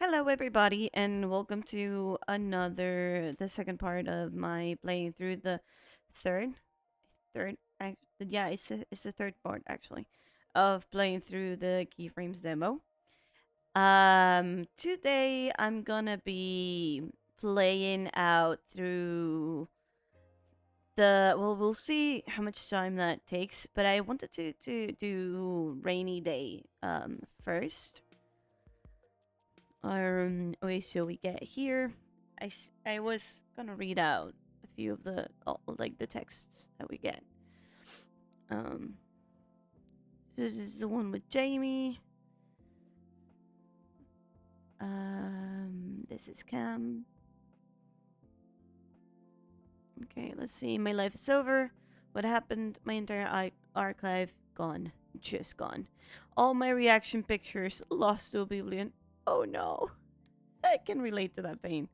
Hello, everybody, and welcome to the second part of my playing through the third, yeah, it's the third part actually of playing through the Keyframes demo. Today I'm gonna be playing out through we'll see how much time that takes, but I wanted to do rainy day first. Okay, so we get here. I was gonna read out a few of like the texts that we get. Um, so this is the one with Jamie. This is Cam. Okay, let's see. My life is over. What happened? My entire archive gone, just gone. All my reaction pictures lost to oblivion. Oh no, I can relate to that pain.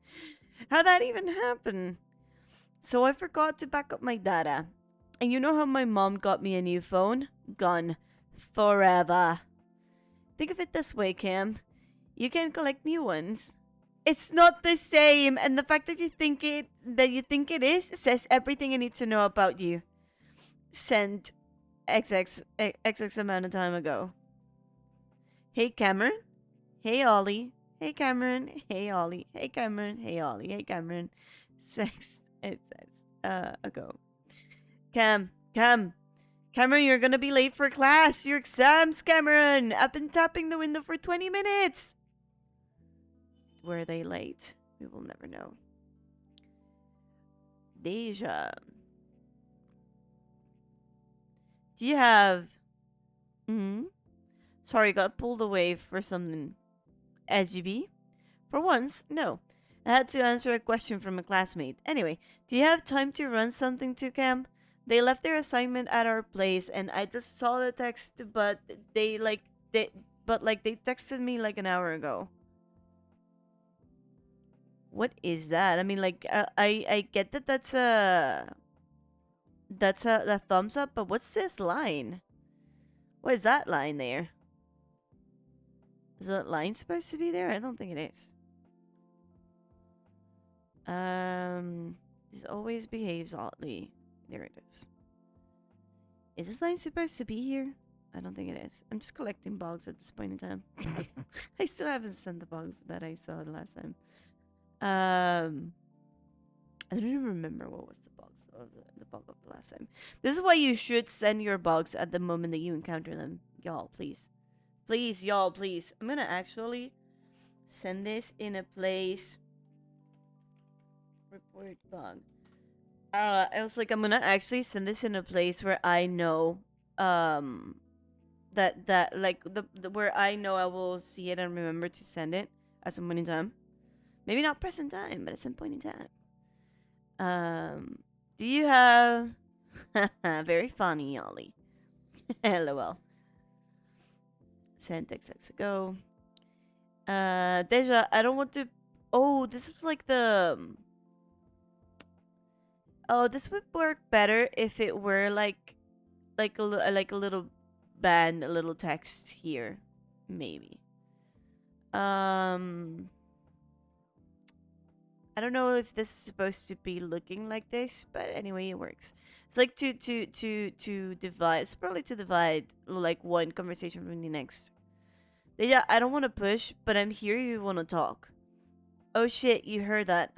How'd that even happen? So I forgot to back up my data. And you know how my mom got me a new phone? Gone. Forever. Think of it this way, Cam. You can collect new ones. It's not the same, and the fact that you think it is says everything I need to know about you. Sent XX amount of time ago. Hey Cameron. Hey Ollie. Hey Cameron. Hey Ollie. Hey Cameron. Hey Ollie. Hey Cameron. Sex. It says ago. Cam, Cameron, you're gonna be late for class. Your exams, Cameron. I've been tapping the window for 20 minutes. Were they late? We will never know. Deja. Do you have. Hmm? Sorry, got pulled away for something. SGB? For once, no. I had to answer a question from a classmate. Anyway, do you have time to run something to Cam? They left their assignment at our place, and I just saw the text, but they texted me like an hour ago. What is that? I mean, like, I get that that's a thumbs up, but what's this line? What is that line there? Is that line supposed to be there? I don't think it is. This always behaves oddly. There it is. Is this line supposed to be here? I don't think it is. I'm just collecting bugs at this point in time. I still haven't sent the bug that I saw the last time. I don't even remember what was the bugs of the bug of the last time. This is why you should send your bugs at the moment that you encounter them. Y'all, please. Please, y'all, please. I'm gonna actually send this in a place. Report bug. I was like, I'm gonna actually send this in a place where I know, that like the where I know I will see it and remember to send it at some point in time. Maybe not present time, but at some point in time. Do you have very funny, Ollie? LOL. Sent XX ago. Deja, I don't want to. Oh, this is like the. Oh, this would work better if it were like a little band, a little text here, maybe. I don't know if this is supposed to be looking like this, but anyway, it works. It's like to divide. It's probably to divide like one conversation from the next. Yeah, I don't want to push, but I'm here. You want to talk? Oh shit, you heard that?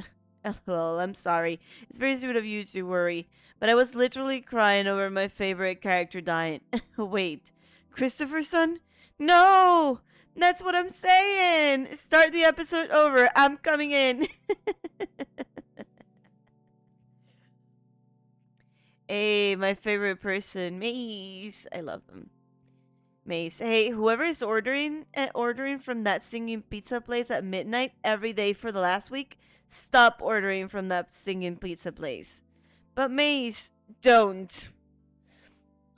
LOL, I'm sorry. It's very sweet of you to worry, but I was literally crying over my favorite character dying. Wait, Christopher's son? No! That's what I'm saying! Start the episode over. I'm coming in. Hey, my favorite person, Mace. I love them. Mace. Hey, whoever is ordering from that singing pizza place at midnight every day for the last week, stop ordering from that singing pizza place. But Mace, don't.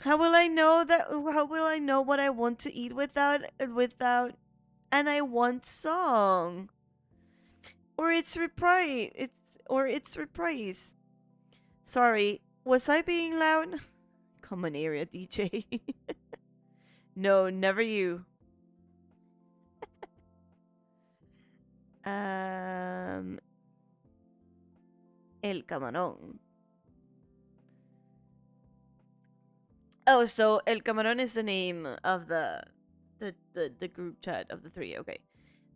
How will I know that? How will I know what I want to eat without? And I want song, or it's reprise. It's reprise. Sorry, was I being loud? Common area DJ. No, never you. El camarón. Oh, so El Camarón is the name of the group chat of the three. Okay.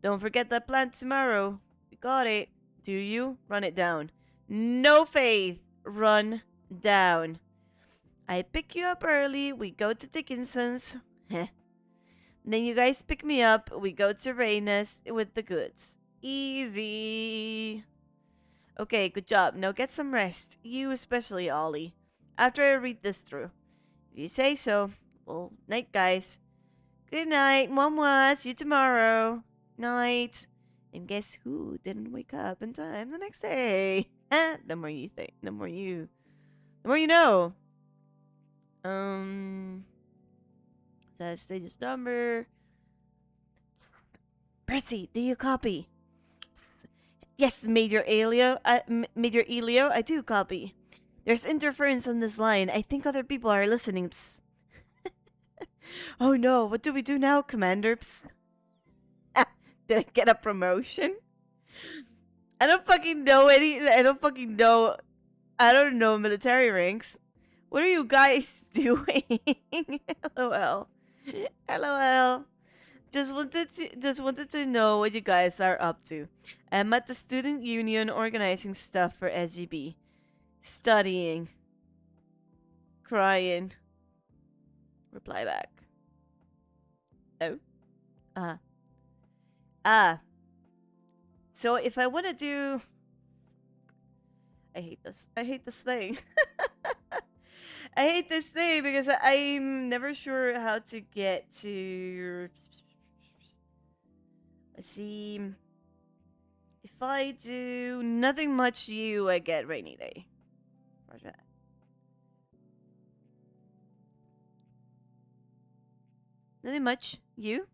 Don't forget that plan tomorrow. You got it. Do you? Run it down. No faith. Run down. I pick you up early. We go to Dickinson's. Heh. Then you guys pick me up. We go to Raina's with the goods. Easy. Okay, good job. Now get some rest. You especially, Ollie. After I read this through. If you say so. Well, night, guys. Good night, Mwah. See you tomorrow. Night. And guess who didn't wake up in time the next day? The more you think, the more you know. That stage's number. Percy, do you copy? Yes, Major Elio. Major Elio, I do copy. There's interference on this line. I think other people are listening. Psst. Oh no, what do we do now, Commander? Psst. Did I get a promotion? I don't fucking know I don't know military ranks. What are you guys doing? LOL. LOL. Just wanted to know what you guys are up to. I'm at the student union organizing stuff for SGB. Studying. Crying. Reply back. Oh. So if I want to do... I hate this. I hate this thing. I hate this thing because I'm never sure how to get to... Let's see. If I do nothing much you, I get rainy day. Roger. Nothing much. You?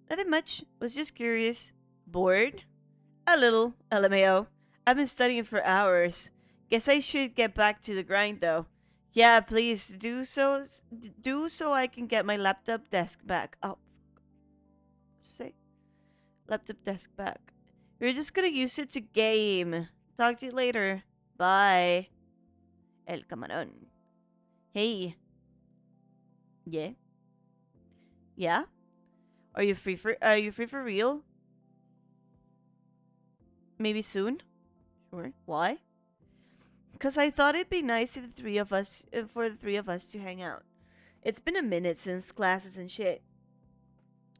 Nothing much. Was just curious. Bored? A little. LMAO. I've been studying for hours. Guess I should get back to the grind though. Yeah, please do so. Do so I can get my laptop desk back. Oh, say, laptop desk back. You're just gonna use it to game. Talk to you later. Bye. El camarón. Hey. Yeah. Yeah. Are you free for real? Maybe soon. Sure. Why? Because I thought it'd be nice if for the three of us to hang out. It's been a minute since classes and shit.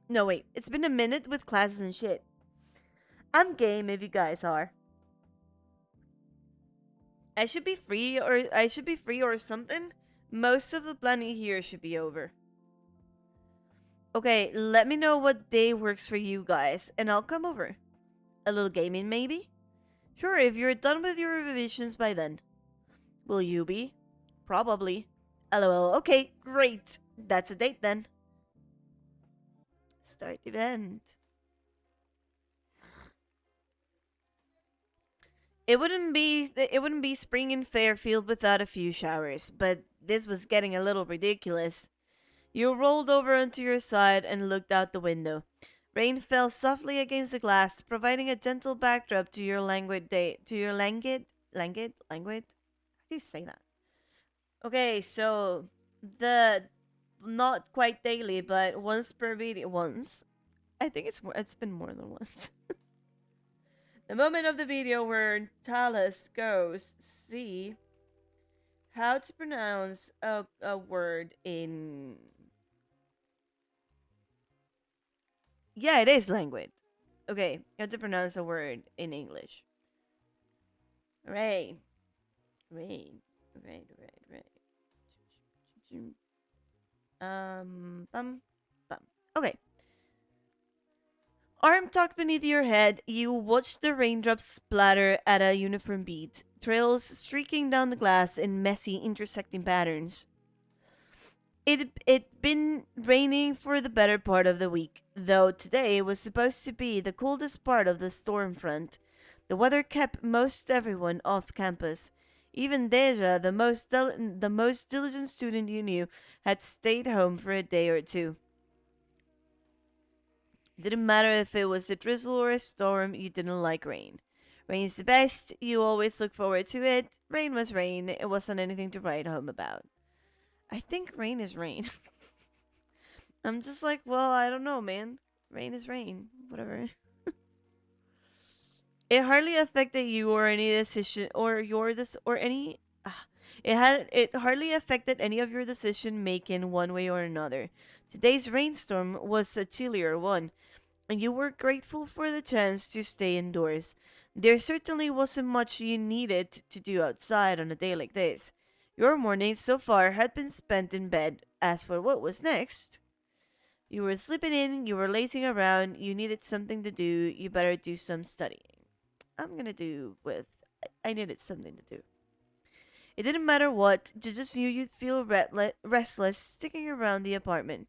No, wait. It's been a minute with classes and shit. I'm game if you guys are. I should be free or something. Most of the planning here should be over. Okay, let me know what day works for you guys, and I'll come over. A little gaming, maybe? Sure, if you're done with your revisions by then. Will you be? Probably. LOL. Okay, great. That's a date then. Start event. It wouldn't be spring in Fairfield without a few showers, but this was getting a little ridiculous. You rolled over onto your side and looked out the window. Rain fell softly against the glass, providing a gentle backdrop to your languid day. To your languid. How do you say that? Okay, so the not quite daily, but once per video. Once, I think it's been more than once. The moment of the video where Talis goes see how to pronounce a word in. Yeah, it is languid. Okay, how to pronounce a word in English. Rain. Bum. Okay. Arm tucked beneath your head, you watch the raindrops splatter at a uniform beat, trails streaking down the glass in messy, intersecting patterns. It'd been raining for the better part of the week, though today was supposed to be the coldest part of the storm front. The weather kept most everyone off campus. Even Deja, the most diligent student you knew, had stayed home for a day or two. Didn't matter if it was a drizzle or a storm, you didn't like rain. Rain's the best. You always look forward to it. Rain was rain. It wasn't anything to write home about. I think rain is rain. I'm just like, well, I don't know, man. Rain is rain. Whatever. It hardly affected you or any decision or your this or any. It hardly affected any of your decision making one way or another. Today's rainstorm was a chillier one, and you were grateful for the chance to stay indoors. There certainly wasn't much you needed to do outside on a day like this. Your mornings so far had been spent in bed. As for what was next, you were sleeping in, you were lazing around, you needed something to do, you better do some studying. I'm gonna do with. I needed something to do. It didn't matter what, you just knew you'd feel restless sticking around the apartment.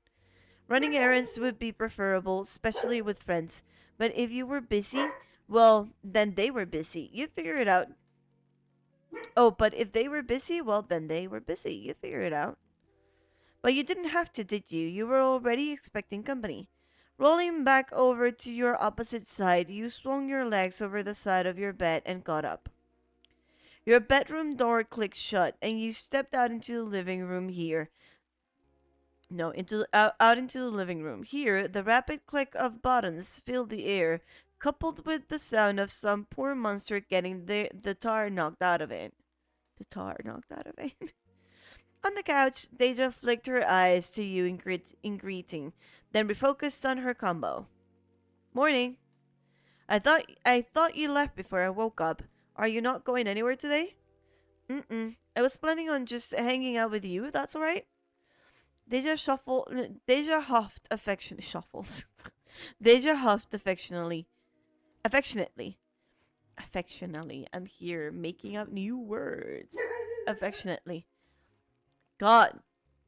Running errands would be preferable, especially with friends. But if you were busy, well, then they were busy. You'd figure it out. Oh, but if they were busy, well, then they were busy. You'd figure it out. But you didn't have to, did you? You were already expecting company. Rolling back over to your opposite side, you swung your legs over the side of your bed and got up. Your bedroom door clicked shut, and you stepped out into the living room here. No, out into the living room. Here, the rapid click of buttons filled the air, coupled with the sound of some poor monster getting the tar knocked out of it. The tar knocked out of it. On the couch, Deja flicked her eyes to you in greeting, then refocused on her combo. Morning. I thought you left before I woke up. Are you not going anywhere today? Mm-mm. I was planning on just hanging out with you. That's alright. Deja huffed affection shuffles. Deja huffed affectionately. Affectionately. I'm here making up new words. Affectionately. God.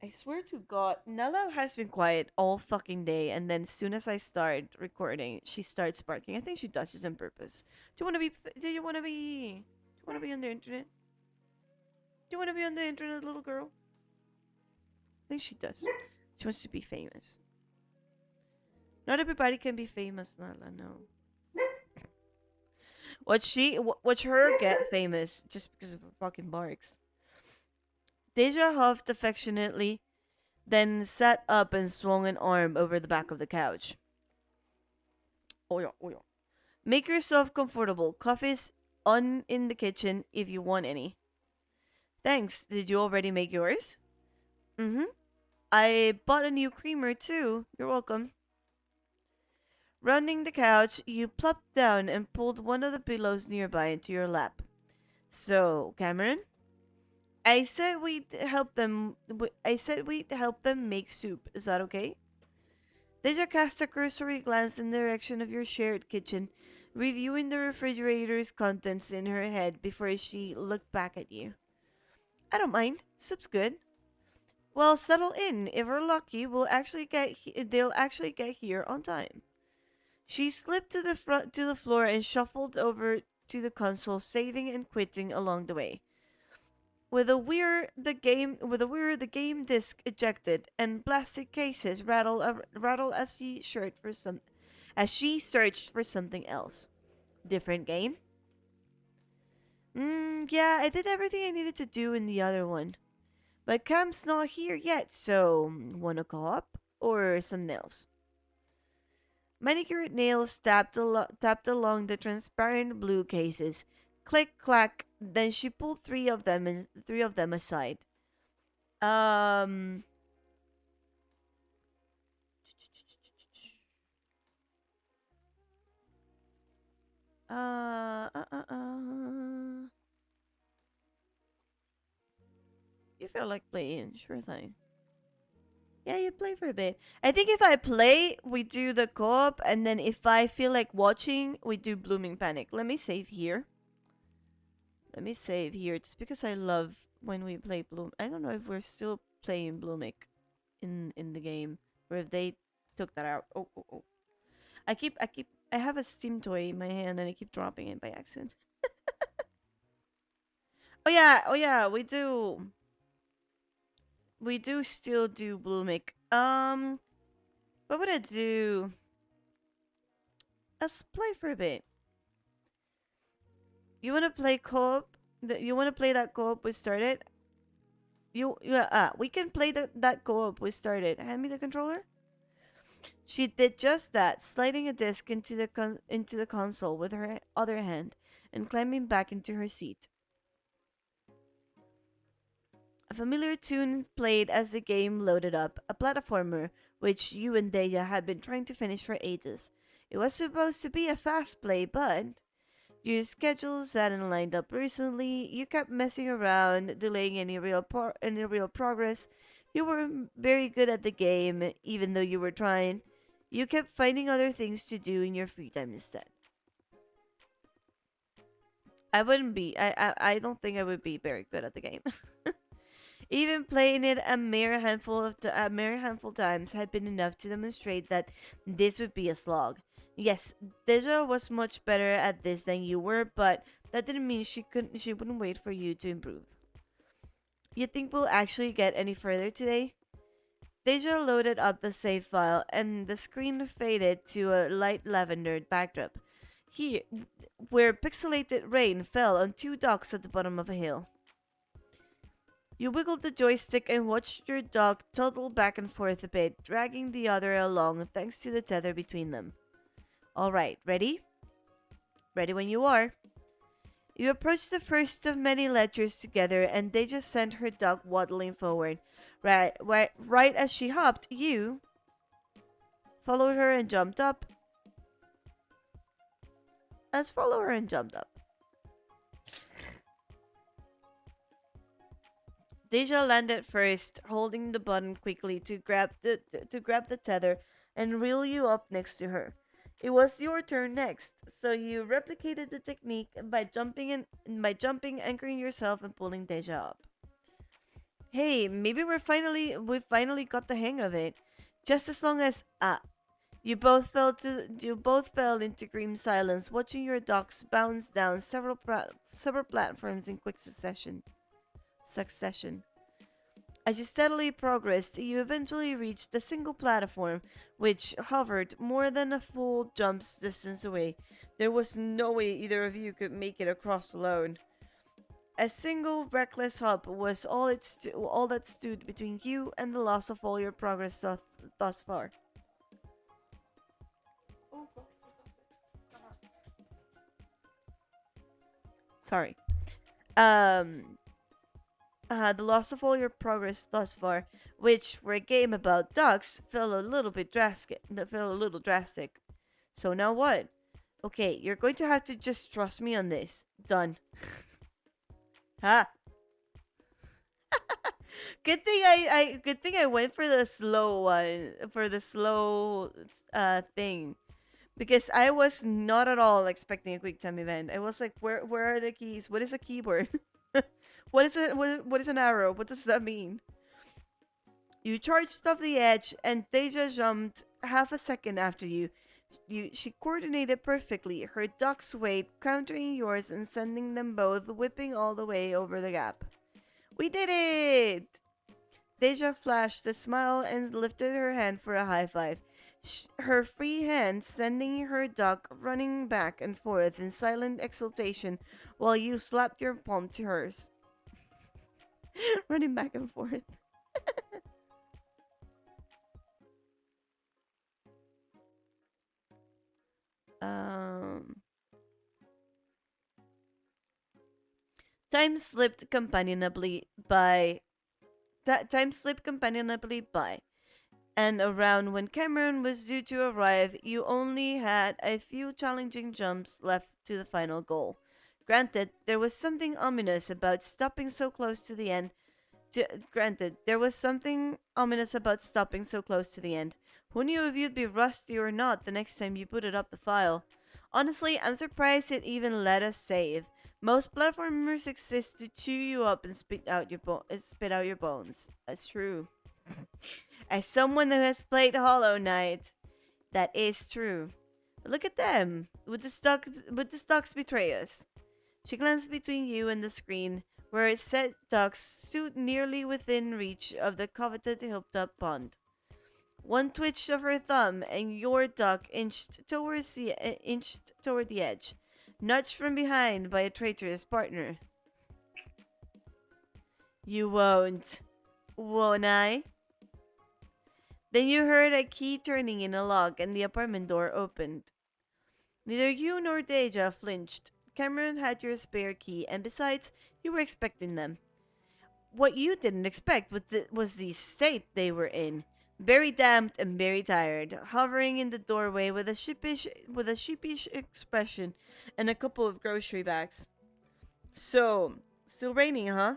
I swear to God, Nella has been quiet all fucking day, and then as soon as I start recording, she starts barking. I think she does this on purpose. Do you want to be? Do you want to be? Do you want to be on the internet? Do you want to be on the internet, little girl? I think she does. She wants to be famous. Not everybody can be famous, Nala. No. Watch her get famous just because of her fucking barks. Deja huffed affectionately, then sat up and swung an arm over the back of the couch. Oh yeah, oh yeah. Make yourself comfortable. Coffee's on in the kitchen if you want any. Thanks. Did you already make yours? Mm-hmm. I bought a new creamer too. You're welcome. Rounding the couch, you plopped down and pulled one of the pillows nearby into your lap. So, Cameron, I said we'd help them. I said we'd help them make soup. Is that okay? Deja cast a cursory glance in the direction of your shared kitchen, reviewing the refrigerator's contents in her head before she looked back at you. I don't mind. Soup's good. Well, settle in. If we're lucky, they'll actually get here on time. She slipped to the floor and shuffled over to the console, saving and quitting along the way. With a whir, the game disc ejected, and plastic cases rattle as she searched for something else. Different game? Yeah, I did everything I needed to do in the other one. But Cam's not here yet, so wanna co-op or some nails? Manicured nails tapped along the transparent blue cases. Click clack. Then she pulled three of them aside. Um. Uh. Uh. Uh. uh. You feel like playing? Sure thing. Yeah, you play for a bit. I think if I play, we do the co-op, and then if I feel like watching, we do Blooming Panic. Let me save here. Just because I love when we play Bloom. I don't know if we're still playing Bloomic in the game, or if they took that out. Oh, oh, oh. I have a Steam toy in my hand, and I keep dropping it by accident. Oh yeah, we do. We do still do Bloomic. What would I do? Let's play for a bit. You wanna play co-op? You wanna play that co-op we started? We can play that co-op we started. Hand me the controller. She did just that, sliding a disc into the console with her other hand and climbing back into her seat. A familiar tune played as the game loaded up, a platformer which you and Deja had been trying to finish for ages. It was supposed to be a fast play, but your schedules hadn't lined up recently. You kept messing around, delaying any real progress. You were very good at the game, even though you were trying. You kept finding other things to do in your free time instead. I wouldn't be. I don't think I would be very good at the game. Even playing it a mere handful times had been enough to demonstrate that this would be a slog. Yes, Deja was much better at this than you were, but that didn't mean she wouldn't wait for you to improve. You think we'll actually get any further today? Deja loaded up the save file and the screen faded to a light lavender backdrop. Here, where pixelated rain fell on two docks at the bottom of a hill. You wiggled the joystick and watched your dog toddle back and forth a bit, dragging the other along thanks to the tether between them. Alright, ready? Ready when you are. You approached the first of many ledgers together and they just sent her dog waddling forward. Right as she hopped, you followed her and jumped up. Let's follow her and jumped up. Deja landed first, holding the button quickly to grab the tether and reel you up next to her. It was your turn next, so you replicated the technique by jumping, anchoring yourself, and pulling Deja up. Hey, maybe we finally got the hang of it. Just as long as you both fell into grim silence, watching your ducks bounce down several platforms in quick succession. As you steadily progressed, you eventually reached a single platform, which hovered more than a full jump's distance away. There was no way either of you could make it across alone. A single reckless hop was all that stood between you and the loss of all your progress thus far. Sorry. Um, the loss of all your progress thus far, which for a game about ducks felt a little bit drastic. So now what? Okay, you're going to have to just trust me on this. Done. Ha. Good thing I went for the slow one for the slow thing because I was not at all expecting a quick time event. I was like, where are the keys? What is a keyboard? What is an arrow? What does that mean? You charged off the edge, and Deja jumped half a second after you. She coordinated perfectly, her duck's weight countering yours and sending them both whipping all the way over the gap. We did it! Deja flashed a smile and lifted her hand for a high five. Her free hand sending her duck running back and forth in silent exultation while you slapped your palm to hers. Running back and forth. um. Time slipped companionably by. Time slipped companionably by. And around when Cameron was due to arrive, you only had a few challenging jumps left to the final goal. Granted, there was something ominous about stopping so close to the end. There was something ominous about stopping so close to the end. Who knew if you'd be rusty or not the next time you booted up the file? Honestly, I'm surprised it even let us save. Most platformers exist to chew you up and spit out your bones. That's true. As someone who has played Hollow Knight, that is true. But look at them. Would the stocks betray us? She glanced between you and the screen, where it said ducks stood nearly within reach of the coveted hilltop pond. One twitch of her thumb, and your duck inched toward the edge. nudged from behind by a traitorous partner. You won't. Won't I? Then you heard a key turning in a lock and the apartment door opened. Neither you nor Deja flinched. Cameron had your spare key, and besides, you were expecting them. What you didn't expect was the state they were in. Very damped and very tired, hovering in the doorway with a sheepish expression and a couple of grocery bags. So, still raining, huh?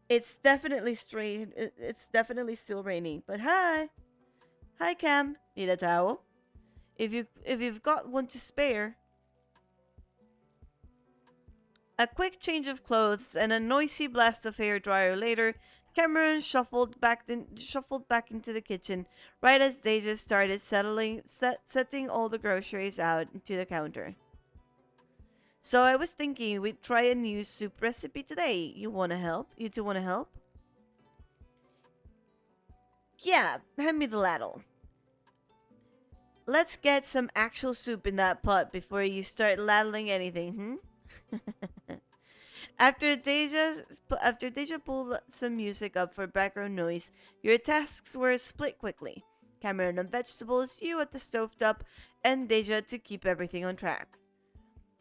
It's definitely still raining. But hi Cam. Need a towel? If you've got one to spare. A quick change of clothes and a noisy blast of hair dryer later, Cameron shuffled back into the kitchen right as Deja started setting all the groceries out to the counter. So I was thinking we'd try a new soup recipe today. You wanna help? You two wanna help? Yeah, hand me the ladle. Let's get some actual soup in that pot before you start ladling anything, After Deja pulled some music up for background noise, your tasks were split quickly. Cameron on vegetables, you at the stovetop, and Deja to keep everything on track.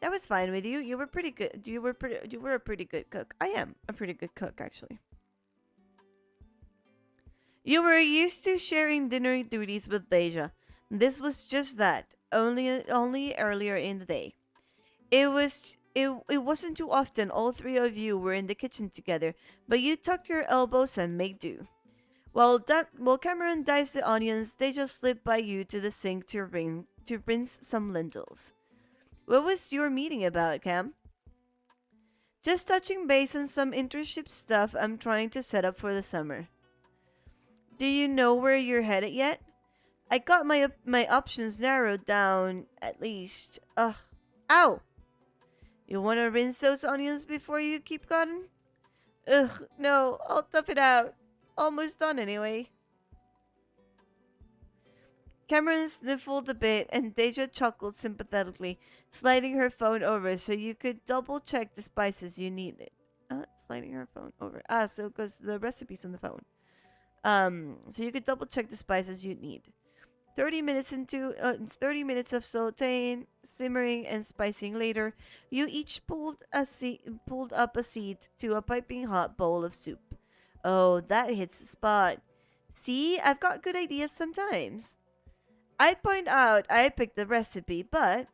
That was fine with you. You were pretty good. You were a pretty good cook. I am a pretty good cook, actually. You were used to sharing dinner duties with Deja. This was just that, only earlier in the day. It wasn't too often all three of you were in the kitchen together, but you tucked your elbows and made do. While Cameron diced the onions, they just slipped by you to the sink to rinse some lentils. What was your meeting about, Cam? Just touching base on some internship stuff I'm trying to set up for the summer. Do you know where you're headed yet? I got my options narrowed down, at least. Ugh. Ow! You wanna rinse those onions before you keep going? Ugh, no, I'll tough it out. Almost done anyway. Cameron sniffled a bit and Deja chuckled sympathetically, sliding her phone over so you could double check the spices you needed. Sliding her phone over. So because the recipe's on the phone. So you could double check the spices you'd need. 30 minutes of sautéing, simmering, and spicing later, you each pulled up a seat to a piping hot bowl of soup. Oh, that hits the spot. See, I've got good ideas sometimes. I'd point out I picked the recipe, but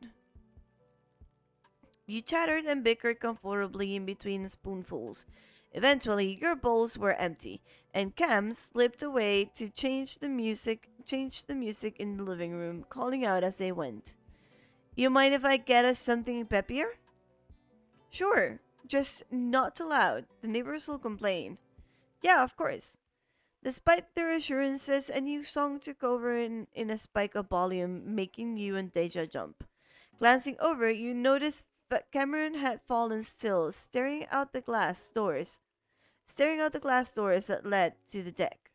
you chattered and bickered comfortably in between spoonfuls. Eventually, your bowls were empty, and Cam slipped away to change the music in the living room, calling out as they went. You mind if I get us something peppier? Sure, just not too loud. The neighbors will complain. Yeah, of course. Despite their assurances, a new song took over in a spike of volume, making you and Deja jump. Glancing over, you noticed that Cameron had fallen still, staring out the glass doors that led to the deck.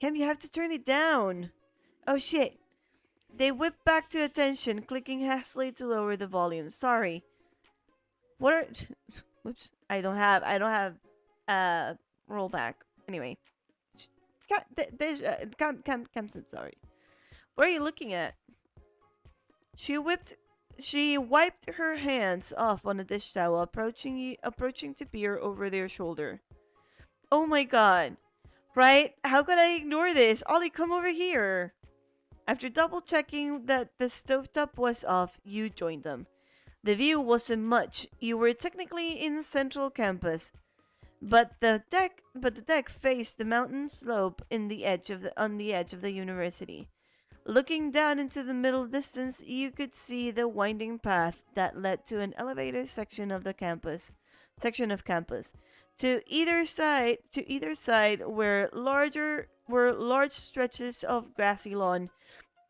Cam, you have to turn it down. Oh shit. They whipped back to attention, clicking hastily to lower the volume. Sorry. What are whoops. I don't have rollback. Anyway. Cam's sorry. What are you looking at? She wiped her hands off on a dish towel, approaching to peer over their shoulder. Oh my god. Right? How could I ignore this? Ollie, come over here. After double checking that the stovetop was off, you joined them. The view wasn't much. You were technically in central campus, but the deck faced the mountain slope on the edge of the university. Looking down into the middle distance, you could see the winding path that led to an elevated section of campus. To either side were large stretches of grassy lawn,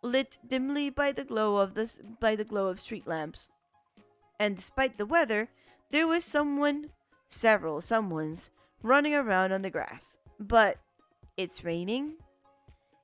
lit dimly by the glow of street lamps. And despite the weather, there was several someones running around on the grass. But it's raining.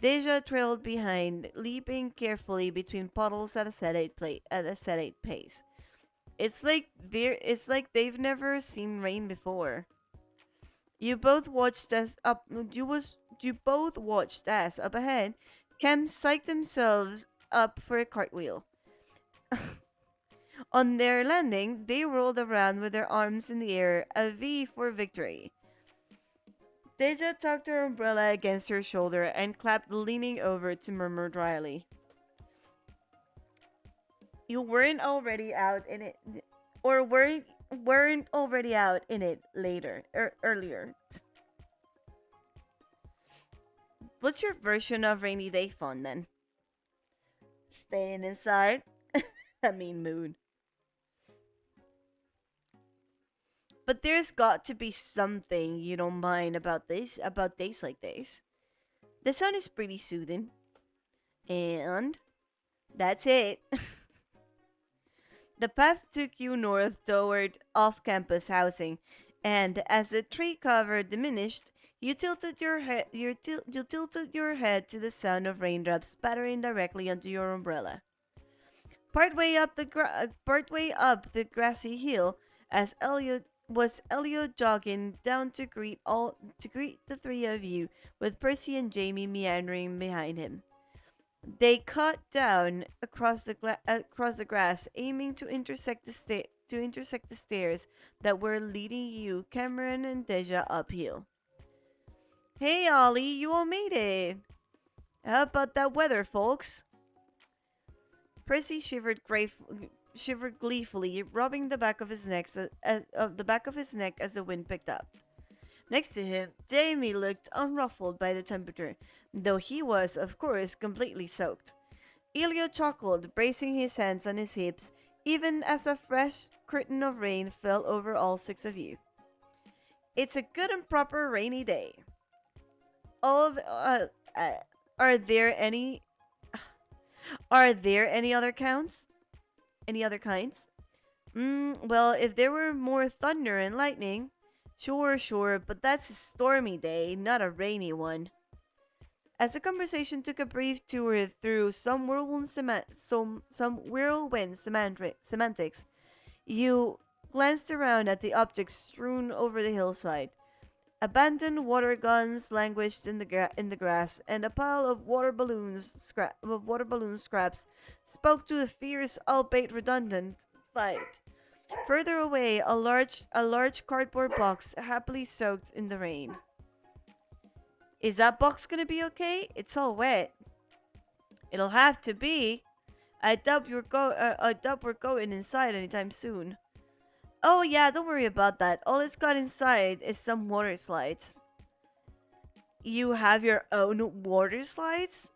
Deja trailed behind, leaping carefully between puddles at a steady pace. It's like they've never seen rain before. You both watched as up you both watched as up ahead Cam psyched themselves up for a cartwheel. On their landing, they rolled around with their arms in the air, a V for victory. Deja tucked her umbrella against her shoulder and clapped, leaning over to murmur dryly. You weren't already out in it, or weren't already out in it earlier. What's your version of rainy day fun then? Staying inside? I mean, moon. But there's got to be something you don't mind about days like this. The sun is pretty soothing. And that's it. The path took you north toward off-campus housing, and as the tree cover diminished, you tilted your head to the sound of raindrops pattering directly onto your umbrella. Partway up the grassy hill, as Elliot jogging down to greet the three of you, with Percy and Jamie meandering behind him. They cut down across the grass, aiming to intersect the stairs that were leading you, Cameron and Deja, uphill. Hey, Ollie, you all made it. How about that weather, folks? Percy shivered gleefully, rubbing the back of his neck as the wind picked up. Next to him, Jamie looked unruffled by the temperature, though he was, of course, completely soaked. Elio chuckled, bracing his hands on his hips, even as a fresh curtain of rain fell over all six of you. It's a good and proper rainy day. Are there any other counts? Any other kinds? Well, if there were more thunder and lightning, sure, but that's a stormy day, not a rainy one. As the conversation took a brief tour through some whirlwind semantics, you glanced around at the objects strewn over the hillside. Abandoned water guns languished in the grass, and a pile of water balloon scraps spoke to a fierce, albeit redundant, fight. Further away, a large cardboard box happily soaked in the rain. Is that box gonna be okay? It's all wet. It'll have to be. I doubt we're going inside anytime soon. Oh yeah, don't worry about that. All it's got inside is some water slides. You have your own water slides?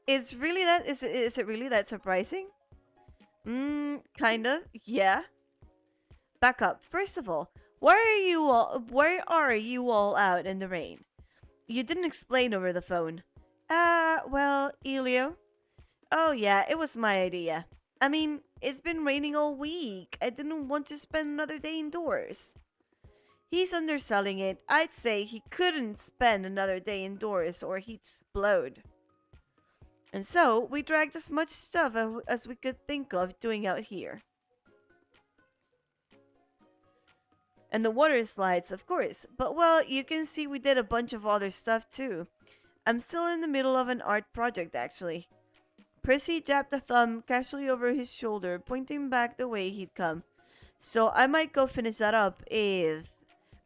Is it really that surprising? Kind of. Yeah. Back up. First of all, why are you all out in the rain? You didn't explain over the phone. Well, Elio. Oh yeah, it was my idea. I mean, it's been raining all week. I didn't want to spend another day indoors. He's underselling it. I'd say he couldn't spend another day indoors or he'd explode. And so, we dragged as much stuff as we could think of doing out here. And the water slides, of course. But well, you can see we did a bunch of other stuff too. I'm still in the middle of an art project, actually. Percy jabbed a thumb casually over his shoulder, pointing back the way he'd come. So I might go finish that up if...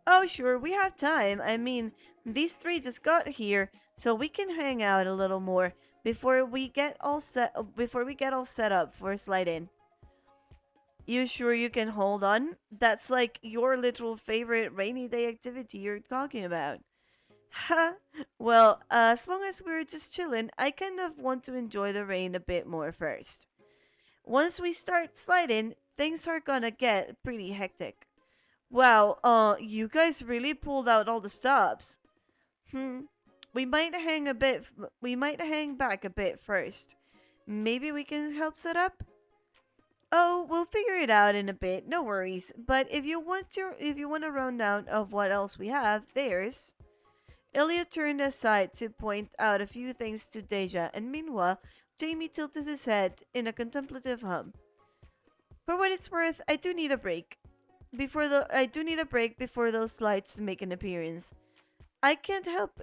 Oh, sure, we have time. I mean, these three just got here, so we can hang out a little more before we get all set up for a slide in. You sure you can hold on? That's like your literal favorite rainy day activity you're talking about. Ha! Well, as long as we're just chilling, I kind of want to enjoy the rain a bit more first. Once we start sliding, things are gonna get pretty hectic. Wow, you guys really pulled out all the stops. We might hang back a bit first. Maybe we can help set up? Oh, we'll figure it out in a bit, no worries. But if you want a rundown of what else we have, there's... Ilya turned aside to point out a few things to Deja, and meanwhile, Jamie tilted his head in a contemplative hum. For what it's worth, I do need a break before those lights make an appearance. I can't help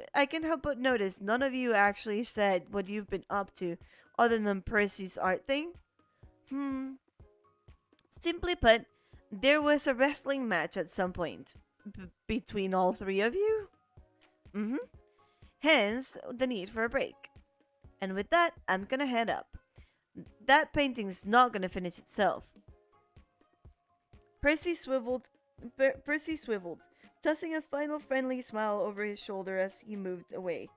but notice none of you actually said what you've been up to other than Percy's art thing. Hmm. Simply put, there was a wrestling match at some point between all three of you. Mm-hmm. Hence the need for a break. And with that, I'm gonna head up. That painting's not gonna finish itself. Percy swiveled, tossing a final friendly smile over his shoulder as he moved away.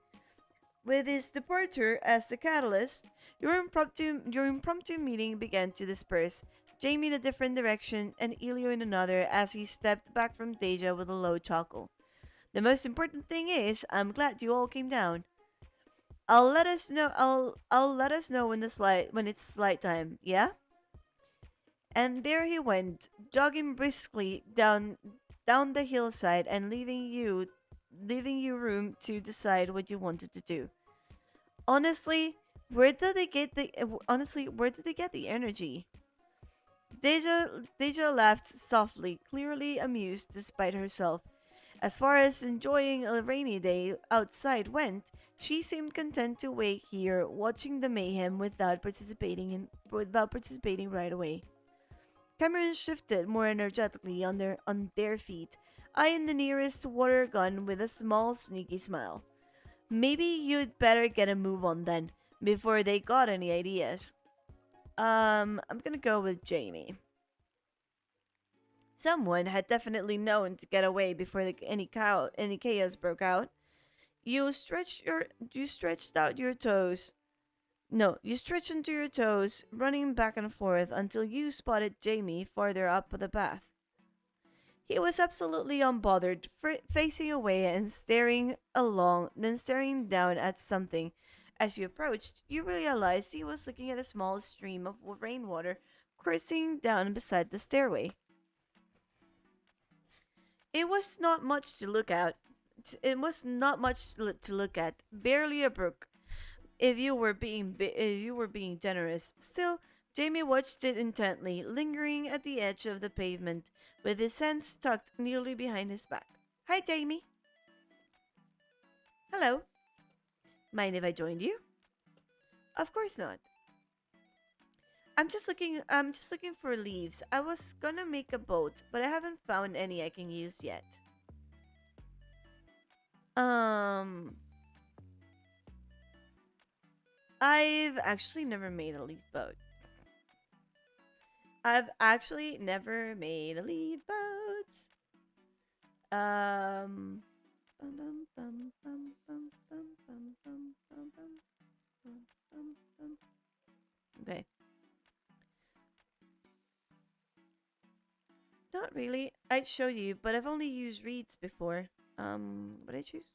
With his departure as the catalyst, your impromptu meeting began to disperse, Jamie in a different direction and Elio in another as he stepped back from Deja with a low chuckle. The most important thing is, I'm glad you all came down. I'll let us know when it's slide time, yeah? And there he went, jogging briskly down the hillside and leaving you room to decide what you wanted to do. Honestly, where did they get the energy? Deja laughed softly, clearly amused despite herself. As far as enjoying a rainy day outside went, she seemed content to wait here, watching the mayhem without participating right away. Cameron shifted more energetically on their feet, eyeing the nearest water gun with a small, sneaky smile. Maybe you'd better get a move on then, before they got any ideas. I'm gonna go with Jamie. Someone had definitely known to get away before any chaos broke out. You stretched out your toes. No, you stretched into your toes, running back and forth until you spotted Jamie farther up the path. He was absolutely unbothered, facing away and staring down at something. As you approached, you realized he was looking at a small stream of rainwater coursing down beside the stairway. It was not much to look at. To look at. Barely a brook, if you were being generous. Still, Jamie watched it intently, lingering at the edge of the pavement, with his hands tucked nearly behind his back. Hi, Jamie. Hello. Mind if I joined you? Of course not. I'm just looking for leaves. I was gonna make a boat, but I haven't found any I can use yet. Um I've actually never made a leaf boat. I've actually never made a leaf boat. Um bum, bum, bum, bum, bum, bum, bum, bum, bum, bum, bum, bum, bum. Okay. Not really. I'd show you, but I've only used reeds before. What did I choose?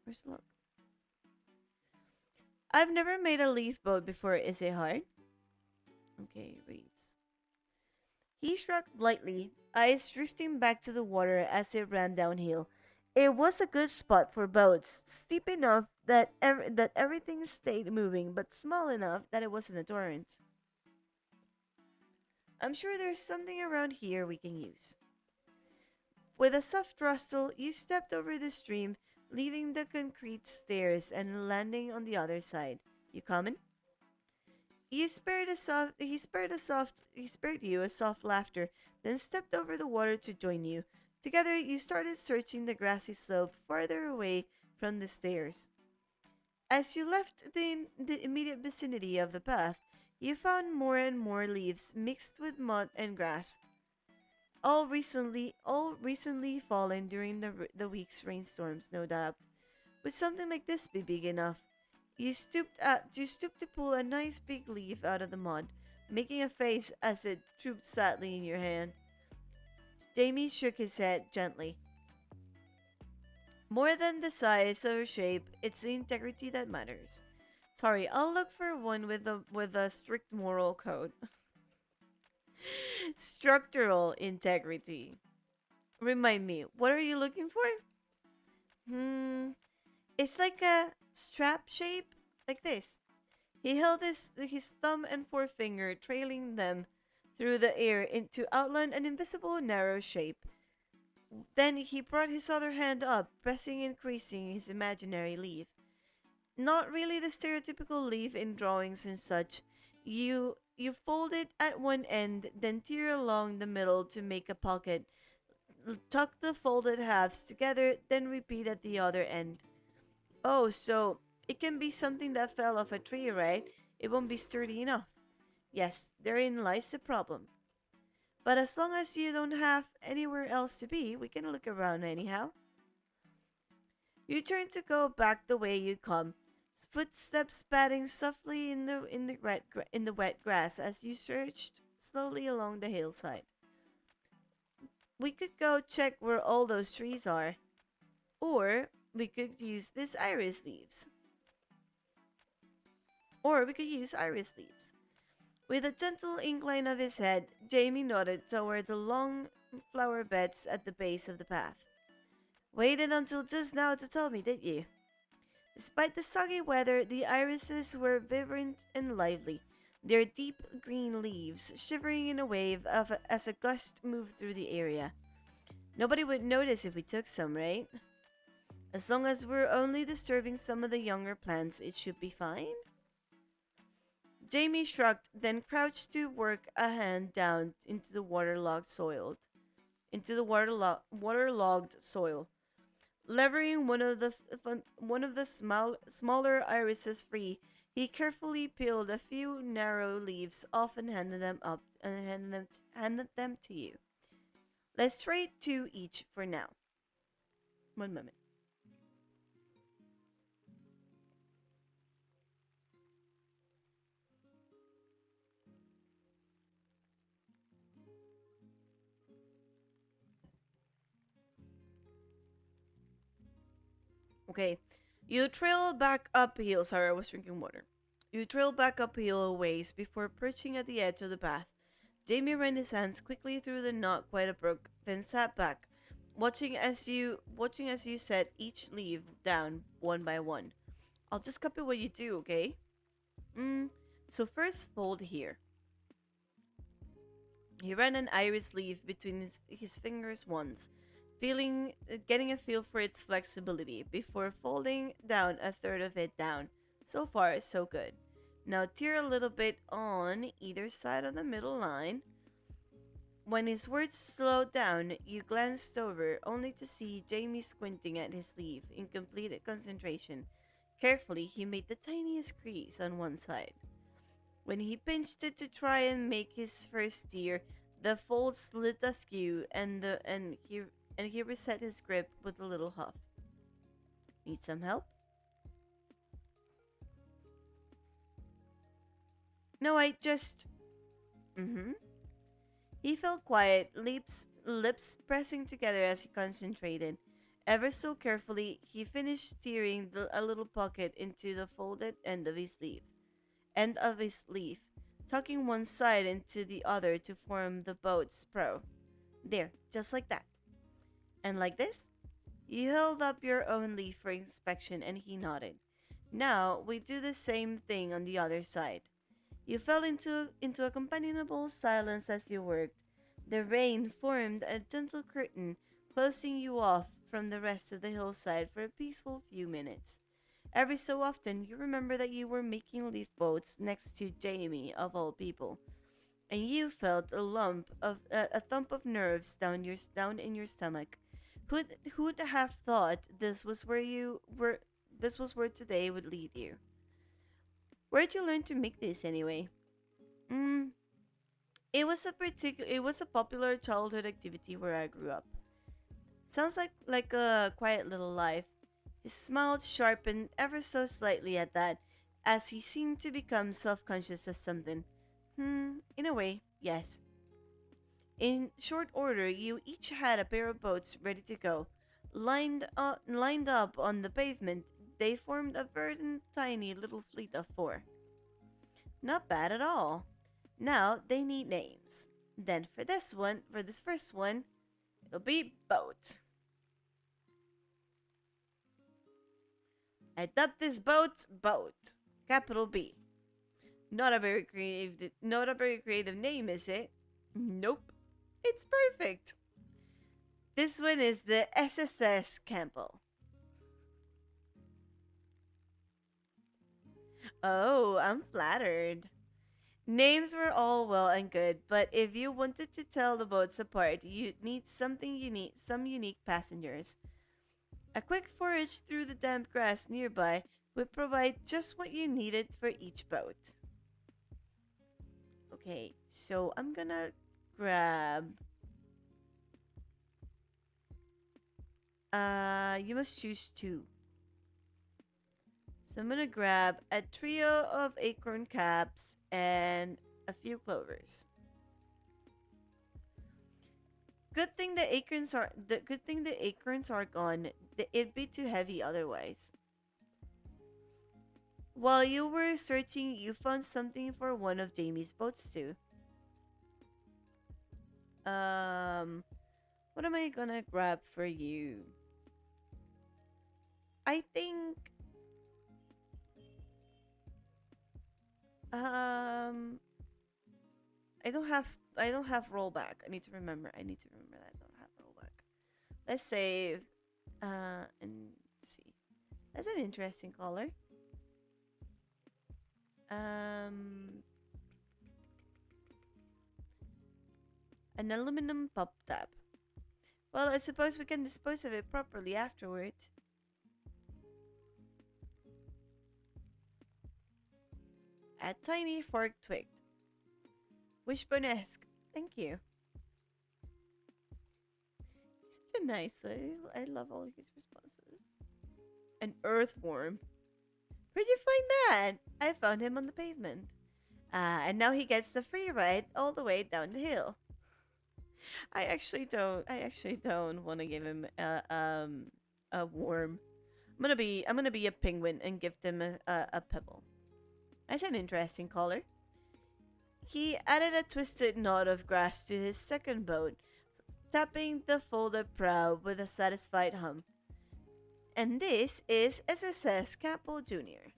Where's the look? I've never made a leaf boat before. Is it hard? Okay, reeds. He shrugged lightly, eyes drifting back to the water as it ran downhill. It was a good spot for boats, steep enough that everything stayed moving, but small enough that it wasn't a torrent. I'm sure there's something around here we can use. With a soft rustle, you stepped over the stream, leaving the concrete stairs and landing on the other side. You coming? He spared you a soft laughter, then stepped over the water to join you. Together, you started searching the grassy slope farther away from the stairs. As you left the immediate vicinity of the path, you found more and more leaves mixed with mud and grass, all recently fallen during the week's rainstorms, no doubt. Would something like this be big enough? You stooped to pull a nice big leaf out of the mud, making a face as it drooped sadly in your hand. Jamie shook his head gently. More than the size or shape, it's the integrity that matters. Sorry, I'll look for one with a strict moral code. Structural integrity. Remind me, what are you looking for? It's like a strap shape, like this. He held his thumb and forefinger, trailing them through the air into outline an invisible narrow shape. Then he brought his other hand up, pressing and creasing his imaginary leaf. Not really the stereotypical leaf in drawings and such. You fold it at one end, then tear along the middle to make a pocket. Tuck the folded halves together, then repeat at the other end. Oh, so it can be something that fell off a tree, right? It won't be sturdy enough. Yes, therein lies the problem. But as long as you don't have anywhere else to be, we can look around anyhow. You turn to go back the way you come, footsteps padding softly in the wet grass as you searched slowly along the hillside. We could go check where all those trees are, or we could use this iris leaves. Or we could use iris leaves. With a gentle incline of his head, Jamie nodded toward the long flower beds at the base of the path. Waited until just now to tell me, did you? Despite the soggy weather, the irises were vibrant and lively, their deep green leaves shivering in a wave as a gust moved through the area. Nobody would notice if we took some, right? As long as we're only disturbing some of the younger plants, it should be fine. Jamie shrugged, then crouched to work a hand down into the waterlogged soil. Levering one of the smaller irises free, he carefully peeled a few narrow leaves off and handed them to you. Let's trade 2 each for now. One moment. Okay. You trail back uphill. Sorry, I was drinking water. You trail back uphill a ways before perching at the edge of the path. Jamie ran his hands quickly through the not quite a brook, then sat back, watching as you set each leaf down one by one. I'll just copy what you do, okay? So first fold here. He ran an iris leaf between his fingers once, getting a feel for its flexibility before folding down a third of it down. So far, so good. Now tear a little bit on either side of the middle line. When his words slowed down, you glanced over, only to see Jamie squinting at his leaf in complete concentration. Carefully, he made the tiniest crease on one side. When he pinched it to try and make his first tear, the fold slid askew, and he reset his grip with a little huff. Need some help? No, I just... He felt quiet, lips pressing together as he concentrated. Ever so carefully, he finished steering a little pocket into the folded end of his leaf, tucking one side into the other to form the boat's prow. There, just like that. And like this? You held up your own leaf for inspection and he nodded. Now, we do the same thing on the other side. You fell into a companionable silence as you worked. The rain formed a gentle curtain, closing you off from the rest of the hillside for a peaceful few minutes. Every so often, you remember that you were making leaf boats next to Jamie, of all people, and you felt a thump of nerves down in your stomach. Who'd have thought this was where today would lead you? Where'd you learn to make this anyway? It was a popular childhood activity where I grew up. Sounds like a quiet little life. His smile sharpened ever so slightly at that, as he seemed to become self-conscious of something. In a way, yes. In short order, you each had a pair of boats ready to go. Lined up on the pavement, they formed a verdant, tiny little fleet of 4. Not bad at all. Now they need names. Then for this first one, It'll be boat. I dubbed this boat Boat. Capital B. Not a very creative name, is it? Nope. It's perfect. This one is the SSS Campbell. Oh, I'm flattered. Names were all well and good, but if you wanted to tell the boats apart, you'd need some unique passengers. A quick forage through the damp grass nearby would provide just what you needed for each boat. Okay, so I'm gonna grab... you must choose two. So I'm gonna grab a trio of acorn caps and a few clovers. Good thing the acorns are gone. It'd be too heavy otherwise. While you were searching, you found something for one of Jamie's boats too. What am I gonna grab for you? I think I don't have rollback. I need to remember that I don't have rollback. Let's save and see. That's an interesting color. An aluminum pop tab. Well, I suppose we can dispose of it properly afterward. A tiny fork twig. Wishbone-esque. Thank you. He's such a nice. I love all his responses. An earthworm. Where'd you find that? I found him on the pavement. And now he gets the free ride all the way down the hill. I actually don't want to give him a worm. I'm gonna be a penguin and give them a pebble. That's an interesting color. He added a twisted knot of grass to his second boat, tapping the folded prow with a satisfied hum. And this is SSS Campbell Jr.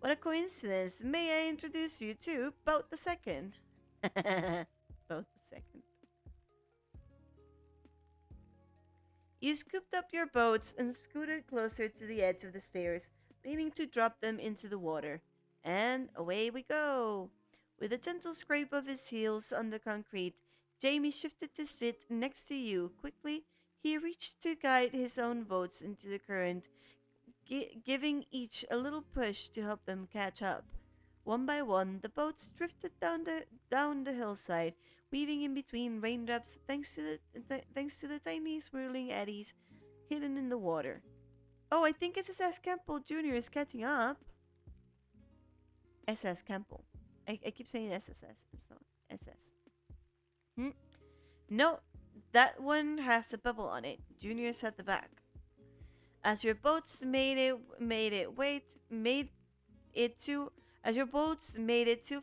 What a coincidence. May I introduce you to Boat the Second? Boat the Second. You scooped up your boats and scooted closer to the edge of the stairs, leaning to drop them into the water. And away we go. With a gentle scrape of his heels on the concrete, Jamie shifted to sit next to you. Quickly, he reached to guide his own boats into the current, giving each a little push to help them catch up. One by one, the boats drifted down the hillside, weaving in between raindrops thanks to the tiny swirling eddies hidden in the water. Oh, I think SSS Campbell Jr. is catching up. SS Campbell. I keep saying SSS. It's not SS. No, that one has a bubble on it. Junior's at the back. As your boats made it too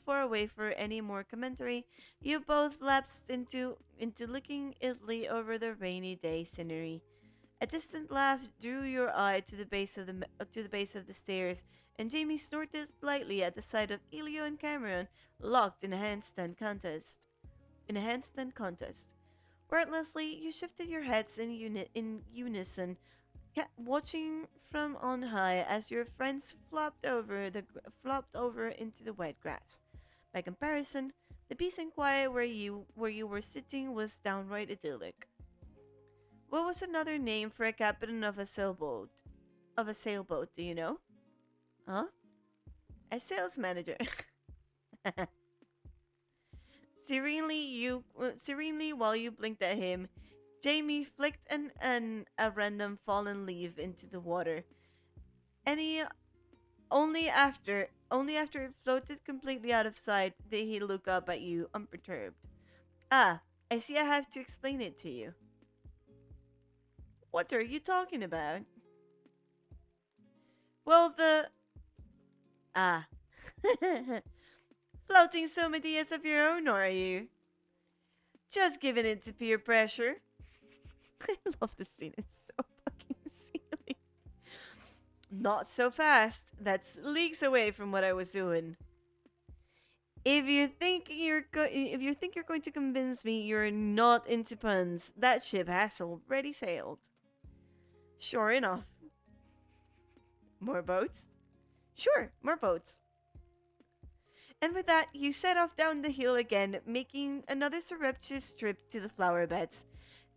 far away for any more commentary, you both lapsed into looking idly over the rainy day scenery. A distant laugh drew your eye to the base of the stairs, and Jamie snorted lightly at the sight of Elio and Cameron locked in a handstand contest. Wordlessly, you shifted your heads in unison, watching from on high as your friends flopped over into the wet grass. By comparison, the peace and quiet where you were sitting was downright idyllic. What was another name for a captain of a sailboat? Do you know? Huh? A sales manager. Serenely while you blinked at him, Jamie flicked a random fallen leaf into the water. Only after it floated completely out of sight did he look up at you unperturbed. Ah, I see I have to explain it to you. What are you talking about? Well, floating some ideas of your own, are you? Just giving in to peer pressure. I love this scene. It's so fucking silly. Not so fast. That's leagues away from what I was doing. If you think you're going to convince me you're not into puns, that ship has already sailed. Sure enough. More boats? Sure, more boats. And with that, you set off down the hill again, making another surreptitious trip to the flower beds.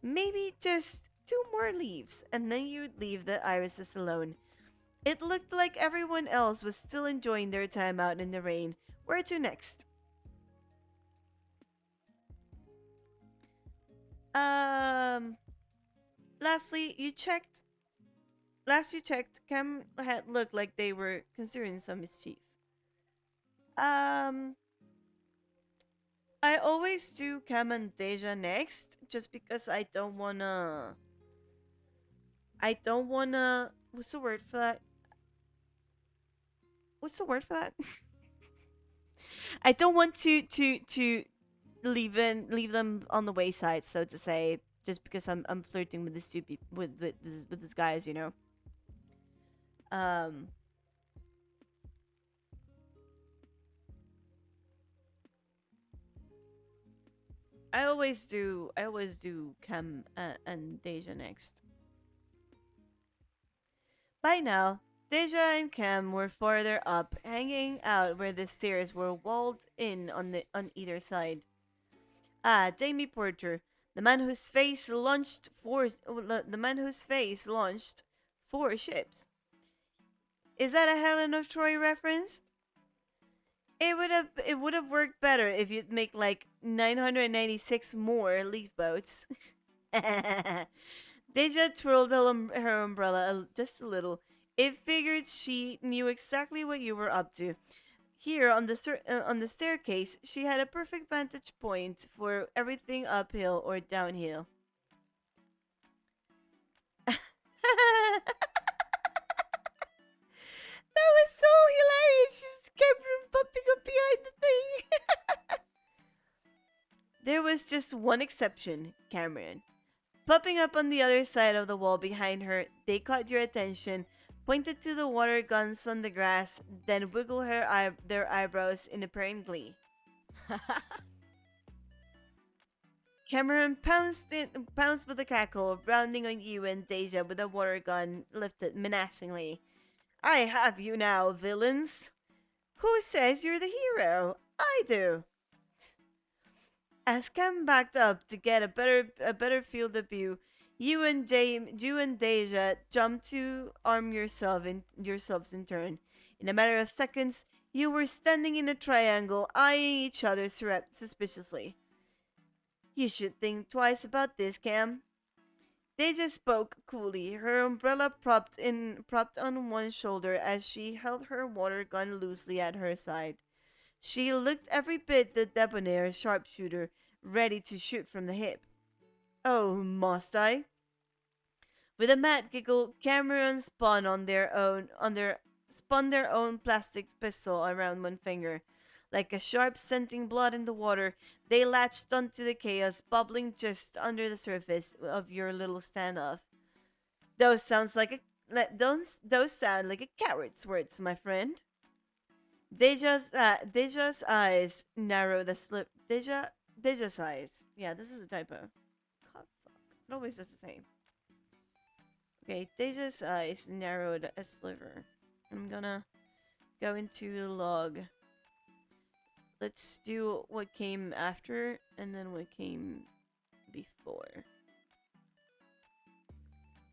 Maybe just 2 more leaves, and then you'd leave the irises alone. It looked like everyone else was still enjoying their time out in the rain. Where to next? Lastly, you checked. Last you checked, Cam had looked like they were considering some mischief. Um, I always do Cam and Deja next, just because I don't wanna. What's the word for that? What's the word for that? I don't want to leave them on the wayside, so to say, just because I'm flirting with this with this guys, you know. Um. I always do Cam and Deja next. By now, Deja and Cam were farther up, hanging out where the stairs were walled in on either side. Ah, Jamie Porter, the man whose face launched 4 ships. Is that a Helen of Troy reference? It would have worked better if you'd make like 996 more leaf boats. Deja twirled her umbrella just a little. It figured she knew exactly what you were up to. Here on the staircase, she had a perfect vantage point for everything uphill or downhill. That was so hilarious. She just kept popping up behind the thing. There was just one exception, Cameron. Popping up on the other side of the wall behind her, they caught your attention, pointed to the water guns on the grass, then wiggled their eyebrows in apparent glee. Cameron pounced with a cackle, rounding on you and Deja with a water gun lifted menacingly. I have you now, villains. Who says you're the hero? I do. As Cam backed up to get a better field of view, you and Deja jumped to arm yourselves in turn. In a matter of seconds, you were standing in a triangle, eyeing each other suspiciously. You should think twice about this, Cam. Deja spoke coolly, her umbrella propped on one shoulder as she held her water gun loosely at her side. She looked every bit the debonair sharpshooter, ready to shoot from the hip. Oh, must I? With a mad giggle, Cameron spun their own plastic pistol around one finger. Like a sharp scenting blood in the water, they latched onto the chaos bubbling just under the surface of your little standoff. Those sound like a coward's words, my friend. Deja's eyes narrowed a slip. Deja's eyes. Yeah, this is a typo. God, fuck. It always does the same. Okay, Deja's eyes narrowed a sliver. I'm gonna go into the log. Let's do what came after and then what came before.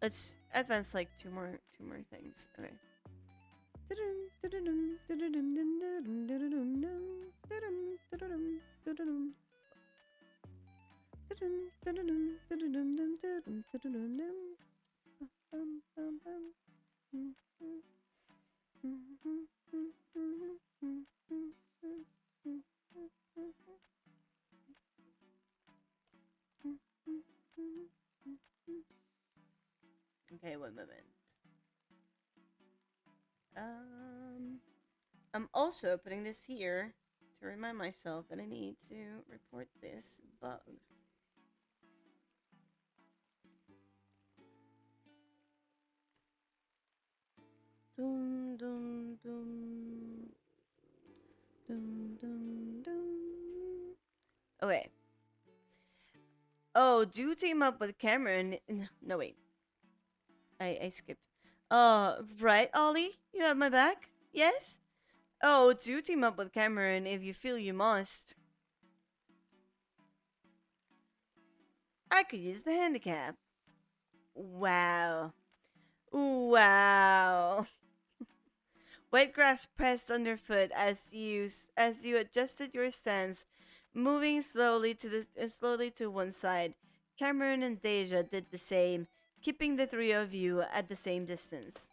Let's advance like two more things. Okay. Okay, one moment. I'm also putting this here to remind myself that I need to report this bug. Dum dum dum. Dum dum dum. Okay. Oh, do team up with Cameron. No, wait. I skipped. Right, Ollie? You have my back? Yes? Oh, do team up with Cameron if you feel you must. I could use the handicap. Wow. Wow. Wet grass pressed underfoot as you adjusted your stance, moving slowly to one side. Cameron and Deja did the same, keeping the three of you at the same distance.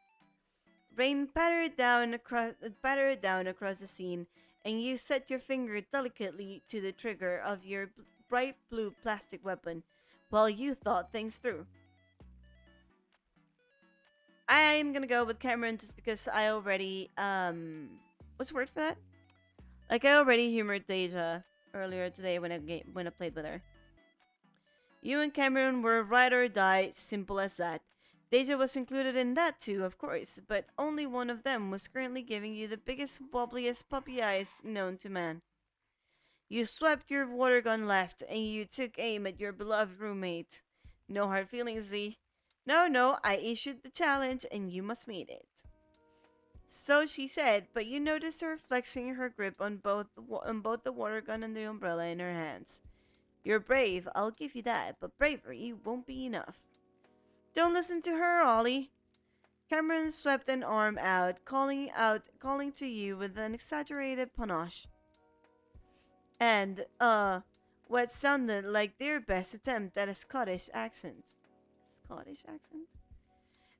Rain pattered down across the scene, and you set your finger delicately to the trigger of your bright blue plastic weapon while you thought things through. I'm gonna go with Cameron just because I already what's the word for that? Like I already humored Deja earlier today when I played with her. You and Cameron were ride or die, simple as that. Deja was included in that too, of course, but only one of them was currently giving you the biggest, wobbliest puppy eyes known to man. You swept your water gun left, and you took aim at your beloved roommate. No hard feelings, Z. No, I issued the challenge, and you must meet it. So she said, but you noticed her flexing her grip on both the water gun and the umbrella in her hands. You're brave, I'll give you that, but bravery won't be enough. Don't listen to her, Ollie. Cameron swept an arm out, calling to you with an exaggerated panache. And, what sounded like their best attempt at a Scottish accent. Scottish accent?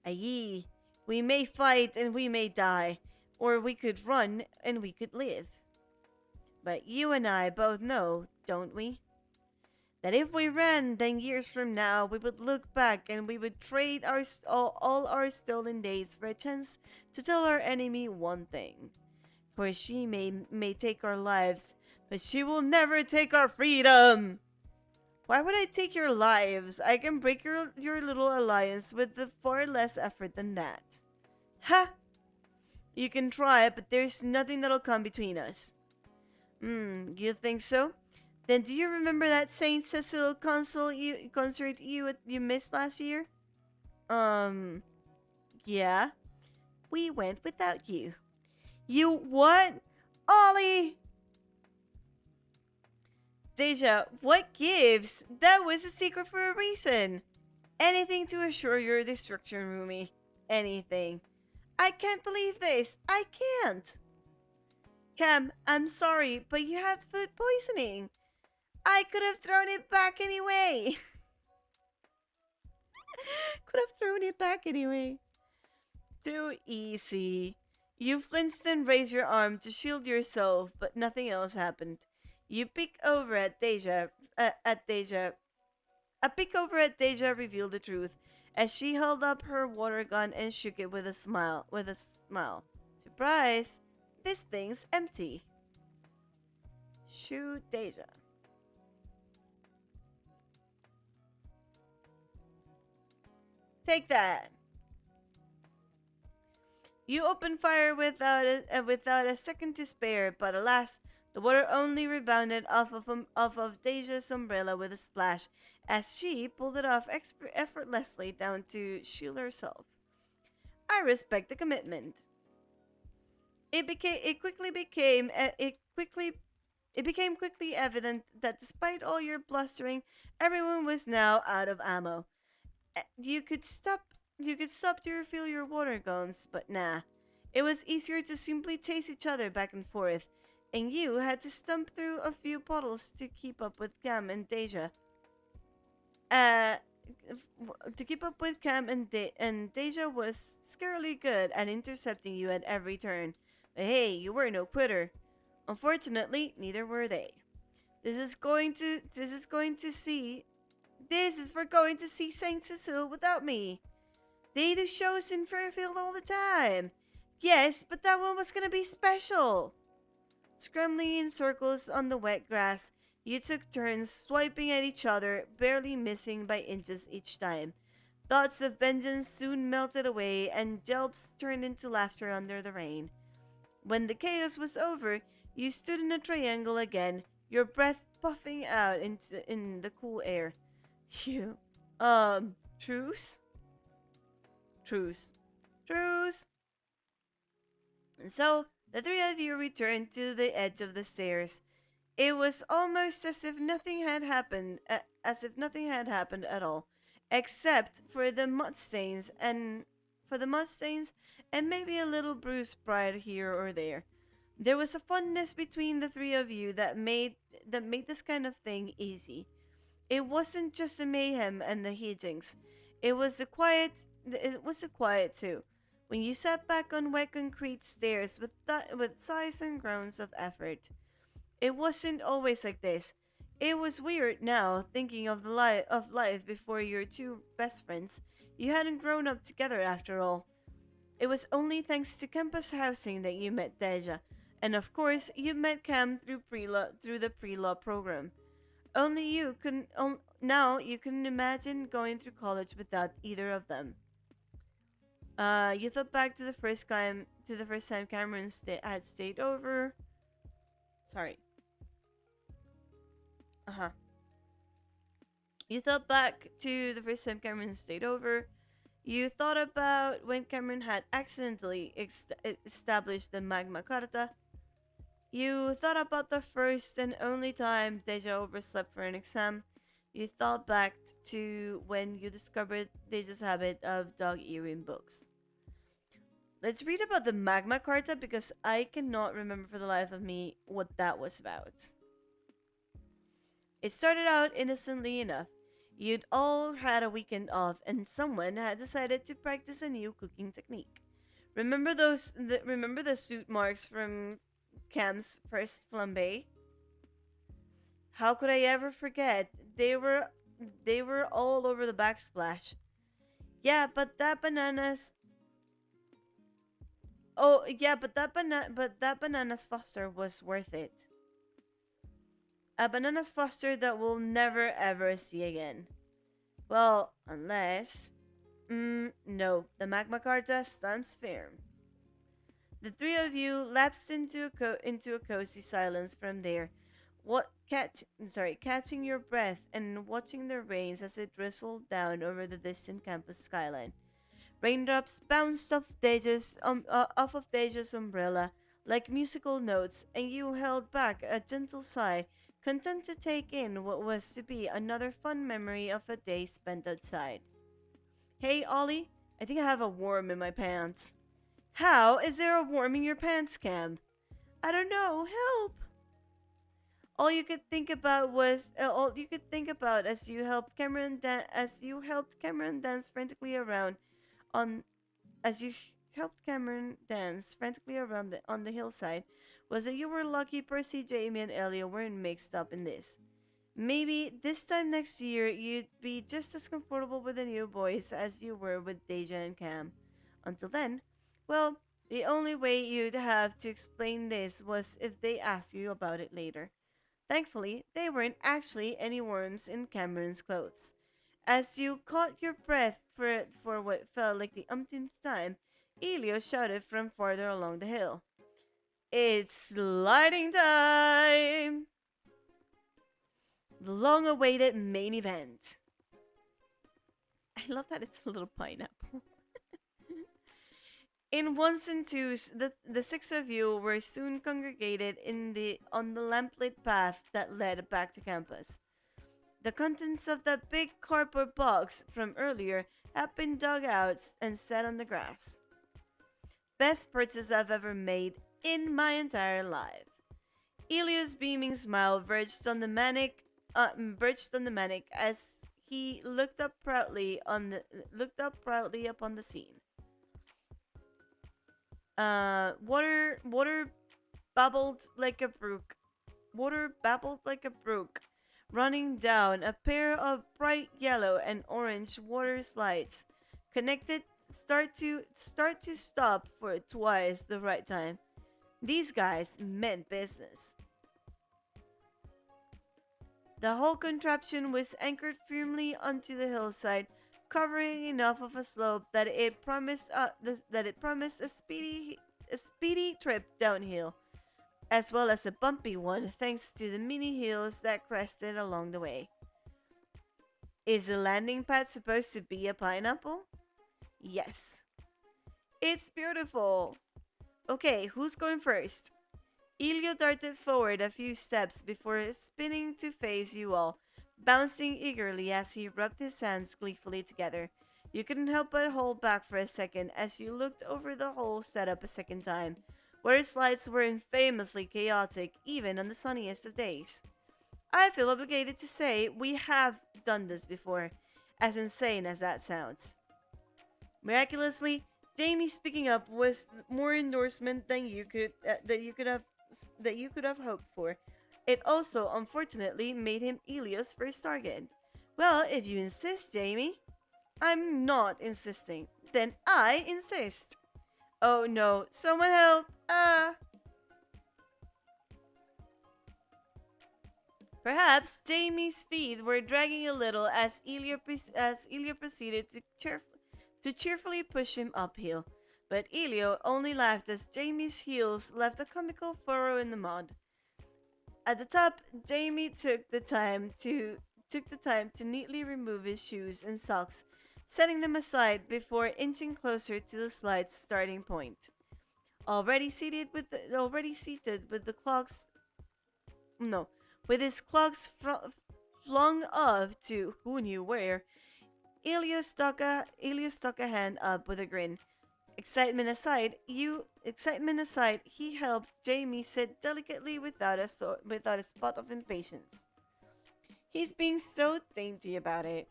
Aye, we may fight and we may die, or we could run and we could live. But you and I both know, don't we? That if we ran, then years from now we would look back and we would trade all our stolen days for a chance to tell our enemy one thing. For she may take our lives, but she will never take our freedom. Why would I take your lives? I can break your little alliance with far less effort than that. Ha! You can try it, but there's nothing that'll come between us. You think so? Then do you remember that Saint Cecile concert you missed last year? Yeah. We went without you. You what? Ollie! Deja, what gives? That was a secret for a reason. Anything to assure your destruction, Rumi. Anything. I can't believe this. I can't. Cam, I'm sorry, but you had food poisoning. I could have thrown it back anyway. Could have thrown it back anyway. Too easy. You flinched and raised your arm to shield yourself, but nothing else happened. You peek over at Deja. A peek over at Deja revealed the truth, as she held up her water gun and shook it with a smile. Surprise! This thing's empty. Shoot Deja. Take that. You opened fire without a second to spare, but alas, the water only rebounded off of Deja's umbrella with a splash, as she pulled it off effortlessly down to shield herself. I respect the commitment. It became quickly evident that despite all your blustering, everyone was now out of ammo. You could stop to refill your water guns, but nah. It was easier to simply chase each other back and forth, and you had to stump through a few bottles to keep up with Cam and Deja. And Deja was scarily good at intercepting you at every turn. But hey, you were no quitter. Unfortunately, neither were they. This is for going to see Saint Cecile without me. They do shows in Fairfield all the time. Yes, but that one was gonna be special. Scrambling in circles on the wet grass, you took turns swiping at each other, barely missing by inches each time. Thoughts of vengeance soon melted away, and yelps turned into laughter under the rain. When the chaos was over, you stood in a triangle again, your breath puffing out in the cool air. You, truce? Truce. Truce! And so, the three of you returned to the edge of the stairs. It was almost as if nothing had happened, at all, except for the mud stains and maybe a little bruised pride here or there. There was a fondness between the three of you that made this kind of thing easy. It wasn't just the mayhem and the hijinks. It was the quiet. It was the quiet too. When you sat back on wet concrete stairs with sighs and groans of effort. It wasn't always like this. It was weird now, thinking of life before your two best friends. You hadn't grown up together after all. It was only thanks to campus housing that you met Deja, and of course you met Cam through the pre-law program. Only you can now you can imagine going through college without either of them. You thought back to the first time Cameron had stayed over. Sorry. You thought back to the first time Cameron stayed over. You thought about when Cameron had accidentally established the Magma Carta. You thought about the first and only time Deja overslept for an exam. You thought back to when you discovered Deja's habit of dog-earing books. Let's read about the Magma Carta because I cannot remember for the life of me what that was about. It started out innocently enough. You'd all had a weekend off and someone had decided to practice a new cooking technique. Remember the suit marks from Cam's first flambe? How could I ever forget? They were all over the backsplash. Yeah, but that bananas Oh, yeah, but that bananas foster was worth it. A bananas foster that we'll never ever see again. Well, unless... no, the Magma Carta stands firm. The three of you lapsed into a cozy silence from there, catching your breath and watching the rains as it drizzled down over the distant campus skyline. Raindrops bounced off of Deja's umbrella like musical notes, and you held back a gentle sigh, content to take in what was to be another fun memory of a day spent outside. Hey, Ollie, I think I have a worm in my pants. How is there a worm in your pants, Cam? I don't know. Help! All you could think about as you helped Cameron dance frantically around on on the hillside was that you were lucky Percy, Jamie, and Elio weren't mixed up in this. Maybe this time next year you'd be just as comfortable with the new boys as you were with Deja and Cam. Until then, well, the only way you'd have to explain this was if they asked you about it later. Thankfully, there weren't actually any worms in Cameron's clothes. As you caught your breath for what felt like the umpteenth time, Elio shouted from farther along the hill. It's sliding time! The long-awaited main event. I love that it's a little pineapple. In ones and twos, the six of you were soon congregated on the lamplit path that led back to campus. The contents of the big cardboard box from earlier have been dug out and set on the grass. Best purchase I've ever made in my entire life. Elio's beaming smile verged on the manic as he looked up proudly upon the scene. Water babbled like a brook. Running down a pair of bright yellow and orange water slides, connected start to stop for twice the right time. These guys meant business. The whole contraption was anchored firmly onto the hillside, covering enough of a slope that it promised a speedy trip downhill, as well as a bumpy one thanks to the mini hills that crested along the way. Is the landing pad supposed to be a pineapple? Yes. It's beautiful. Okay, who's going first? Elio darted forward a few steps before spinning to face you all, bouncing eagerly as he rubbed his hands gleefully together. You couldn't help but hold back for a second as you looked over the whole setup a second time, where slides were infamously chaotic even on the sunniest of days. I feel obligated to say we have done this before, as insane as that sounds. Miraculously, Jamie speaking up was more endorsement than you could have hoped for. It also, unfortunately, made him Elio's first target. Well, if you insist, Jamie. I'm not insisting. Then I insist. Oh no, someone help! Perhaps Jamie's feet were dragging a little as Elio proceeded to cheerfully push him uphill. But Elio only laughed as Jamie's heels left a comical furrow in the mud. At the top, Jamie took the time to neatly remove his shoes and socks, setting them aside before inching closer to the slide's starting point. Already seated with the clogs, no, with his clogs flung off to who knew where, Elio stuck a hand up with a grin. Excitement aside, he helped Jamie sit delicately without a spot of impatience. He's being so dainty about it.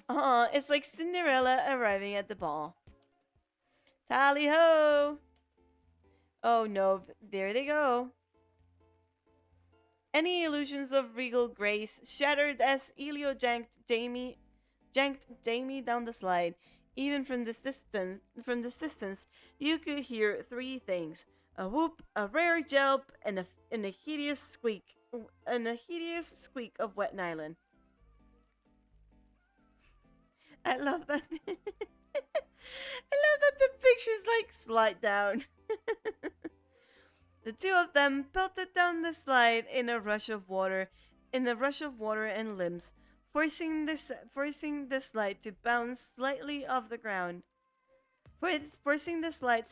Aw, it's like Cinderella arriving at the ball. Tally ho! Oh no, there they go. Any illusions of regal grace shattered as Elio janked Jamie down the slide. Even from this distance, you could hear three things: a whoop, a rare yelp, and a hideous squeak, of wet nylon. I love that. I love that the pictures like slide down. The two of them pelted down the slide in a rush of water and limbs, forcing the slide to bounce slightly off the ground. Forcing the slide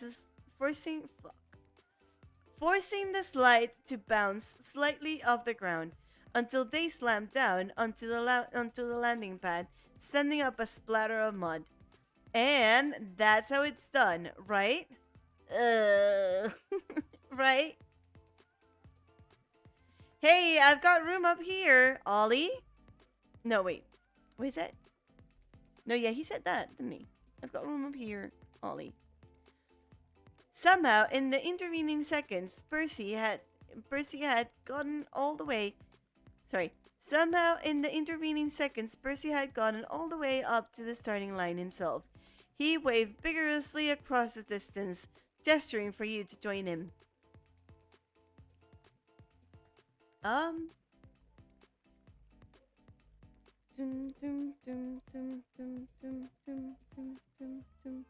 to bounce slightly off the ground until they slammed down onto the landing pad, sending up a splatter of mud. And that's how it's done, right? Right? Hey, I've got room up here, Ollie. No, wait. What is that? No, yeah, he said that, didn't he? I've got room up here, Ollie. Somehow, in the intervening seconds, Percy had gotten all the way. Somehow, in the intervening seconds, Percy had gotten all the way up to the starting line himself. He waved vigorously across the distance, gesturing for you to join him. Dum, dum, dum, dum, dum, dum, dum, dum, dum, dum.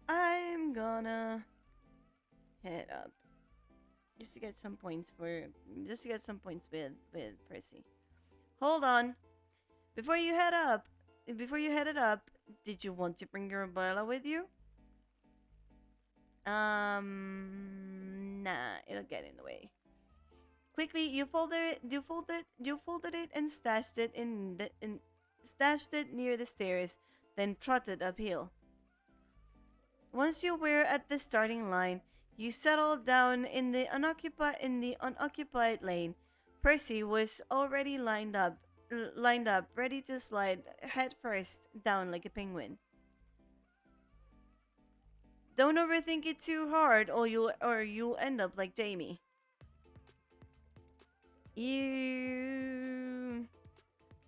I'm gonna head up just to get some points with Percy. Hold on. Before you headed up, did you want to bring your umbrella with you? Nah, it'll get in the way. Quickly, you folded it and stashed it near the stairs, then trotted uphill. Once you were at the starting line, you settled down in the unoccupied lane. Percy was already lined up, ready to slide head first down like a penguin. Don't overthink it too hard, or you'll end up like Jamie. You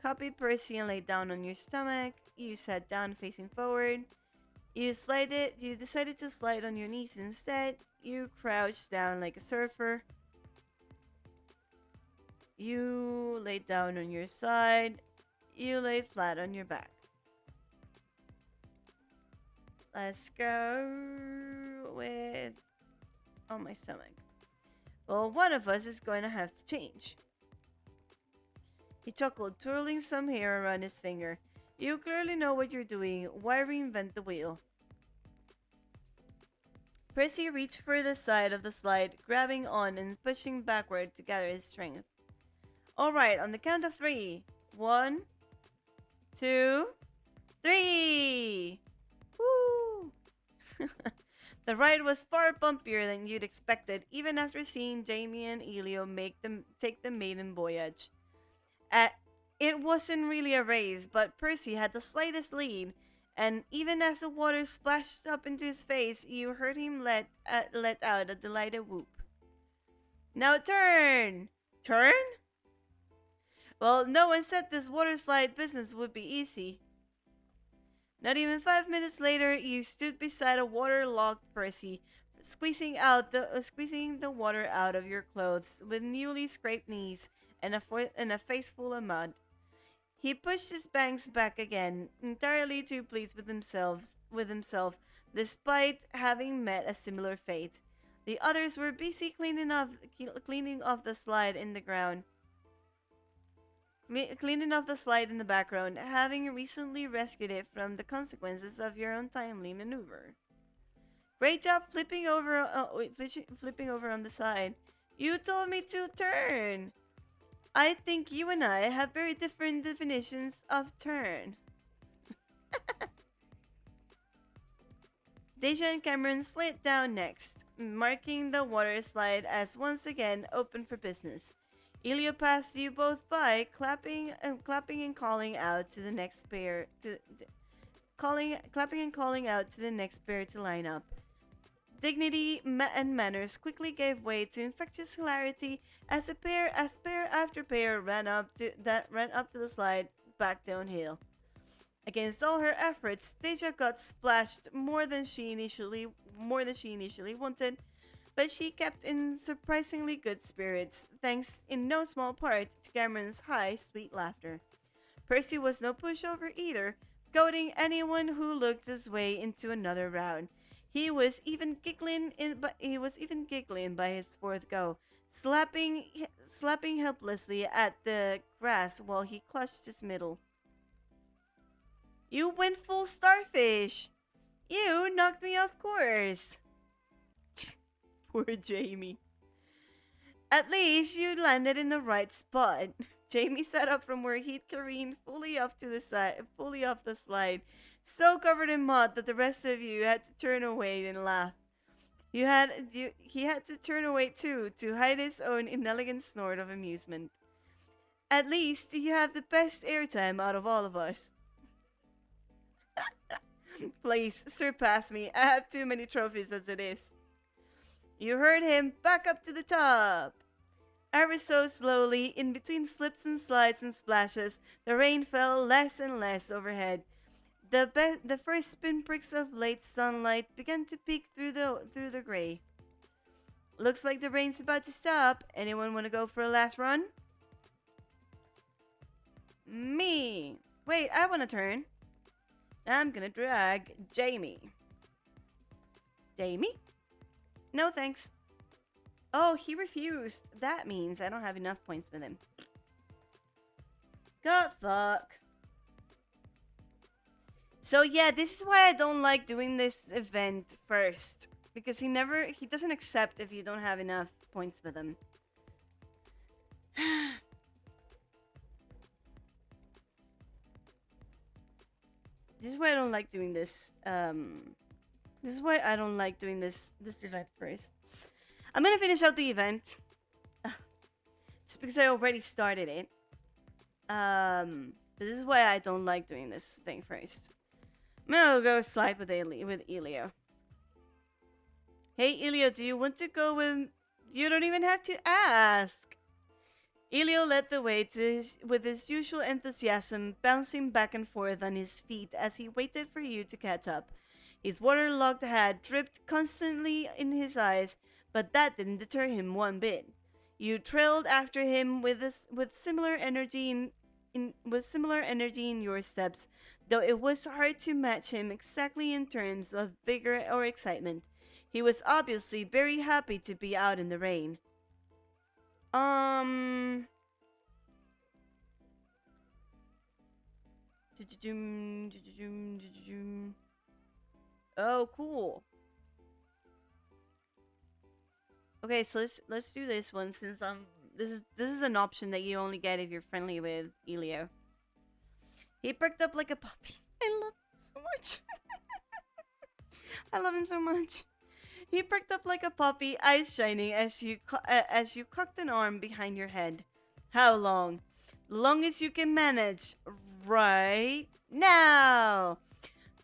copied Percy and laid down on your stomach. You sat down facing forward. You decided to slide on your knees instead. You crouch down like a surfer. You lay down on your side. You lay flat on your back. Let's go with on my stomach. Well, one of us is going to have to change. He chuckled, twirling some hair around his finger. You clearly know what you're doing. Why reinvent the wheel? Percy reached for the side of the slide, grabbing on and pushing backward to gather his strength. Alright, on the count of 3. 1, 2, 3! Woo! The ride was far bumpier than you'd expected, even after seeing Jamie and Elio take the maiden voyage. It wasn't really a race, but Percy had the slightest lead, and even as the water splashed up into his face, you heard him let out a delighted whoop. Now turn! Turn? Well, no one said this water slide business would be easy. Not even 5 minutes later, you stood beside a waterlogged Percy, squeezing the water out of your clothes with newly scraped knees and a face full of mud. He pushed his bangs back again, entirely too pleased with himself, despite having met a similar fate. The others were busy cleaning off the slide in the ground. Cleaning off the slide in the background, having recently rescued it from the consequences of your untimely maneuver. Great job flipping over on the side. You told me to turn. I think you and I have very different definitions of turn. Deja and Cameron slid down next, marking the water slide as once again open for business. Elio passed you both by, clapping and calling out to the next pair to line up. Dignity and manners quickly gave way to infectious hilarity as pair after pair ran up to the slide back downhill. Against all her efforts, Deja got splashed more than she initially wanted, but she kept in surprisingly good spirits, thanks in no small part to Cameron's high, sweet laughter. Percy was no pushover either, goading anyone who looked his way into another round. He was even giggling by his fourth go, slapping helplessly at the grass while he clutched his middle. You went full starfish! You knocked me off course! Poor Jamie. At least you landed in the right spot. Jamie sat up from where he'd careened fully off the slide, so covered in mud that the rest of you had to turn away and laugh. He had to turn away too to hide his own inelegant snort of amusement. At least you have the best airtime out of all of us. Please, surpass me. I have too many trophies as it is. You heard him, back up to the top. Ever so slowly, in between slips and slides and splashes, the rain fell less and less overhead. The first pinpricks of late sunlight began to peek through the gray. Looks like the rain's about to stop. Anyone want to go for a last run? Me. Wait, I want to turn. I'm gonna drag Jamie. Jamie? No thanks. Oh, he refused. That means I don't have enough points with him. God fuck. So yeah, this is why I don't like doing this event first. Because he doesn't accept if you don't have enough points with him. This is why I don't like doing this. This is why I don't like doing this event first. I'm gonna finish out the event. Just because I already started it. But this is why I don't like doing this thing first. I'm gonna go slide with Elio. Hey Elio, do you want to go with... You don't even have to ask. Elio led the way with his usual enthusiasm, bouncing back and forth on his feet as he waited for you to catch up. His waterlogged hat dripped constantly in his eyes, but that didn't deter him one bit. You trailed after him with similar energy in your steps, though it was hard to match him exactly in terms of vigor or excitement. He was obviously very happy to be out in the rain. Um. Oh, cool. Okay, so let's do this one since this is an option that you only get if you're friendly with Elio. He perked up like a puppy. I love him so much. I love him so much. He perked up like a puppy, eyes shining as you cocked an arm behind your head. How long? Long as you can manage. Right now.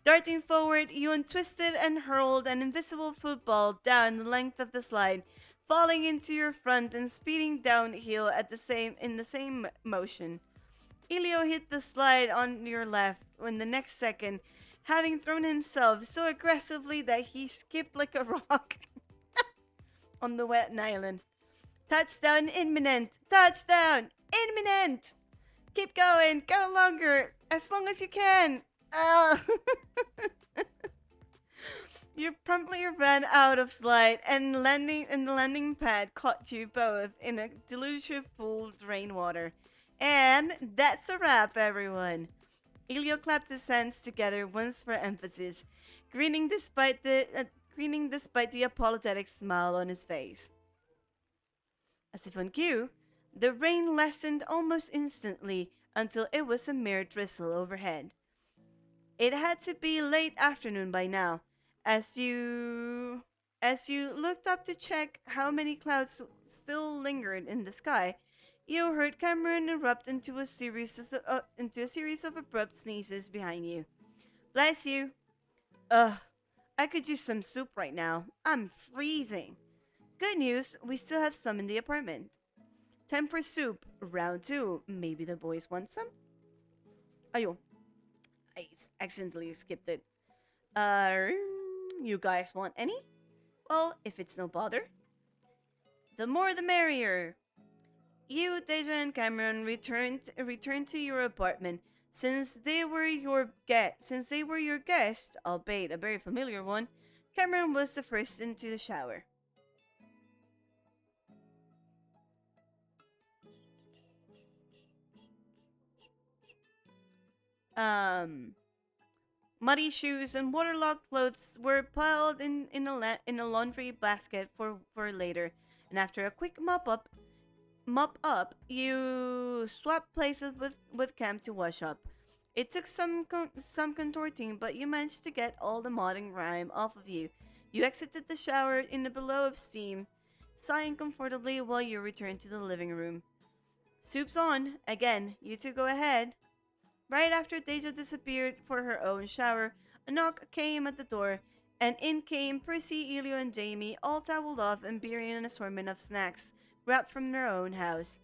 Darting forward, you untwisted and hurled an invisible football down the length of the slide, falling into your front and speeding downhill in the same motion. Elio hit the slide on your left in the next second, having thrown himself so aggressively that he skipped like a rock on the wet nylon. Touchdown imminent! Touchdown imminent! Keep going, go longer, as long as you can. You promptly ran out of slide and the landing pad caught you both in a deluge of pooled rainwater. And that's a wrap, everyone. Elio clapped his hands together once for emphasis, grinning despite the apologetic smile on his face. As if on cue, the rain lessened almost instantly until it was a mere drizzle overhead. It had to be late afternoon by now. As you looked up to check how many clouds still lingered in the sky, you heard Cameron erupt into a series of abrupt sneezes behind you. Bless you. Ugh, I could use some soup right now. I'm freezing. Good news, we still have some in the apartment. Time for soup. Round 2. Maybe the boys want some? Ayo. I accidentally skipped it. You guys want any? Well, if it's no bother. The more the merrier. You, Deja, and Cameron returned to your apartment. Since they were your guest, albeit a very familiar one, Cameron was the first into the shower. Muddy shoes and waterlogged clothes were piled in a laundry basket for later, and after a quick mop up, you swapped places with Cam to wash up. It took some contorting, but you managed to get all the mud and grime off of you. You exited the shower in a billow of steam, sighing comfortably while you returned to the living room. Soup's on. Again, you two go ahead. Right after Deja disappeared for her own shower, a knock came at the door, and in came Percy, Elio, and Jamie, all toweled off and bearing an assortment of snacks wrapped from their own house.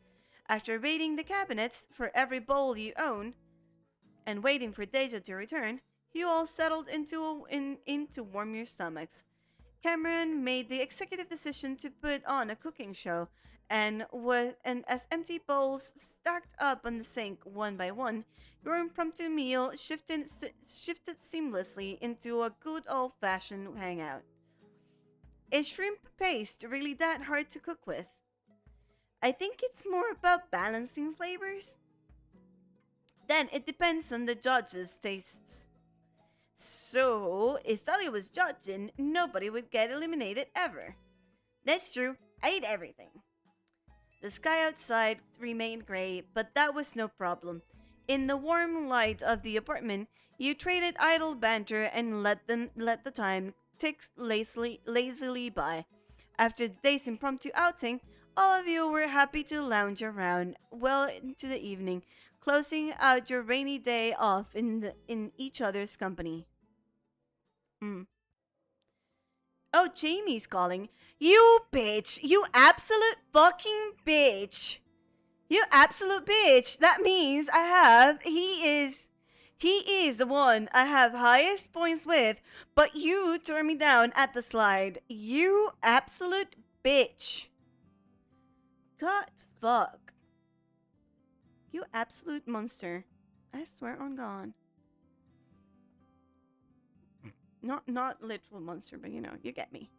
After raiding the cabinets for every bowl you own, and waiting for Deja to return, you all settled into warm your stomachs. Cameron made the executive decision to put on a cooking show, and as empty bowls stacked up on the sink one by one, your impromptu meal shifted seamlessly into a good old-fashioned hangout. Is shrimp paste really that hard to cook with? I think it's more about balancing flavors. Then it depends on the judge's tastes. So, if Ellie was judging, nobody would get eliminated ever. That's true, I ate everything. The sky outside remained gray, but that was no problem. In the warm light of the apartment, you traded idle banter and let the time tick lazily by. After the day's impromptu outing, all of you were happy to lounge around well into the evening, closing out your rainy day off in each other's company. Oh, Jamie's calling. You bitch! You absolute fucking bitch! You absolute bitch! That means he He is the one I have highest points with, but you turned me down at the slide. You absolute bitch. God fuck. You absolute monster. I swear on God. Not literal monster, but you know, you get me.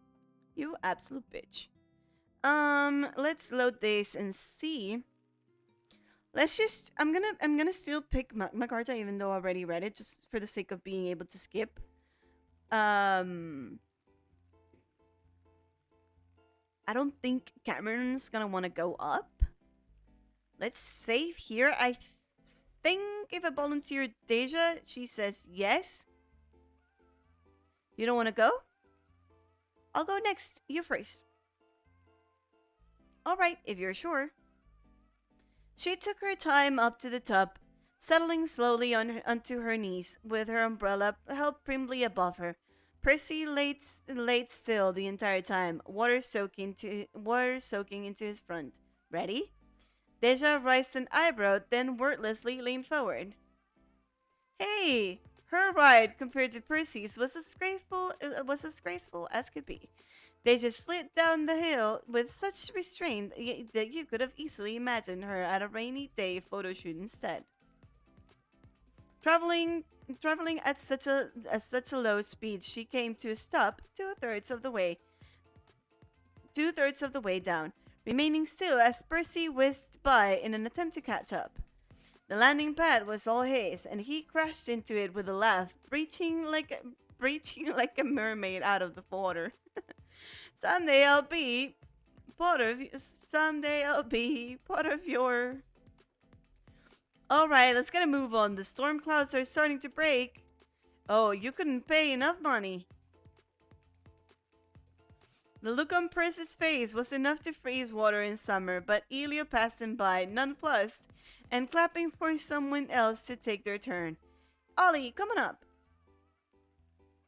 You absolute bitch. Let's load this and see. Let's just I'm gonna still pick Magna Carta even though I already read it, just for the sake of being able to skip. I don't think Cameron's gonna wanna go up. Let's save here. I think if I volunteer Deja, she says yes. You don't wanna go? I'll go next. You first. Alright, if you're sure. She took her time up to the top, settling slowly onto her knees, with her umbrella held primly above her. Percy laid still the entire time, water soaking into his front. Ready? Deja raised an eyebrow, then wordlessly leaned forward. Hey! Her ride, compared to Percy's, was as graceful as could be. They just slid down the hill with such restraint that you could have easily imagined her at a rainy day photo shoot instead. Traveling at such a low speed, she came to a stop two-thirds of the way down, remaining still as Percy whizzed by in an attempt to catch up. The landing pad was all his, and he crashed into it with a laugh, breaching like a mermaid out of the water. Someday I'll be part of your. Alright, let's get a move on. The storm clouds are starting to break. Oh, you couldn't pay enough money. The look on Percy's face was enough to freeze water in summer, but Elio passed him by, nonplussed, and clapping for someone else to take their turn. Ollie, come on up.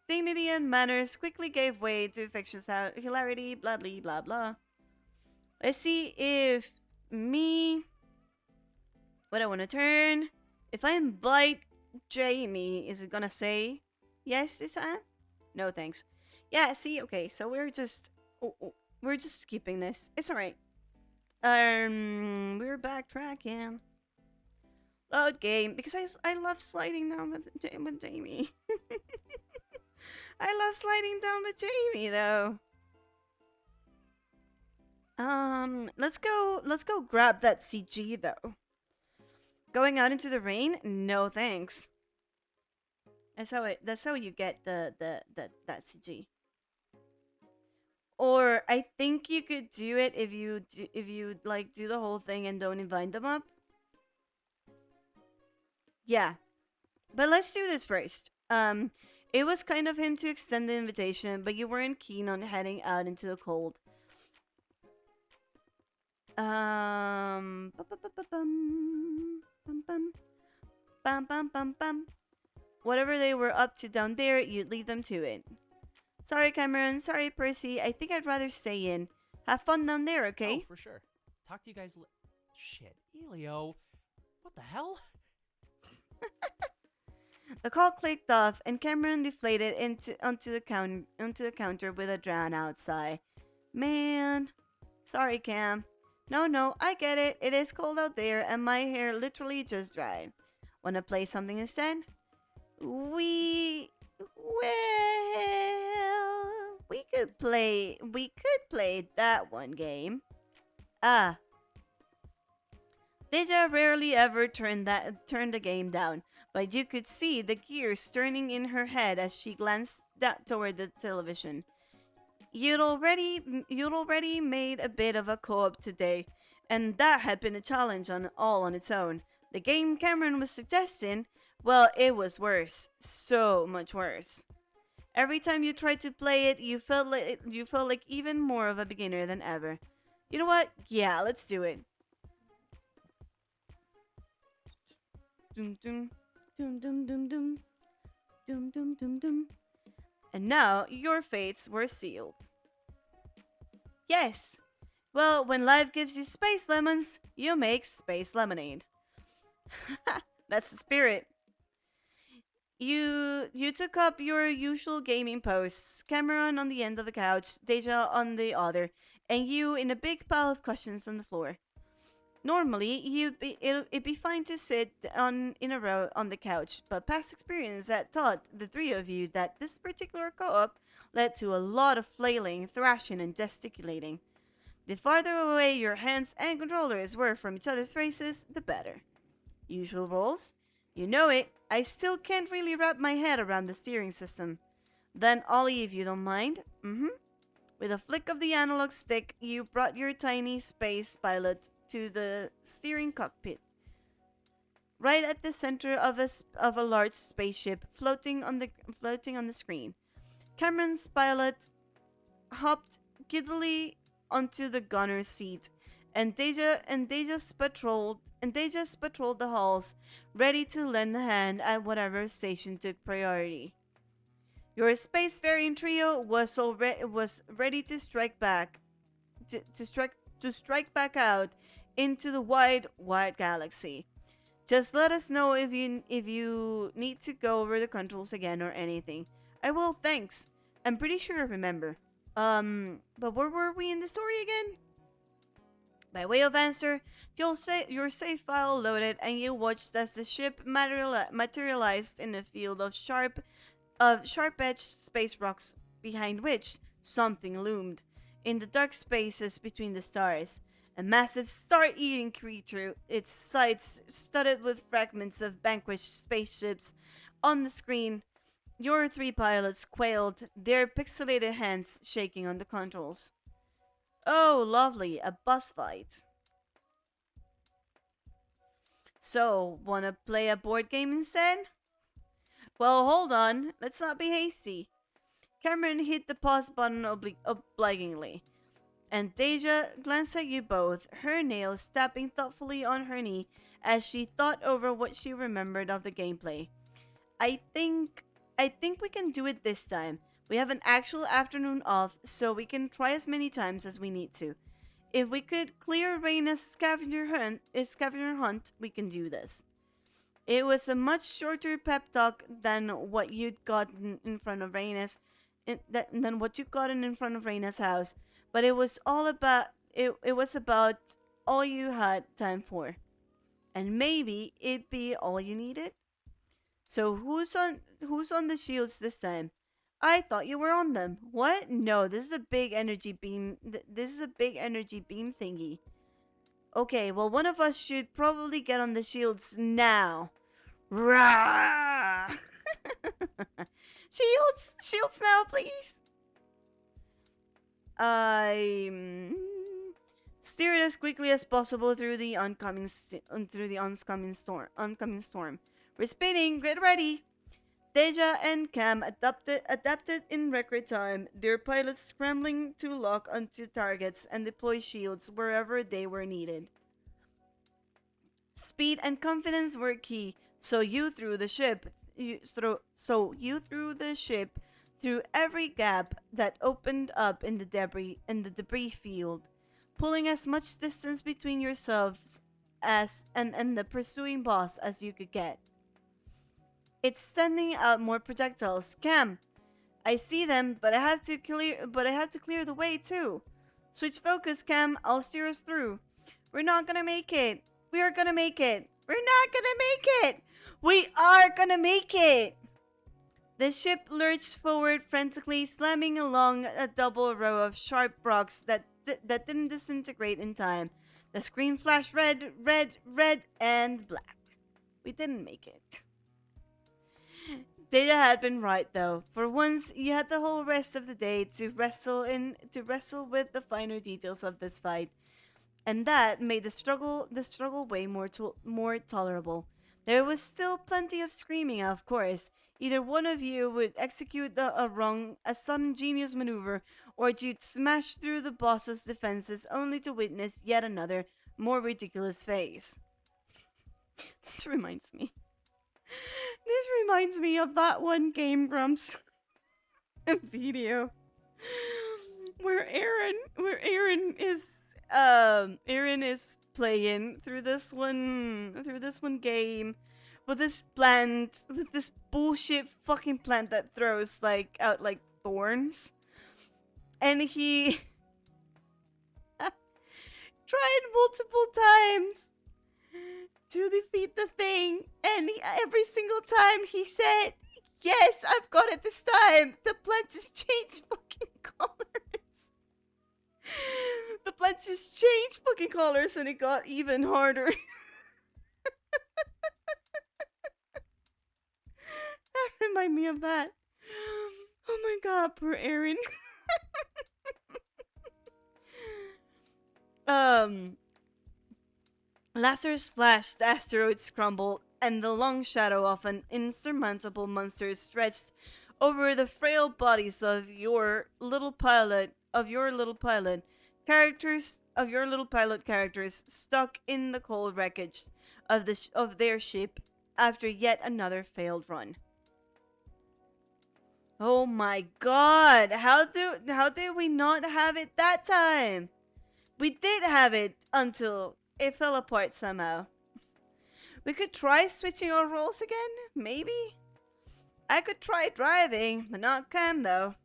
Dignity and manners quickly gave way to infectious hilarity, blah blah blah blah. Let's see if what I want to turn. If I invite Jamie, is it gonna say yes this time? No thanks. Yeah, see, okay, so we're just skipping this. It's alright. We're backtracking. Load game, because I love sliding down with Jamie. I love sliding down with Jamie though. Let's go grab that CG though. Going out into the rain? No thanks. That's how you get that CG. Or I think you could do it if you like do the whole thing and don't invite them up. Yeah. But let's do this first. It was kind of him to extend the invitation, but you weren't keen on heading out into the cold. Whatever they were up to down there, you'd leave them to it. Sorry, Cameron. Sorry, Percy. I think I'd rather stay in. Have fun down there, okay? Oh, for sure. Talk to you guys Shit, Elio. What the hell? The call clicked off, and Cameron deflated onto the counter with a drown-out sigh. Man. Sorry, Cam. No, I get it. It is cold out there, and my hair literally just dried. Wanna play something instead? We could play that one game. Deja rarely ever turned the game down, but you could see the gears turning in her head as she glanced toward the television. You'd already made a bit of a co-op today, and that had been a challenge all on its own. The game Cameron was suggesting, well, it was worse. So much worse. Every time you tried to play it, you felt like even more of a beginner than ever. You know what? Yeah, let's do it. Dum dum dum dum dum dum dum dum dum dum. And now your fates were sealed. Yes. Well, when life gives you space lemons, you make space lemonade. That's the spirit. You took up your usual gaming posts, Cameron on the end of the couch, Deja on the other, and you in a big pile of cushions on the floor. Normally, it'd be fine to sit on in a row on the couch, but past experience had taught the three of you that this particular co-op led to a lot of flailing, thrashing, and gesticulating. The farther away your hands and controllers were from each other's faces, the better. Usual roles? You know it, I still can't really wrap my head around the steering system. Then Ollie, if you don't mind. With a flick of the analog stick, you brought your tiny space pilot to the steering cockpit. Right at the center of a large spaceship floating on the screen. Cameron's pilot hopped giddily onto the gunner's seat, and Deja's patrolled the halls, ready to lend a hand at whatever station took priority. Your spacefaring trio was ready to strike back, to strike back out into the wide galaxy. Just let us know if you need to go over the controls again or anything. I will, thanks. I'm pretty sure I remember. But where were we in the story again? By way of answer, your save file loaded and you watched as the ship materialized in a field of sharp-edged space rocks, behind which something loomed. In the dark spaces between the stars, a massive star-eating creature, its sides studded with fragments of vanquished spaceships. On the screen, your three pilots quailed, their pixelated hands shaking on the controls. Oh, lovely, a boss fight. So, wanna play a board game instead? Well, hold on, let's not be hasty. Cameron hit the pause button obligingly, and Deja glanced at you both, her nails tapping thoughtfully on her knee as she thought over what she remembered of the gameplay. I think we can do it this time. We have an actual afternoon off, so we can try as many times as we need to. If we could clear Raina's scavenger hunt, we can do this. It was a much shorter pep talk than what you'd gotten in front of Raina's house, but it was about all you had time for, and maybe it'd be all you needed. So who's on the shields this time? I thought you were on them. What? No, this is a big energy beam. This is a big energy beam thingy. Okay, well, one of us should probably get on the shields now. Rah! Shields now, please. I steered as quickly as possible through the oncoming storm. We're spinning. Get ready. Deja and Cam adapted in record time, their pilots scrambling to lock onto targets and deploy shields wherever they were needed. Speed and confidence were key, so you threw the ship through every gap that opened up in the debris field, pulling as much distance between yourselves and the pursuing boss as you could get. It's sending out more projectiles. Cam, I see them, but I have to clear the way too. Switch focus, Cam. I'll steer us through. We're not gonna make it. We are gonna make it. We're not gonna make it. We are gonna make it. The ship lurched forward frantically, slamming along a double row of sharp rocks that didn't disintegrate in time. The screen flashed red, and black. We didn't make it. Data had been right though. For once, you had the whole rest of the day to wrestle with the finer details of this fight, and that made the struggle way more tolerable. There was still plenty of screaming, of course. Either one of you would execute a sudden genius maneuver, or you'd smash through the boss's defenses only to witness yet another, more ridiculous phase. This reminds me of that one Game Grumps video where Aaron is playing through this one game with this plant, with this bullshit fucking plant that throws like out like thorns. And he tried multiple times to defeat the thing, and every single time he said, "Yes, I've got it this time." The plant just changed fucking colors. The plant just changed fucking colors, and it got even harder. That remind me of that. Oh my god, poor Aaron. Lasers slashed, asteroids crumbled, and the long shadow of an insurmountable monster stretched over the frail bodies of your little pilot characters stuck in the cold wreckage of their ship after yet another failed run. Oh my god, how did we not have it that time? We did have it until it fell apart somehow. We could try switching our roles again, maybe? I could try driving, but not Cam though.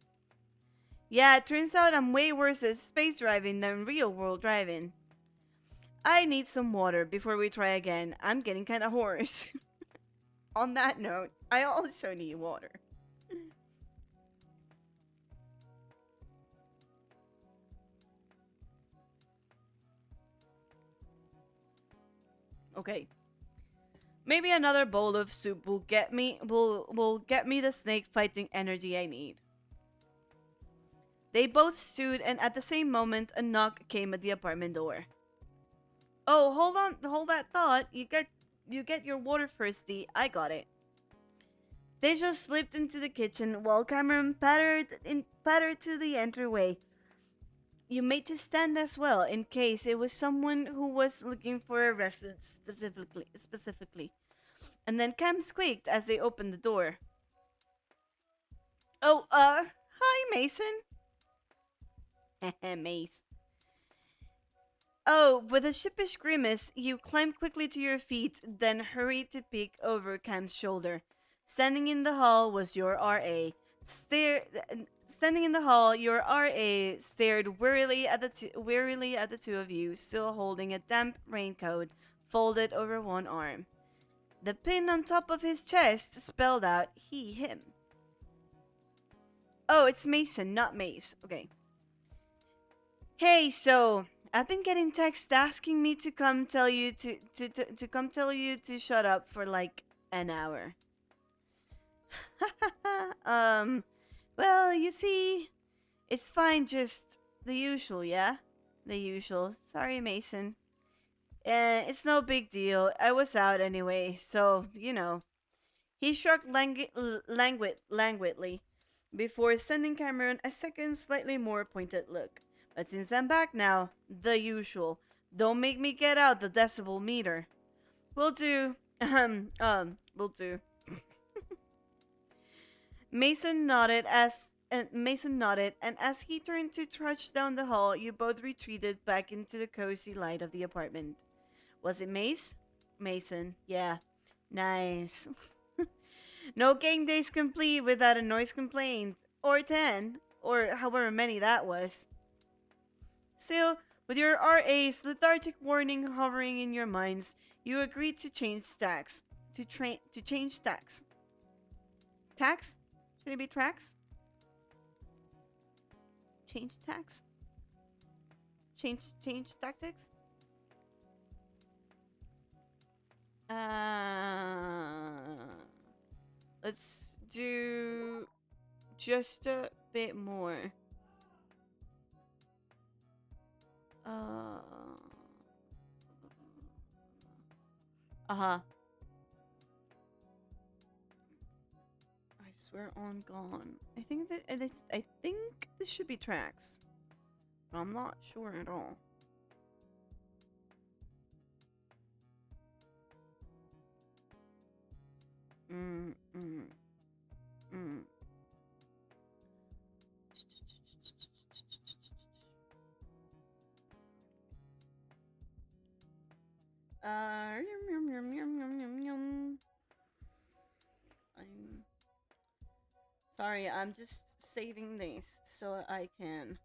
Yeah, it turns out I'm way worse at space driving than real world driving. I need some water before we try again. I'm getting kinda hoarse. On that note, I also need water. Okay. Maybe another bowl of soup will get me the snake fighting energy I need. They both stood, and at the same moment a knock came at the apartment door. Oh, hold that thought. You get your water first, Dee. I got it. They just slipped into the kitchen while Cameron pattered to the entryway. You made to stand as well, in case it was someone who was looking for a reference specifically. And then Cam squeaked as they opened the door. Oh, hi, Mason. Mace. Oh, with a sheepish grimace, you climbed quickly to your feet, then hurried to peek over Cam's shoulder. Standing in the hall was your RA. Standing in the hall, your RA stared wearily at the two of you, still holding a damp raincoat folded over one arm. The pin on top of his chest spelled out he, him. Oh, it's Mason, not Mace. Okay. Hey, so I've been getting texts asking me to come tell you to shut up for like an hour. Well, you see, it's fine, just the usual, yeah? The usual. Sorry, Mason. It's no big deal. I was out anyway, so, you know. He shrugged languidly before sending Cameron a second, slightly more pointed look. But since I'm back now, the usual. Don't make me get out the decibel meter. Will do. Will do. Mason nodded, and as he turned to trudge down the hall, you both retreated back into the cozy light of the apartment. Was it Mace? Mason. Yeah. Nice. No game days complete without a noise complaint. Or 10. Or however many that was. Still, with your RA's lethargic warning hovering in your minds, you agreed to change stacks. To change stacks. Tax? Should it be tracks? Change tax? Change tactics? Let's do just a bit more. Uh-huh. I swear on gone. I think this should be tracks. But I'm not sure at all. Yum, yum, yum, yum, yum, yum, yum. Sorry, I'm just saving this so I can.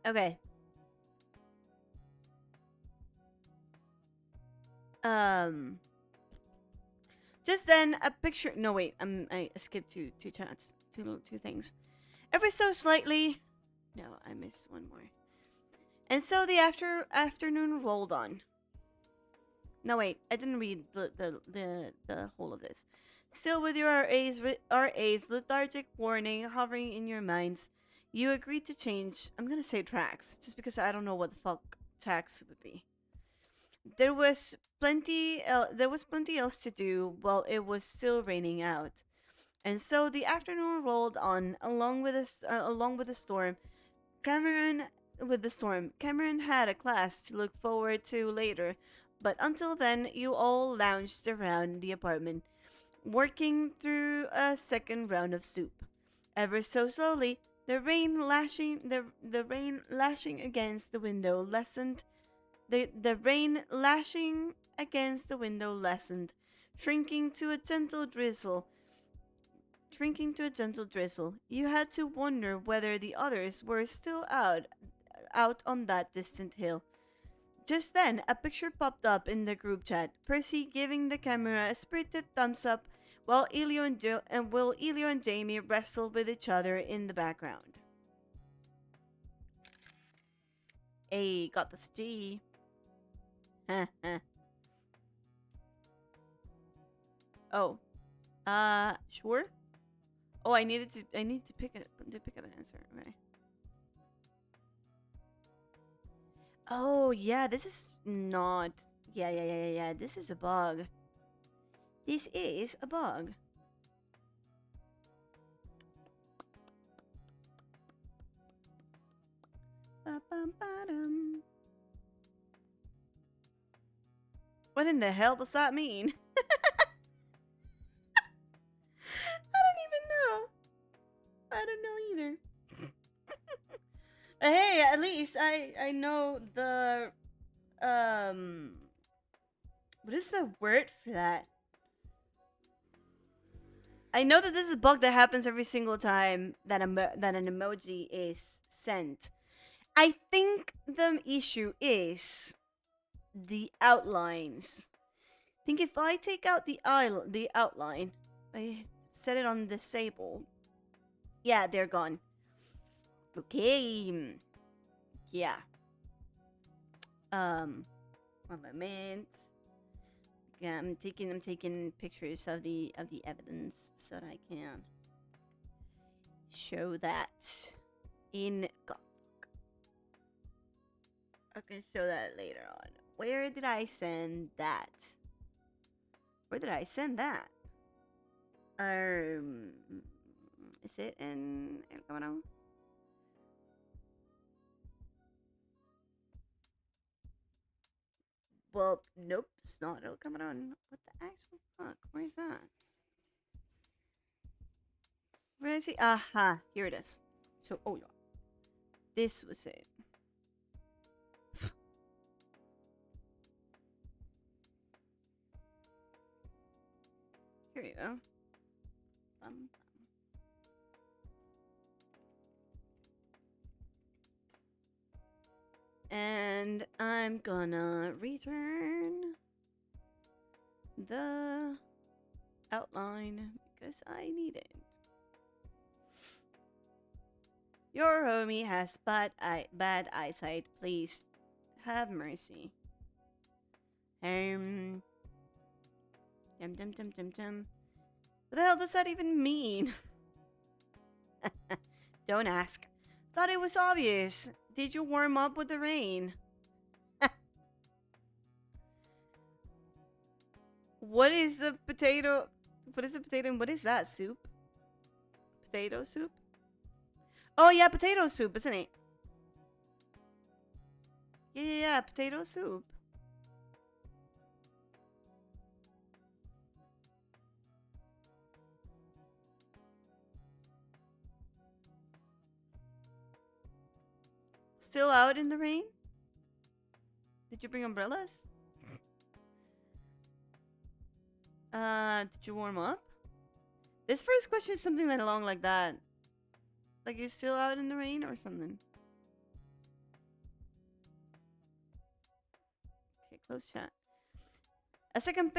Okay. Just then, a picture. No, wait. I skipped two chats. Two things. Ever so slightly. No, I missed one more. And so the afternoon rolled on. No, wait. I didn't read the whole of this. Still, with your RA's lethargic warning hovering in your minds, you agreed to change. I'm gonna say tracks, just because I don't know what the fuck tracks would be. There was plenty else to do while it was still raining out. And so the afternoon rolled on along with the storm. Cameron had a class to look forward to later, but until then you all lounged around the apartment, working through a second round of soup. Ever so slowly, the rain lashing against the window lessened. The rain lashing against the window lessened, shrinking to a gentle drizzle. You had to wonder whether the others were still out on that distant hill. Just then, a picture popped up in the group chat. Percy giving the camera a spirited thumbs up, while Elio and Jamie wrestled with each other in the background. Hey, got the G. Oh, sure. Oh, I need to pick up an answer. Okay. Oh yeah, this is not. Yeah. This is a bug. This is a bug. Ba-bum-ba-dum. What in the hell does that mean? I don't know either. But hey, at least I know the what is the word for that? I know that this is a bug that happens every single time that that an emoji is sent. I think the issue is the outlines. I think if I take out the outline, I set it on disable. Yeah, they're gone. Okay. Yeah. One moment. Yeah, I'm taking pictures of the evidence so that I can show that in God. I can show that later on. Where did I send that? Where did I send that? Is it in El Camarón? Well, nope, it's not El Camarón. What the actual fuck? Where is that? Where is he? Aha, here it is. So, oh yeah. This was it. Here you go. And I'm gonna return the outline because I need it. Your homie has bad eyesight. Please have mercy. Dum. What the hell does that even mean? Don't ask. Thought it was obvious. Did you warm up with the rain? What is the potato? What is the potato and what is that? Soup? Potato soup? Oh yeah, potato soup, isn't it? Yeah, potato soup. still out in the rain? Did you bring umbrellas? Did you warm up? This first question is something along like that. Like you're still out in the rain or something. Okay, close chat. A second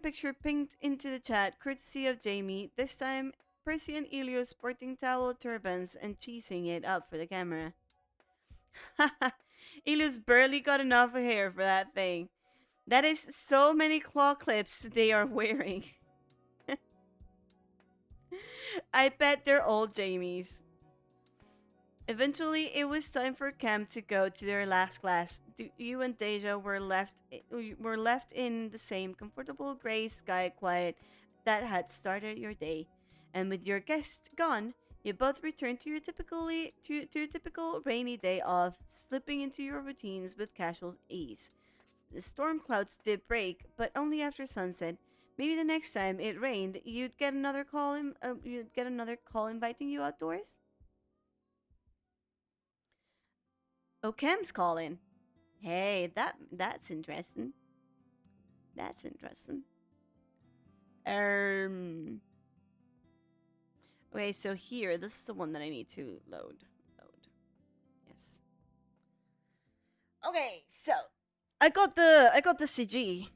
picture pinged into the chat, courtesy of Jamie. This time, Percy and Elio sporting towel turbans and cheesing it up for the camera. Haha, Elio's barely got enough hair for that thing. That is so many claw clips they are wearing. I bet they're old Jamies. Eventually, it was time for camp to go to their last class. You and Deja were left in the same comfortable gray sky quiet that had started your day. And with your guest gone, you both returned to your typical rainy day off, slipping into your routines with casual ease. The storm clouds did break, but only after sunset. Maybe the next time it rained, you'd get another call inviting you outdoors. Oh, Cam's calling. Hey, that's interesting. That's interesting. Okay, so here, this is the one that I need to load. Yes. Okay, so I got the CG.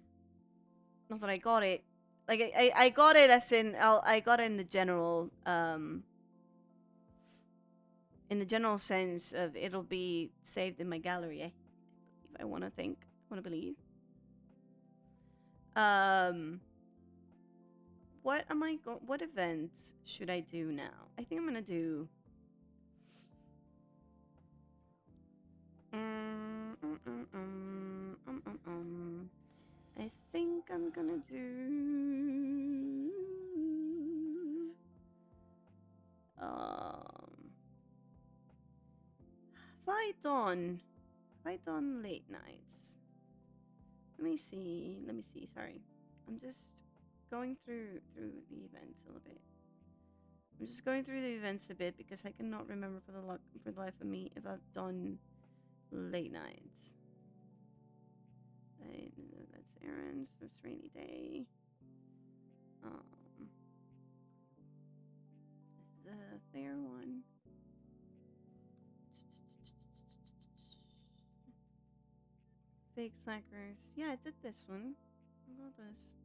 Not that I got it. Like I got it as in I got it in the general sense of it'll be saved in my gallery. I want to believe. What event should I do now? I think I'm gonna do. I think I'm gonna do. Fight on late nights. Let me see. Sorry, I'm just going through the events a little bit. I'm just going through the events a bit because I cannot remember for the life of me if I've done late nights. That's errands. That's rainy day. The fair one. Fake slackers. Yeah, I did this one. I got this.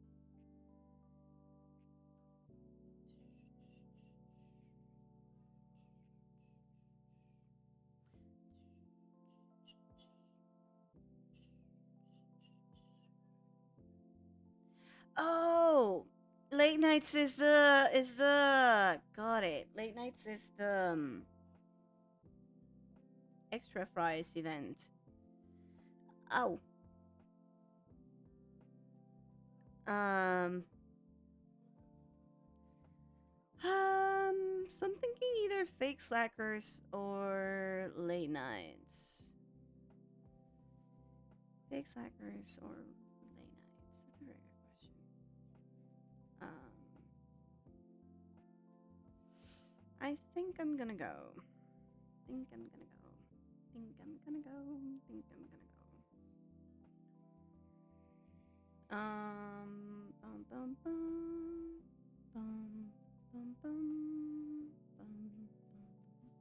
Oh, late nights is the got it. Late nights is the extra fries event. Oh. So I'm thinking either fake slackers or late nights. Fake slackers or late nights. That's a very good question. I think I'm gonna go. Think I'm gonna go. Bum, bum, bum, bum, bum, bum,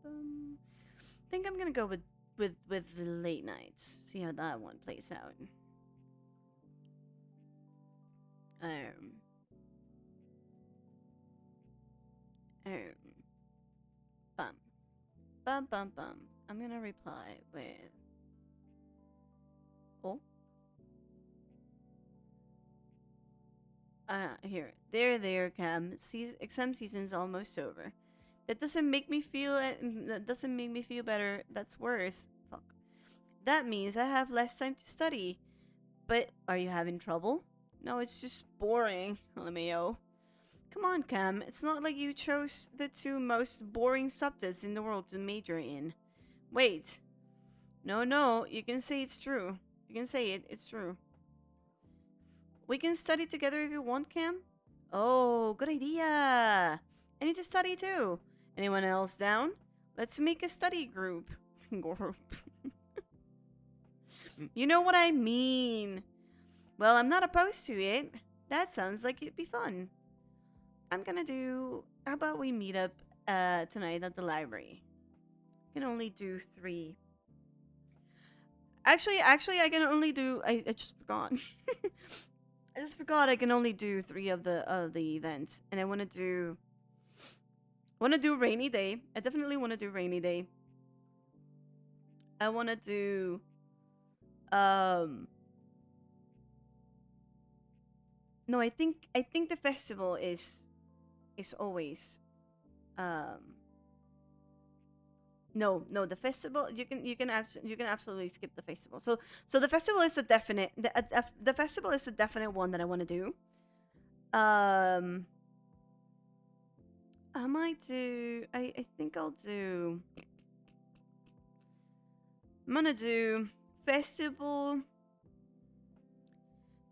bum. Think I'm gonna go with the late nights. See how that one plays out. Bum. I'm gonna reply with. Oh. Here. There, Cam. Exam season's almost over. That doesn't make me feel. That doesn't make me feel better. That's worse. Fuck. That means I have less time to study. But are you having trouble? No, it's just boring. LMAO. Come on, Cam. It's not like you chose the two most boring subjects in the world to major in. Wait. No. You can say it's true. You can say it. It's true. We can study together if you want, Cam. Oh, good idea. I need to study too. Anyone else down? Let's make a study group. group. You know what I mean. Well, I'm not opposed to it. That sounds like it'd be fun. I'm gonna do... How about we meet up tonight at the library? I can only do 3. Actually, I can only do... I just forgot. I just forgot I can only do 3 of the events. And I want to do... rainy day. I definitely want to do rainy day. I want to do... No, I think the festival is always... No, the festival you can absolutely skip the festival. So the festival is a definite the festival is a definite one that I want to do. I might do I think I'll do I'm gonna do festival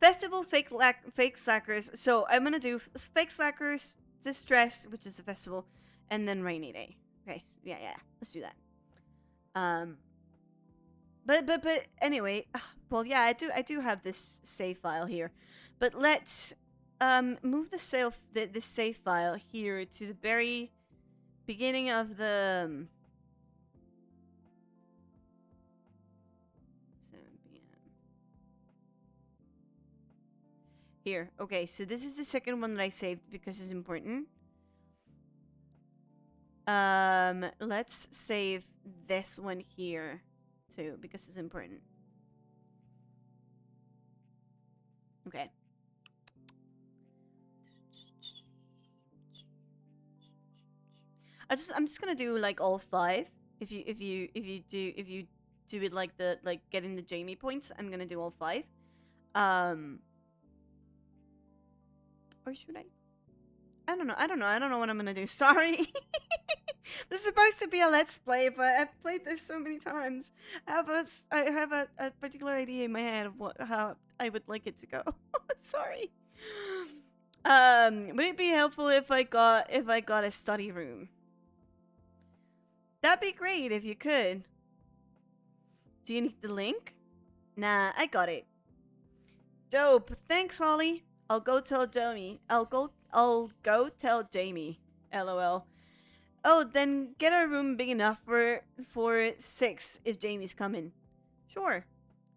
fake slackers. So I'm gonna do fake slackers, distress, which is a festival, and then rainy day. Okay, yeah, let's do that. But anyway, well, yeah, I do have this save file here, but let's move the save file here to the very beginning of the 7 p.m. Here, okay, so this is the second one that I saved because it's important. Let's save this one here too because it's important. Okay. I'm just gonna do like all 5. If you do it like getting the Jamie points, I'm gonna do all 5. Or should I? I don't know what I'm gonna do. Sorry. This is supposed to be a let's play, but I've played this so many times. I have a particular idea in my head of how I would like it to go. Sorry. Would it be helpful if I got a study room? That'd be great if you could. Do you need the link? Nah, I got it. Dope. Thanks, Holly. I'll go tell Jamie. I'll go tell Jamie. LOL. Oh, then get a room big enough for 6 if Jamie's coming. Sure.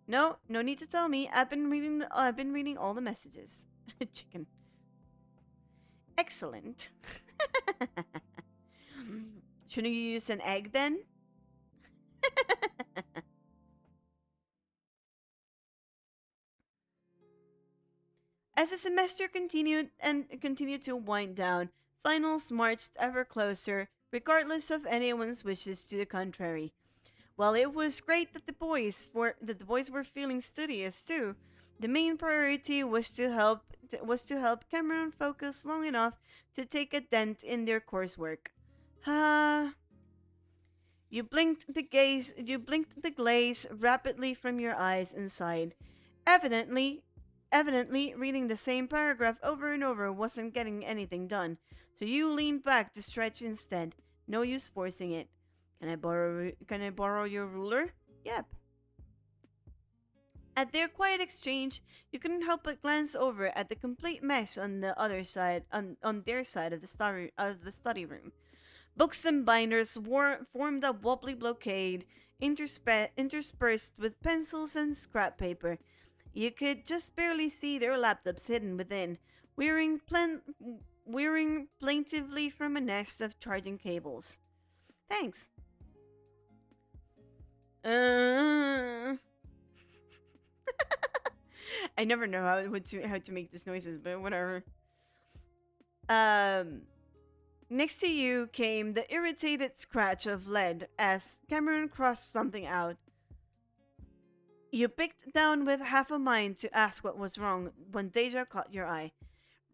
No need to tell me. I've been reading all the messages. Chicken. Excellent. Shouldn't you use an egg then? As the semester continued to wind down, finals marched ever closer, regardless of anyone's wishes to the contrary. While it was great that the boys were feeling studious too, the main priority was to help Cameron focus long enough to take a dent in their coursework. You blinked the glaze rapidly from your eyes and sighed. Evidently, reading the same paragraph over and over wasn't getting anything done, so you leaned back to stretch instead. No use forcing it. Can I borrow your ruler? Yep. At their quiet exchange, you couldn't help but glance over at the complete mess on the other side, on their side of the study room. Books and binders formed a wobbly blockade, interspersed with pencils and scrap paper. You could just barely see their laptops hidden within, whirring plaintively from a nest of charging cables. Thanks. I never know how to make these noises, but whatever. Next to you came the irritated scratch of lead as Cameron crossed something out. You picked down with half a mind to ask what was wrong when Deja caught your eye.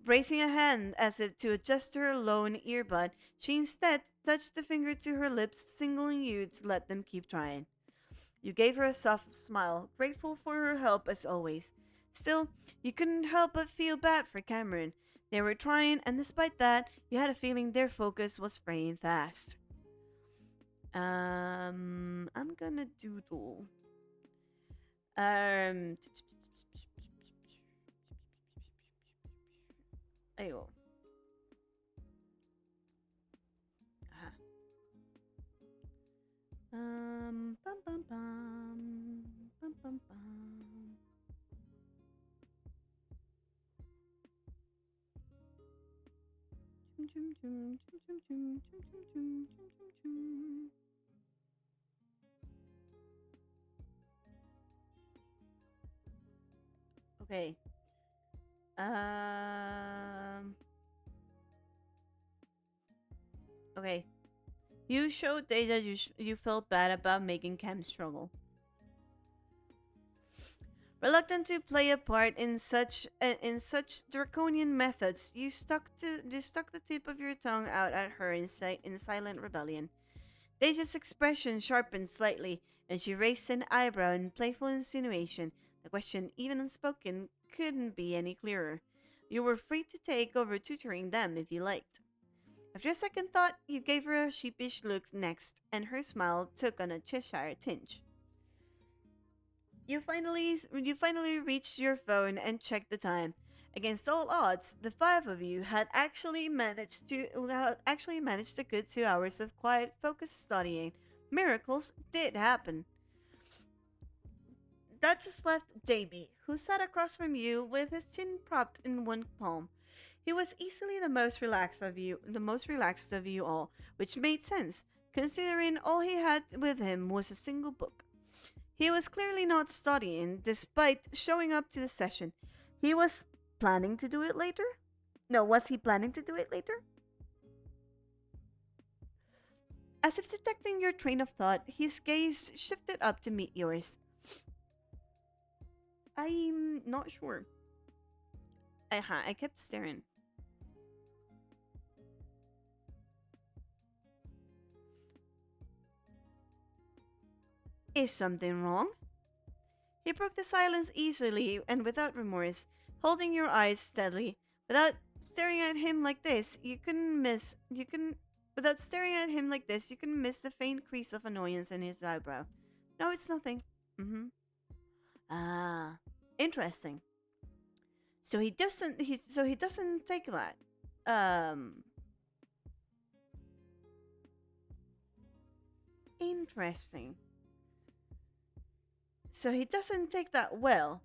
Raising a hand as if to adjust her lone earbud, she instead touched a finger to her lips, signaling you to let them keep trying. You gave her a soft smile, grateful for her help as always. Still, you couldn't help but feel bad for Cameron. They were trying, and despite that, you had a feeling their focus was fraying fast. I'm gonna doodle. Ayo. Aha. Bum bum bum. Bum bum bum. Chum chum chum chum chum chum chum chum chum chum chum. Okay. Okay. You showed Deja you felt bad about making Cam struggle. Reluctant to play a part in such draconian methods, you stuck the tip of your tongue out at her in silent rebellion. Deja's expression sharpened slightly, and she raised an eyebrow in playful insinuation. The question, even unspoken, couldn't be any clearer. You were free to take over tutoring them if you liked. After a second thought, you gave her a sheepish look next, and her smile took on a Cheshire tinge. You finally reached your phone and checked the time. Against all odds, the five of you had actually managed a good 2 hours of quiet, focused studying. Miracles did happen. That just left JB, who sat across from you with his chin propped in one palm. He was easily the most relaxed of you all, which made sense, considering all he had with him was a single book. He was clearly not studying, despite showing up to the session. He was planning to do it later? No, was he planning to do it later? As if detecting your train of thought, his gaze shifted up to meet yours. I'm not sure. I kept staring. Is something wrong? He broke the silence easily and without remorse, holding your eyes steadily. Without staring at him like this, you couldn't miss the faint crease of annoyance in his eyebrow. No, it's nothing. Ah, interesting. So he doesn't take that. Interesting. So he doesn't take that well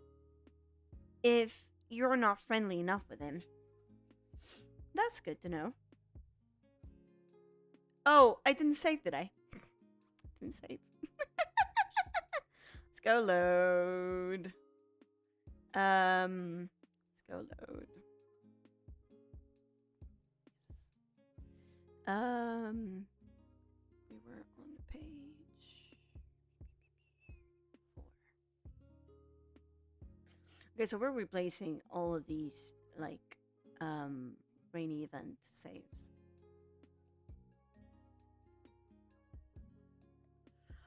if you're not friendly enough with him. That's good to know. Oh, I didn't save, did I? Didn't save. Let's go load. Let's go load. We were on page 4. Okay, so we're replacing all of these rainy event saves.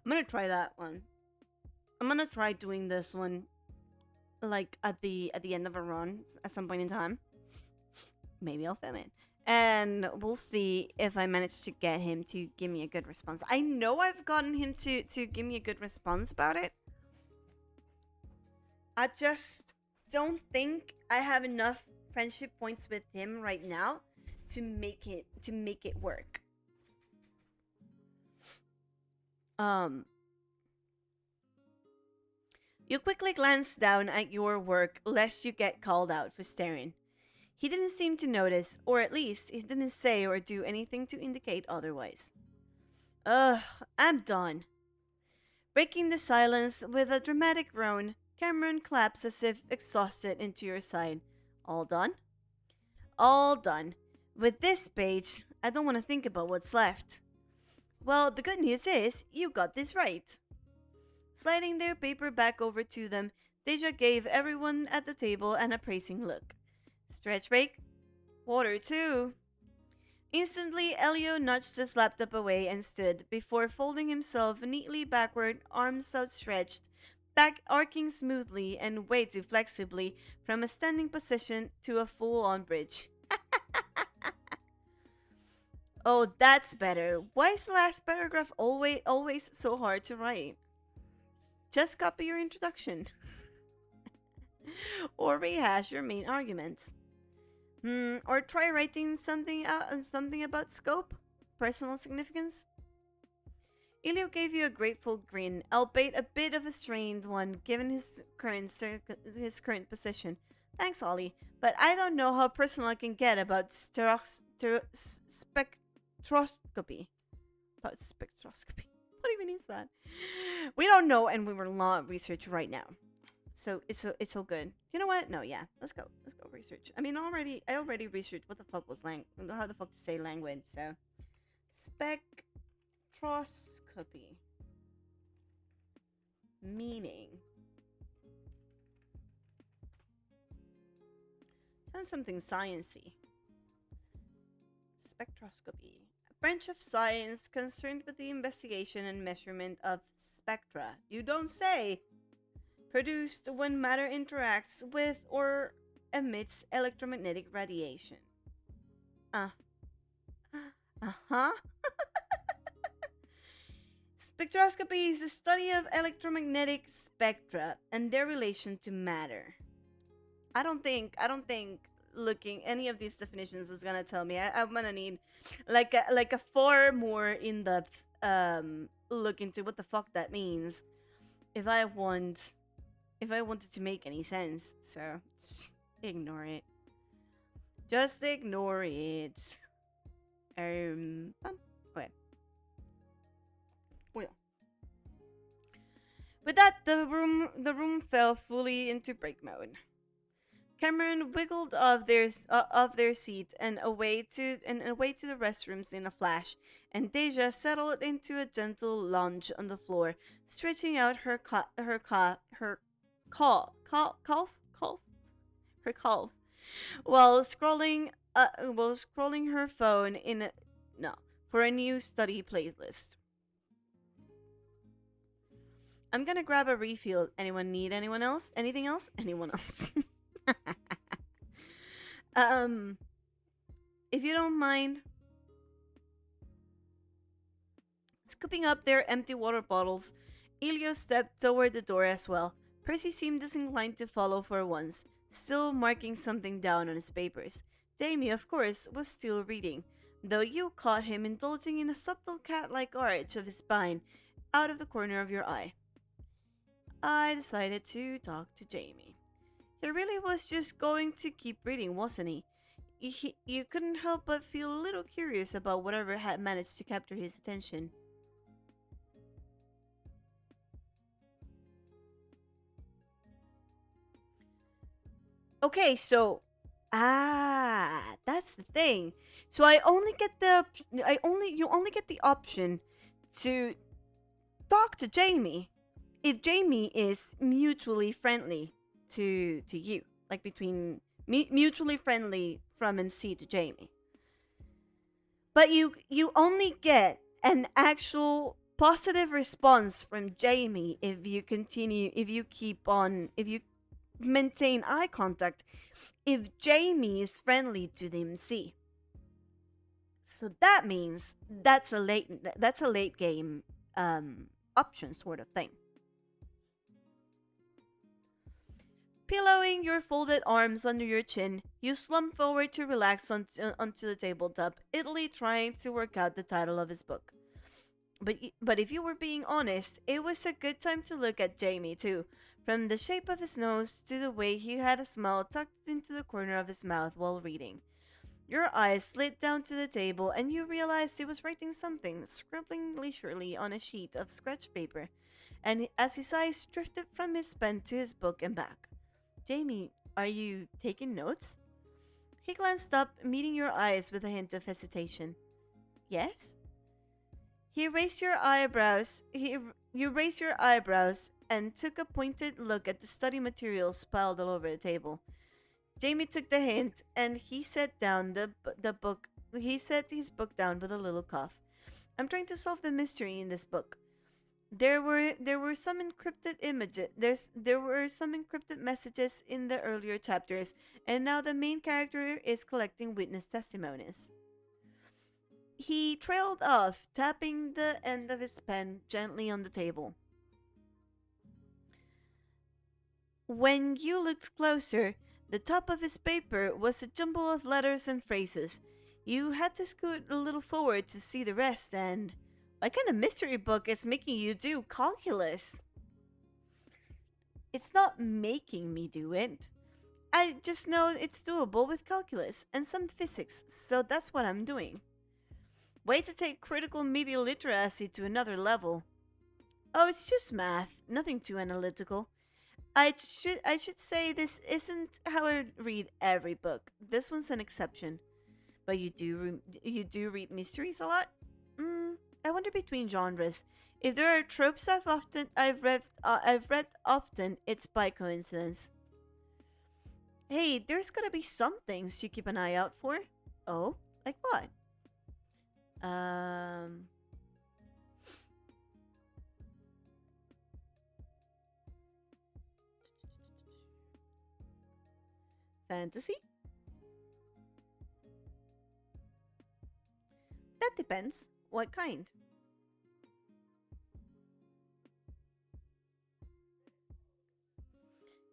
I'm gonna try that one. I'm gonna try doing this one like at the end of a run at some point in time. Maybe I'll film it. And we'll see if I manage to get him to give me a good response. I know I've gotten him to give me a good response about it. I just don't think I have enough friendship points with him right now to make it work. You quickly glance down at your work lest you get called out for staring. He didn't seem to notice, or at least he didn't say or do anything to indicate otherwise. Ugh, I'm done. Breaking the silence with a dramatic groan, Cameron claps as if exhausted into your side. All done? All done. With this page, I don't want to think about what's left. Well, the good news is, you got this right. Sliding their paper back over to them, Deja gave everyone at the table an appraising look. Stretch break? Water too. Instantly, Elio nudged his laptop away and stood before folding himself neatly backward, arms outstretched, back arcing smoothly and way too flexibly from a standing position to a full-on bridge. Oh, that's better. Why is the last paragraph always so hard to write? Just copy your introduction. Or rehash your main arguments. Or try writing something about scope, personal significance. Elio gave you a grateful grin, albeit a bit of a strained one given his current position. Thanks, Ollie, but I don't know how personal I can get about spectroscopy. About spectroscopy. What even is that? We don't know, and we will not research right now. So it's all good. You know what? No, yeah. Let's go research. I mean, I already researched what the fuck was how the fuck to say language. So spectroscopy meaning. Sounds something sciencey. Spectroscopy, a branch of science concerned with the investigation and measurement of spectra. You don't say. Produced when matter interacts with or emits electromagnetic radiation. Uh-huh. Spectroscopy is the study of electromagnetic spectra and their relation to matter. I don't think looking any of these definitions is gonna tell me. I'm gonna need like a far more in-depth look into what the fuck that means if I wanted to make any sense. So ignore it. Just ignore it. Okay. Well. With that, the room fell fully into break mode. Cameron wiggled off their seat and away to the restrooms in a flash, and Deja settled into a gentle lunge on the floor, stretching out her calf, while scrolling her phone for a new study playlist. I'm gonna grab a refill. Anyone need anyone else? Anything else? Anyone else? If you don't mind scooping up their empty water bottles, Elio stepped toward the door as well. Percy seemed disinclined to follow for once, still marking something down on his papers. Jamie, of course, was still reading, though you caught him indulging in a subtle cat-like arch of his spine out of the corner of your eye. I decided to talk to Jamie. He really was just going to keep reading, wasn't he? You couldn't help but feel a little curious about whatever had managed to capture his attention. Okay, so that's the thing. So you only get the option to talk to Jamie if Jamie is mutually friendly to you, like between mutually friendly from MC to Jamie. But you only get an actual positive response from Jamie if you maintain eye contact, if Jamie is friendly to the MC. So that means that's a late game option sort of thing. Pillowing your folded arms under your chin, you slump forward to relax onto the tabletop, idly trying to work out the title of his book. But if you were being honest, it was a good time to look at Jamie too, from the shape of his nose to the way he had a smile tucked into the corner of his mouth while reading. Your eyes slid down to the table and you realized he was writing something, scribbling leisurely on a sheet of scratch paper, and as his eyes drifted from his pen to his book and back. Jamie, are you taking notes? He glanced up, meeting your eyes with a hint of hesitation. Yes? You raised your eyebrows and took a pointed look at the study materials piled all over the table. Jamie took the hint and he set down the book. He set his book down with a little cough. I'm trying to solve the mystery in this book. There were some encrypted images. There were some encrypted messages in the earlier chapters, and now the main character is collecting witness testimonies. He trailed off, tapping the end of his pen gently on the table. When you looked closer, the top of his paper was a jumble of letters and phrases. You had to scoot a little forward to see the rest, and what kind of mystery book is making you do calculus? It's not making me do it. I just know it's doable with calculus and some physics, so that's what I'm doing. Way to take critical media literacy to another level. Oh, it's just math, nothing too analytical. I should say this isn't how I read every book. This one's an exception. But you do read mysteries a lot? I wonder between genres. If there are tropes I've read often, it's by coincidence. Hey, there's gotta be some things you keep an eye out for. Oh, like what? Fantasy? That depends. What kind?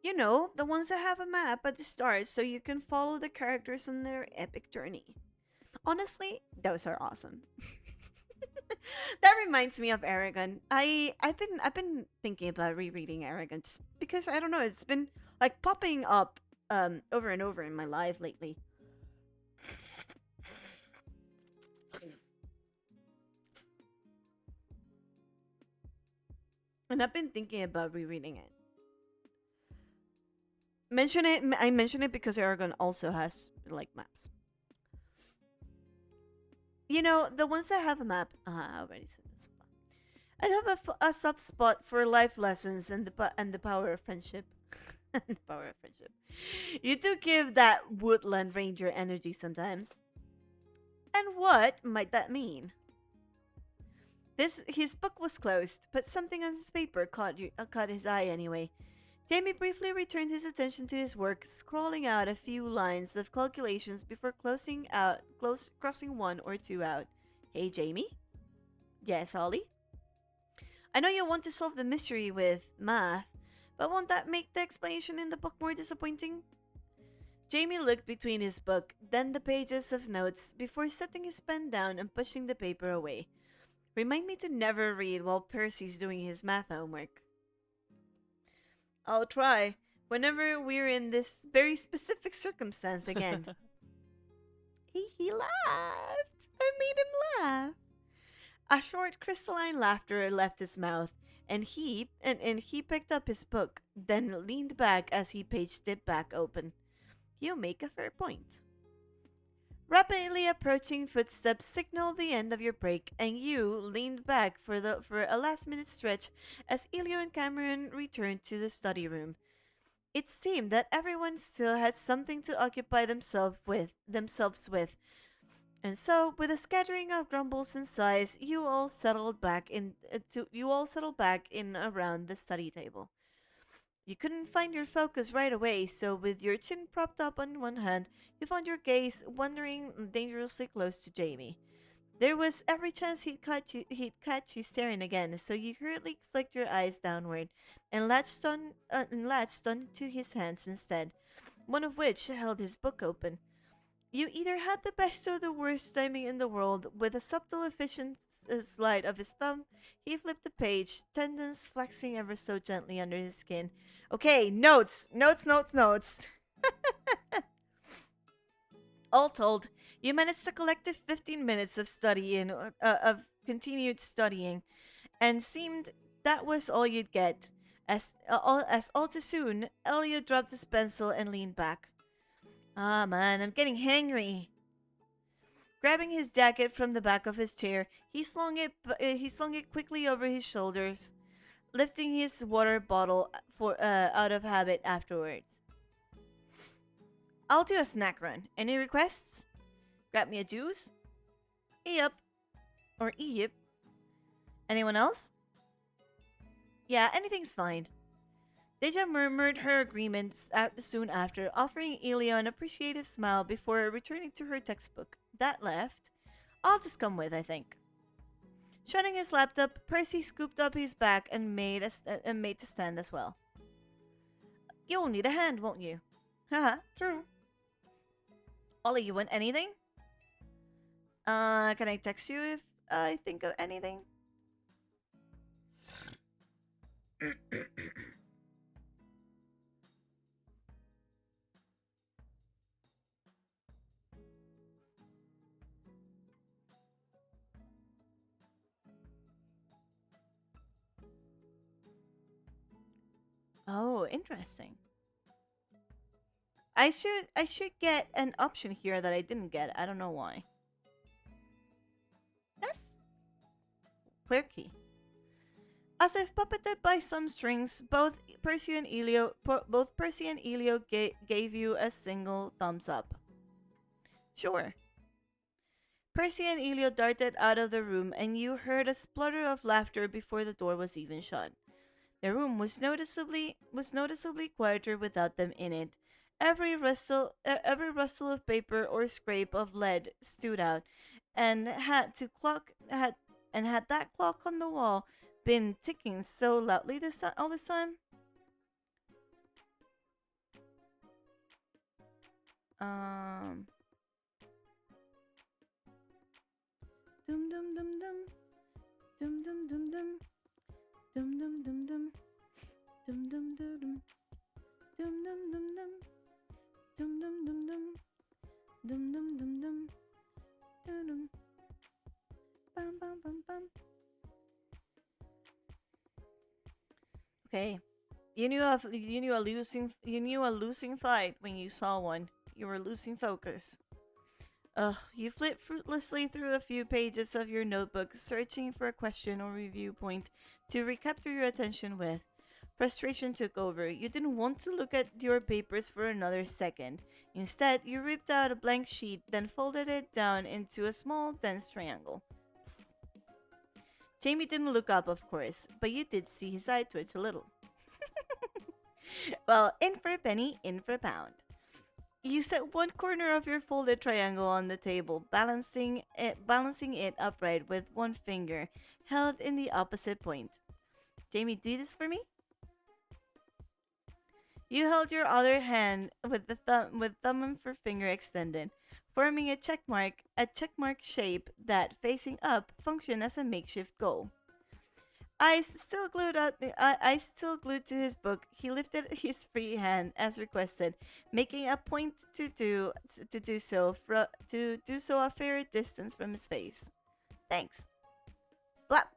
You know, the ones that have a map at the start so you can follow the characters on their epic journey. Honestly, those are awesome. That reminds me of Aragon. I've been thinking about rereading Aragon just because I don't know, it's been like popping up over and over in my life lately. And I've been thinking about rereading it. I mention it because Aragon also has like maps. You know, the ones that have a map. I already said this. I have a soft spot for life lessons and the power of friendship. And the power of friendship. You do give that woodland ranger energy sometimes. And what might that mean? His book was closed, but something on his paper caught his eye anyway. Jamie briefly returned his attention to his work, scrawling out a few lines of calculations before crossing one or two out. Hey, Jamie? Yes, Ollie? I know you want to solve the mystery with math, but won't that make the explanation in the book more disappointing? Jamie looked between his book, then the pages of notes, before setting his pen down and pushing the paper away. Remind me to never read while Percy's doing his math homework. I'll try, whenever we're in this very specific circumstance again. He laughed. I made him laugh. A short crystalline laughter left his mouth, and he picked up his book, then leaned back as he paged it back open. You make a fair point. Rapidly approaching footsteps signaled the end of your break, and you leaned back for a last-minute stretch as Elio and Cameron returned to the study room. It seemed that everyone still had something to occupy themselves with, and so, with a scattering of grumbles and sighs, you all settled back in around the study table. You couldn't find your focus right away, so with your chin propped up on one hand, you found your gaze wandering dangerously close to Jamie. There was every chance he'd catch you staring again, so you hurriedly flicked your eyes downward and latched onto his hands instead, one of which held his book open. You either had the best or the worst timing in the world. With a subtle, efficient slide of his thumb, he flipped the page, tendons flexing ever so gently under his skin. Okay, notes. All told, you managed a collective 15 minutes of continued studying, and seemed that was all you'd get. As all too soon, Elliot dropped his pencil and leaned back. Ah, man, I'm getting hangry. Grabbing his jacket from the back of his chair, he slung it quickly over his shoulders, lifting his water bottle out of habit afterwards. I'll do a snack run. Any requests? Grab me a juice? Yep. Or yep. Anyone else? Yeah, anything's fine. Deja murmured her agreements soon after, offering Elio an appreciative smile before returning to her textbook. That left I'll just come with, I think. Shutting his laptop, Percy scooped up his bag and made to stand as well. You'll need a hand, won't you? Haha, true. Ollie, you want anything? Can I text you if I think of anything? Oh, interesting. I should get an option here that I didn't get. I don't know why. That's quirky. As if puppeted by some strings, both Percy and Elio gave you a single thumbs up. Sure. Percy and Elio darted out of the room, and you heard a splutter of laughter before the door was even shut. The room was noticeably quieter without them in it. Every rustle of paper or scrape of lead stood out, and had that clock on the wall been ticking so loudly all this time? Dum dum dum dum, dum dum dum dum, dum dum dum dum, dum dum dum dum, dum dum dum dum, dum dum dum dum, dum dum dum dum, dum bam bam bam bam. Okay, you knew a losing fight when you saw one. You were losing focus. Ugh, you flipped fruitlessly through a few pages of your notebook, searching for a question or review point to recapture your attention with. Frustration took over. You didn't want to look at your papers for another second. Instead, you ripped out a blank sheet, then folded it down into a small, dense triangle. Psst. Jamie didn't look up, of course, but you did see his eye twitch a little. Well, in for a penny, in for a pound. You set one corner of your folded triangle on the table, balancing it upright with one finger held in the opposite point. Jamie, do this for me? You held your other hand with thumb and forefinger extended, forming a checkmark shape that, facing up, functioned as a makeshift goal. Eyes still glued to his book, he lifted his free hand as requested, making a point to do so a fair distance from his face. Thanks. Blap.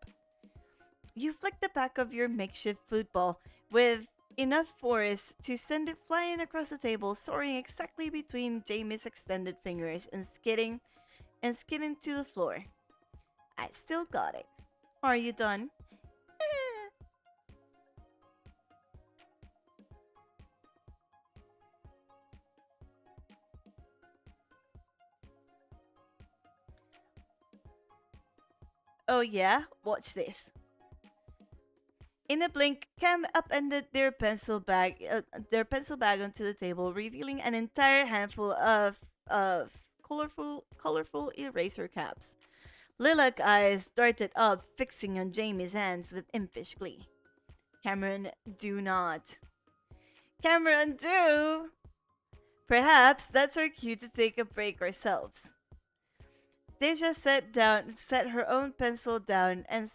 You flicked the back of your makeshift football with enough force to send it flying across the table, soaring exactly between Jamie's extended fingers and skidding to the floor. I still got it. Are you done? Oh yeah? Watch this. In a blink, Cam upended their pencil bag onto the table, revealing an entire handful of colorful eraser caps. Lilac eyes darted up, fixing on Jamie's hands with impish glee. Cameron, do not. Cameron, do! Perhaps that's our cue to take a break ourselves. Deja set her own pencil down and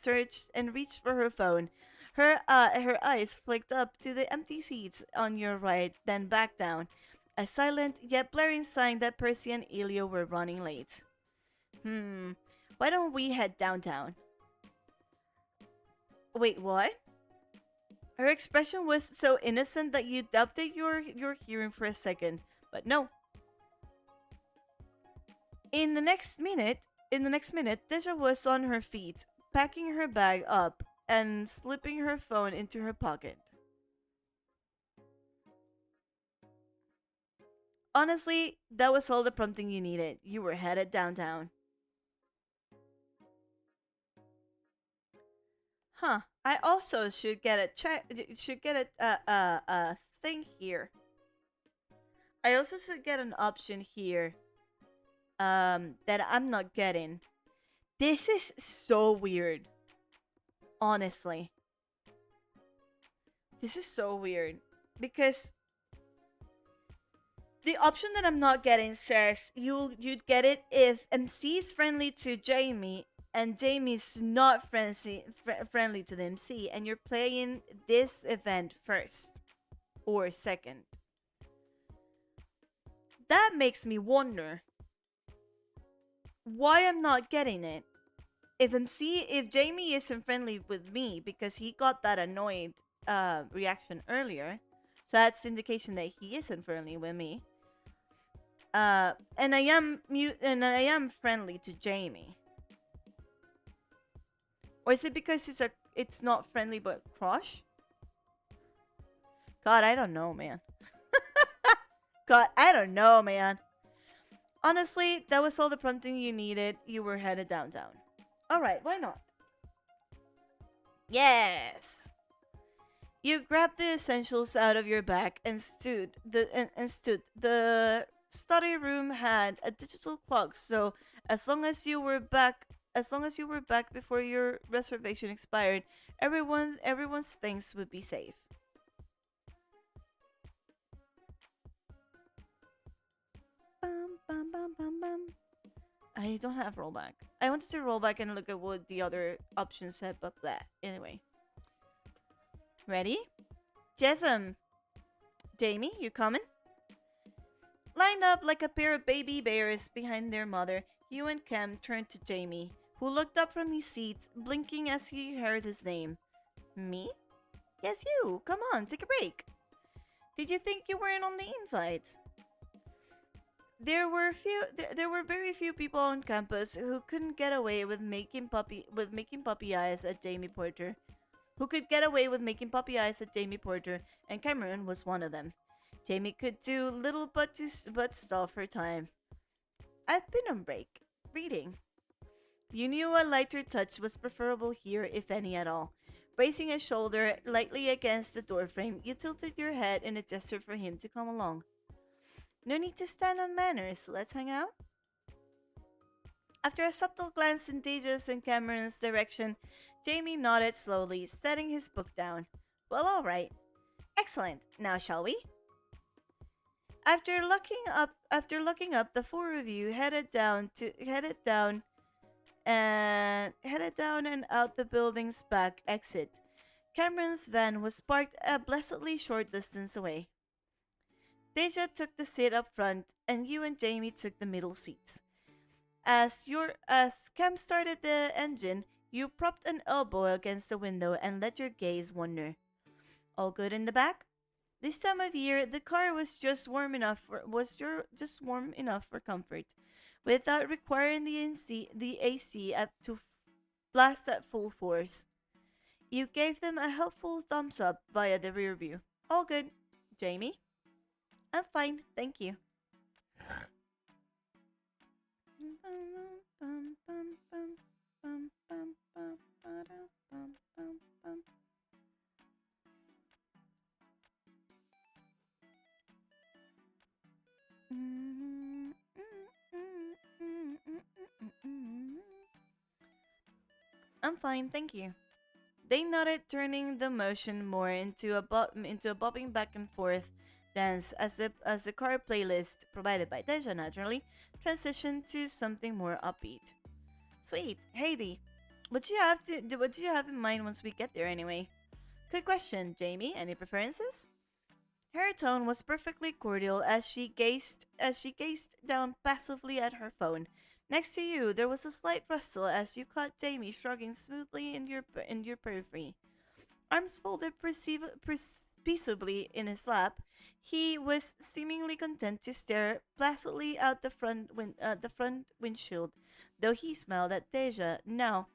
reached for her phone. Her eyes flicked up to the empty seats on your right, then back down. A silent yet blaring sign that Percy and Elio were running late. Why don't we head downtown? Wait, what? Her expression was so innocent that you doubted your hearing for a second, but no. In the next minute, Deja was on her feet, packing her bag up and slipping her phone into her pocket. Honestly, that was all the prompting you needed. You were headed downtown. Huh. I also should get a thing here. I also should get an option here that I'm not getting. This is so weird. Honestly. This is so weird. Because the option that I'm not getting says you'd get it if MC is friendly to Jamie and Jamie's not friendly to the MC, and you're playing this event first or second. That makes me wonder why I'm not getting it. If Jamie isn't friendly with me because he got that annoyed reaction earlier, so that's indication that he isn't friendly with me. And I am friendly to Jamie. Or is it because it's not friendly but crush? God, I don't know, man. God, I don't know, man. Honestly, that was all the prompting you needed. You were headed downtown. Alright, why not? Yes! You grabbed the essentials out of your bag and stood. The study room had a digital clock, so as long as you were back before your reservation expired, everyone's things would be safe. Bum, bum, bum, bum. I don't have rollback. I wanted to roll back and look at what the other options said, but blah. Anyway. Ready? Jessam. Jamie, you coming? Lined up like a pair of baby bears behind their mother, Hugh and Cam turned to Jamie, who looked up from his seat, blinking as he heard his name. Me? Yes, you. Come on, take a break. Did you think you weren't on the invite? There were very few people on campus who couldn't get away with making puppy eyes at Jamie Porter. Who could get away with making puppy eyes at Jamie Porter, and Cameron was one of them. Jamie could do little but stuff her time. I've been on break, reading. You knew a lighter touch was preferable here, if any at all. Bracing a shoulder lightly against the doorframe, you tilted your head in a gesture for him to come along. No need to stand on manners. Let's hang out. After a subtle glance in Deja's and Cameron's direction, Jamie nodded slowly, setting his book down. Well, all right. Excellent. Now, shall we? After looking up, the four of you headed down and out the building's back exit. Cameron's van was parked a blessedly short distance away. Deja took the seat up front, and you and Jamie took the middle seats. As Cam started the engine, you propped an elbow against the window and let your gaze wander. All good in the back? This time of year, the car was just warm enough for comfort, without requiring the AC to blast at full force. You gave them a helpful thumbs up via the rear view. All good. Jamie? I'm fine, thank you. I'm fine, thank you. They nodded, turning the motion more into a bobbing back and forth dance as the car playlist, provided by Deja naturally, transitioned to something more upbeat. Sweet, Heidi. What do you have in mind once we get there anyway? Good question, Jamie. Any preferences? Her tone was perfectly cordial as she gazed down passively at her phone. Next to you, there was a slight rustle as you caught Jamie shrugging smoothly in your periphery. Arms folded peaceably in his lap, he was seemingly content to stare placidly out the front windshield, though he smiled at Deja now.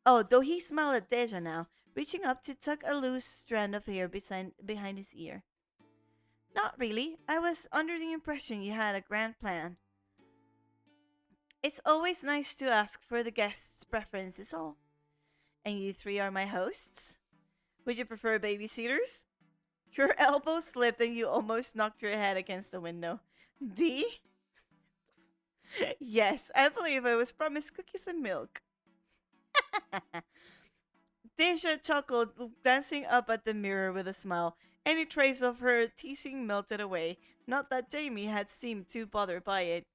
Though he smiled at Deja now, reaching up to tuck a loose strand of hair behind his ear. Not really. I was under the impression you had a grand plan. It's always nice to ask for the guest's preferences, all. And you three are my hosts? Would you prefer babysitters? Your elbow slipped and you almost knocked your head against the window. D? Yes, I believe I was promised cookies and milk. Deja chuckled, glancing up at the mirror with a smile. Any trace of her teasing melted away. Not that Jamie had seemed too bothered by it.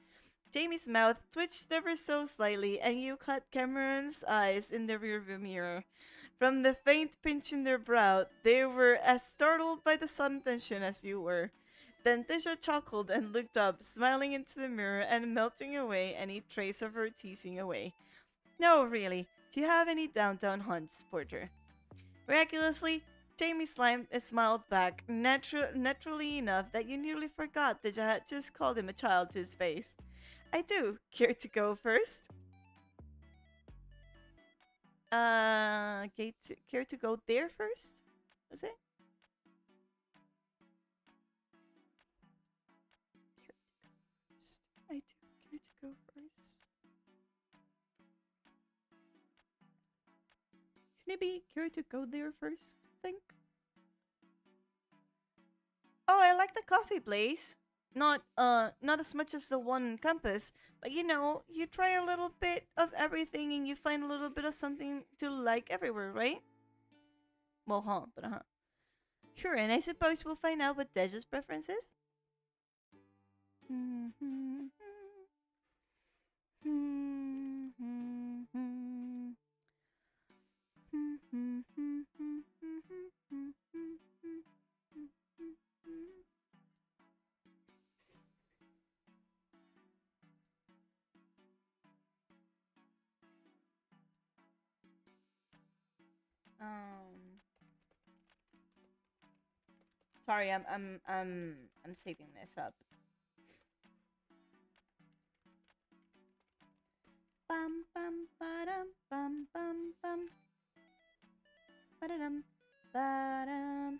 Jamie's mouth twitched ever so slightly, and you caught Cameron's eyes in the rearview mirror. From the faint pinch in their brow, they were as startled by the sudden tension as you were. Then Tisha chuckled and looked up, smiling into the mirror and melting away any trace of her teasing away. No, really. Do you have any downtown hunts, Porter? Miraculously, Jamie smiled back, naturally enough that you nearly forgot that you had just called him a child to his face. I do. Care to go first? Care to go there first? Was it? I do. Care to go first? Maybe care to go there first? Think. Oh, I like the coffee place. Not as much as the one on campus, but you know, you try a little bit of everything and you find a little bit of something to like everywhere, right? Well, huh. Sure, and I suppose we'll find out what Deja's preference is. Sorry, I'm saving this up. Bum bum ba-dum bum bum bum. Ba-da-dum ba-dum.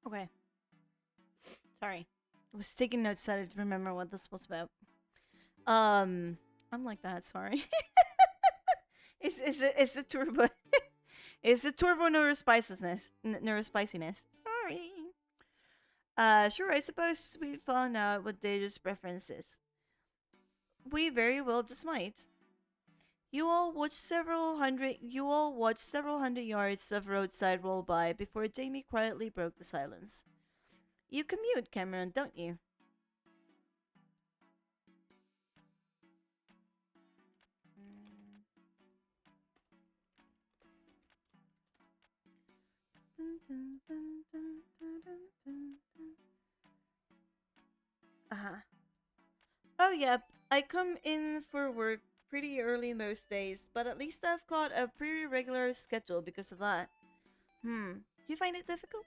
Okay. Sorry. I was taking notes so I didn't remember what this was about. I'm like that, sorry. It's the turbo it's the turbo neurospiciness. Sorry. Sure, I suppose we found out what Deja's preference is. We very well just might. You all watched several hundred yards of roadside roll by before Jamie quietly broke the silence. You commute, Cameron, don't you? Uh-huh. Oh, yep. I come in for work pretty early most days, but at least I've got a pretty regular schedule because of that. You find it difficult?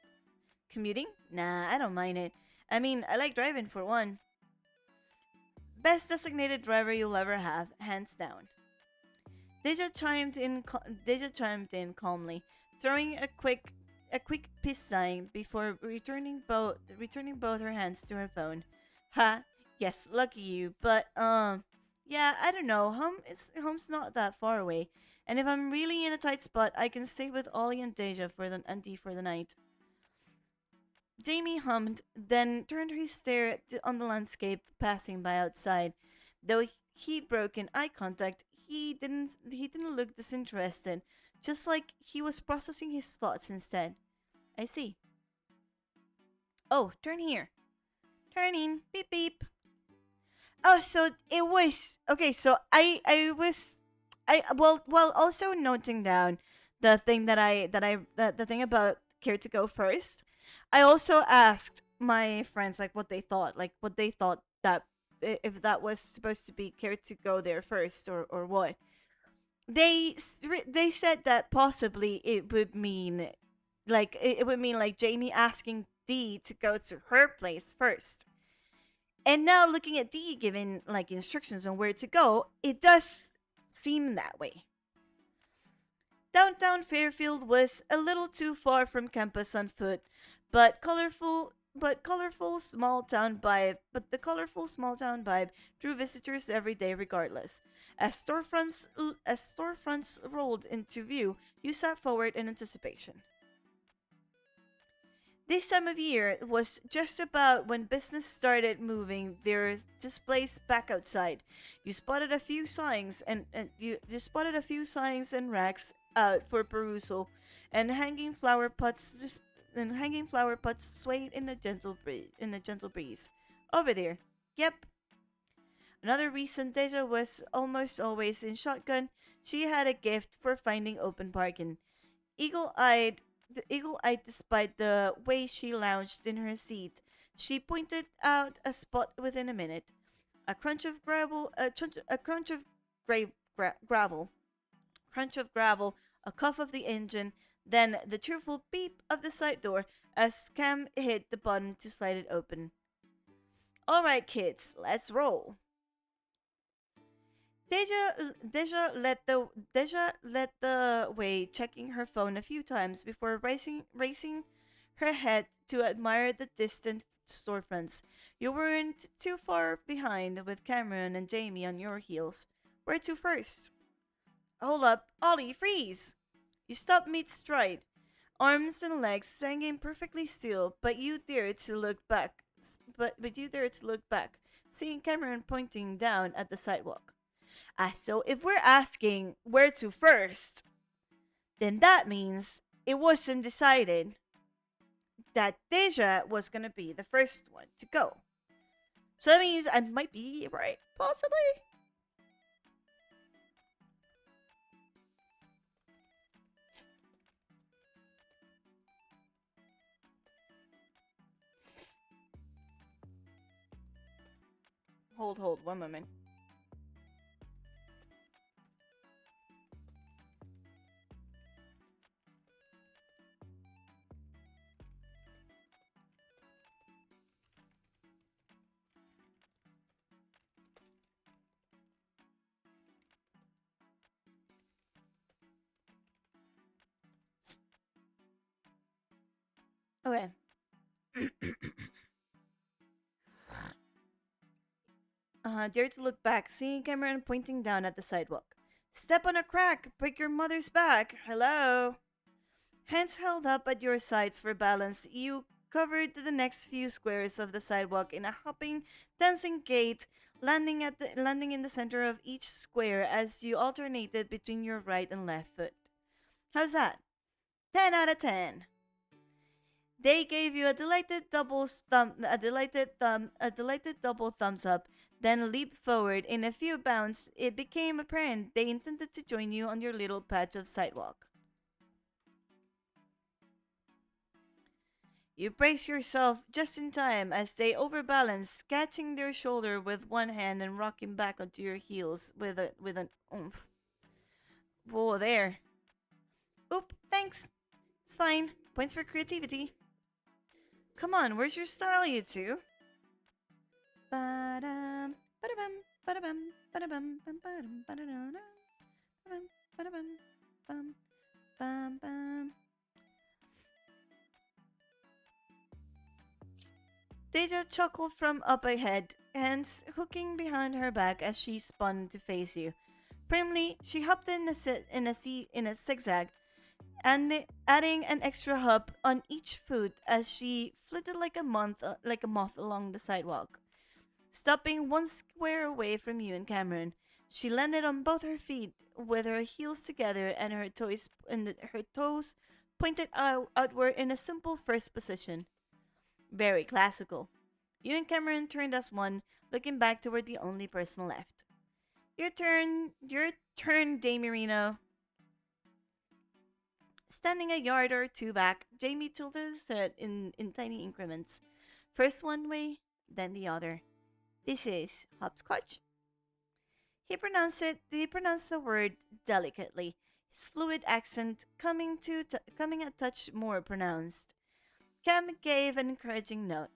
Commuting? Nah, I don't mind it. I mean, I like driving for one. Best designated driver you'll ever have, hands down. Deja chimed in calmly, throwing a quick peace sign before returning both her hands to her phone. Ha, yes, lucky you, but yeah, I don't know. Home's not that far away, and if I'm really in a tight spot, I can stay with Ollie and Deja for the night. Jamie hummed, then turned his stare on the landscape passing by outside. Though he'd broken eye contact, he didn't look disinterested, just like he was processing his thoughts instead. I see. Oh, turn here. Turning. Beep beep. Oh, so it was okay. So I while also noting down the thing the thing about care to go first. I also asked my friends like what they thought that if that was supposed to be care to go there first or what. They said that possibly it would mean it would mean like Jamie asking Dee to go to her place first. And now looking at Dee giving like instructions on where to go, it does seem that way. Downtown Fairfield was a little too far from campus on foot, but colorful small town vibe. But the colorful small town vibe drew visitors every day, regardless. As storefronts rolled into view, you sat forward in anticipation. This time of year was just about when business started moving their displays back outside. You spotted a few signs and you spotted a few signs and racks out for perusal, and hanging flower pots swayed in a gentle breeze. Over there. Yep. Another reason Deja was almost always in shotgun. She had a gift for finding open parking. Eagle-eyed, eagle-eyed despite the way she lounged in her seat, she pointed out a spot within a minute. A crunch of gravel, a cough of the engine, then the cheerful beep of the side door as Cam hit the button to slide it open. All right, kids, let's roll. Deja led the way, checking her phone a few times before raising her head to admire the distant storefronts. You weren't too far behind, with Cameron and Jamie on your heels. Where to first? Hold up, Ollie, freeze! You stopped mid-stride, arms and legs hanging perfectly still, but you dared to look back. But you dared to look back, seeing Cameron pointing down at the sidewalk. So if we're asking where to first, then that means it wasn't decided that Deja was gonna be the first one to go. So that means I might be right, possibly. Hold, one moment. Okay. Dare to look back, seeing Cameron pointing down at the sidewalk. Step on a crack, break your mother's back. Hello. Hands held up at your sides for balance, you covered the next few squares of the sidewalk in a hopping, dancing gait, landing in the center of each square as you alternated between your right and left foot. How's that? 10 out of 10. They gave you a delighted double thumbs up, then leaped forward. In a few bounds, it became apparent they intended to join you on your little patch of sidewalk. You brace yourself just in time as they overbalance, catching their shoulder with one hand and rocking back onto your heels with an oomph. Whoa there. Oop, thanks. It's fine. Points for creativity. Come on, where's your style, you two? Ba-dum, ba-da-bum, ba-da-bum, ba-da-bum, bum, ba-da-dum, ba-dum, ba-da-bum, bum, bum, bum. Deja chuckled from up ahead, hands hooking behind her back as she spun to face you. Primly, she hopped in a zigzag, and adding an extra hop on each foot as she flitted like a moth along the sidewalk. Stopping one square away from you and Cameron, she landed on both her feet with her heels together and her toes pointed outward in a simple first position. Very classical. You and Cameron turned as one, looking back toward the only person left. Your turn, Damirino. Standing a yard or two back, Jamie tilted his head in tiny increments. First one way, then the other. This is hopscotch? He pronounced the word delicately, his fluid accent coming a touch more pronounced. Cam gave an encouraging nod.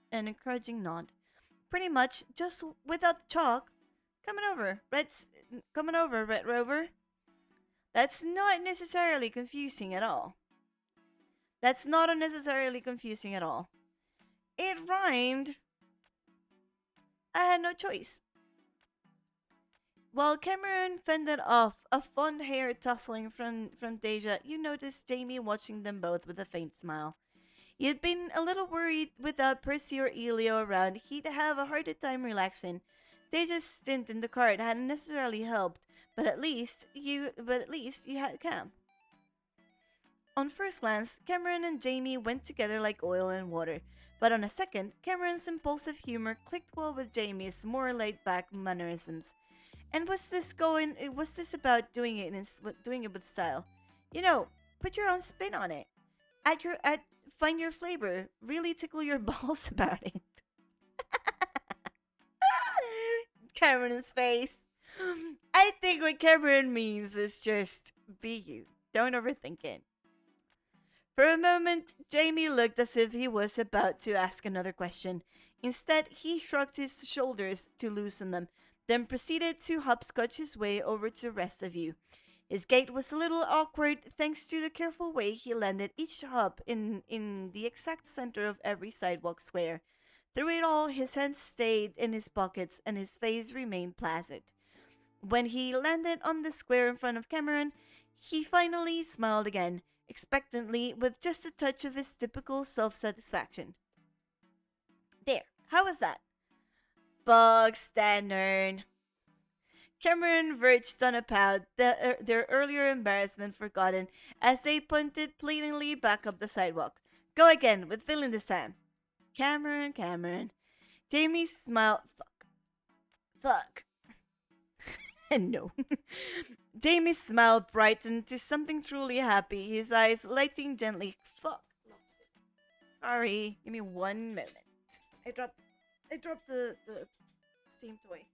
Pretty much, just without the chalk. Coming over, Red Rover. That's not necessarily confusing at all. That's not unnecessarily confusing at all. It rhymed. I had no choice. While Cameron fended off a fond hair tussling from Deja, you noticed Jamie watching them both with a faint smile. You'd been a little worried without Percy or Elio around, he'd have a harder time relaxing. Deja's stint in the cart hadn't necessarily helped, but at least you had Cam. On first glance, Cameron and Jamie went together like oil and water, but on a second, Cameron's impulsive humor clicked well with Jamie's more laid-back mannerisms. And was this about doing it with style? You know, put your own spin on it. Find your flavor. Really tickle your balls about it. Cameron's face. I think what Cameron means is just be you. Don't overthink it. For a moment, Jamie looked as if he was about to ask another question. Instead, he shrugged his shoulders to loosen them, then proceeded to hopscotch his way over to the rest of you. His gait was a little awkward thanks to the careful way he landed each hop in the exact center of every sidewalk square. Through it all, his hands stayed in his pockets and his face remained placid. When he landed on the square in front of Cameron, he finally smiled again, expectantly, with just a touch of his typical self-satisfaction. There, how was that? Bog standard. Cameron verged on a pout, their earlier embarrassment forgotten, as they punted pleadingly back up the sidewalk. Go again, with feeling this time. Cameron. Jamie smiled. Fuck. No. Jamie's smile brightened to something truly happy, his eyes lighting gently. Fuck. Sorry, give me 1 minute. I dropped the steam toy.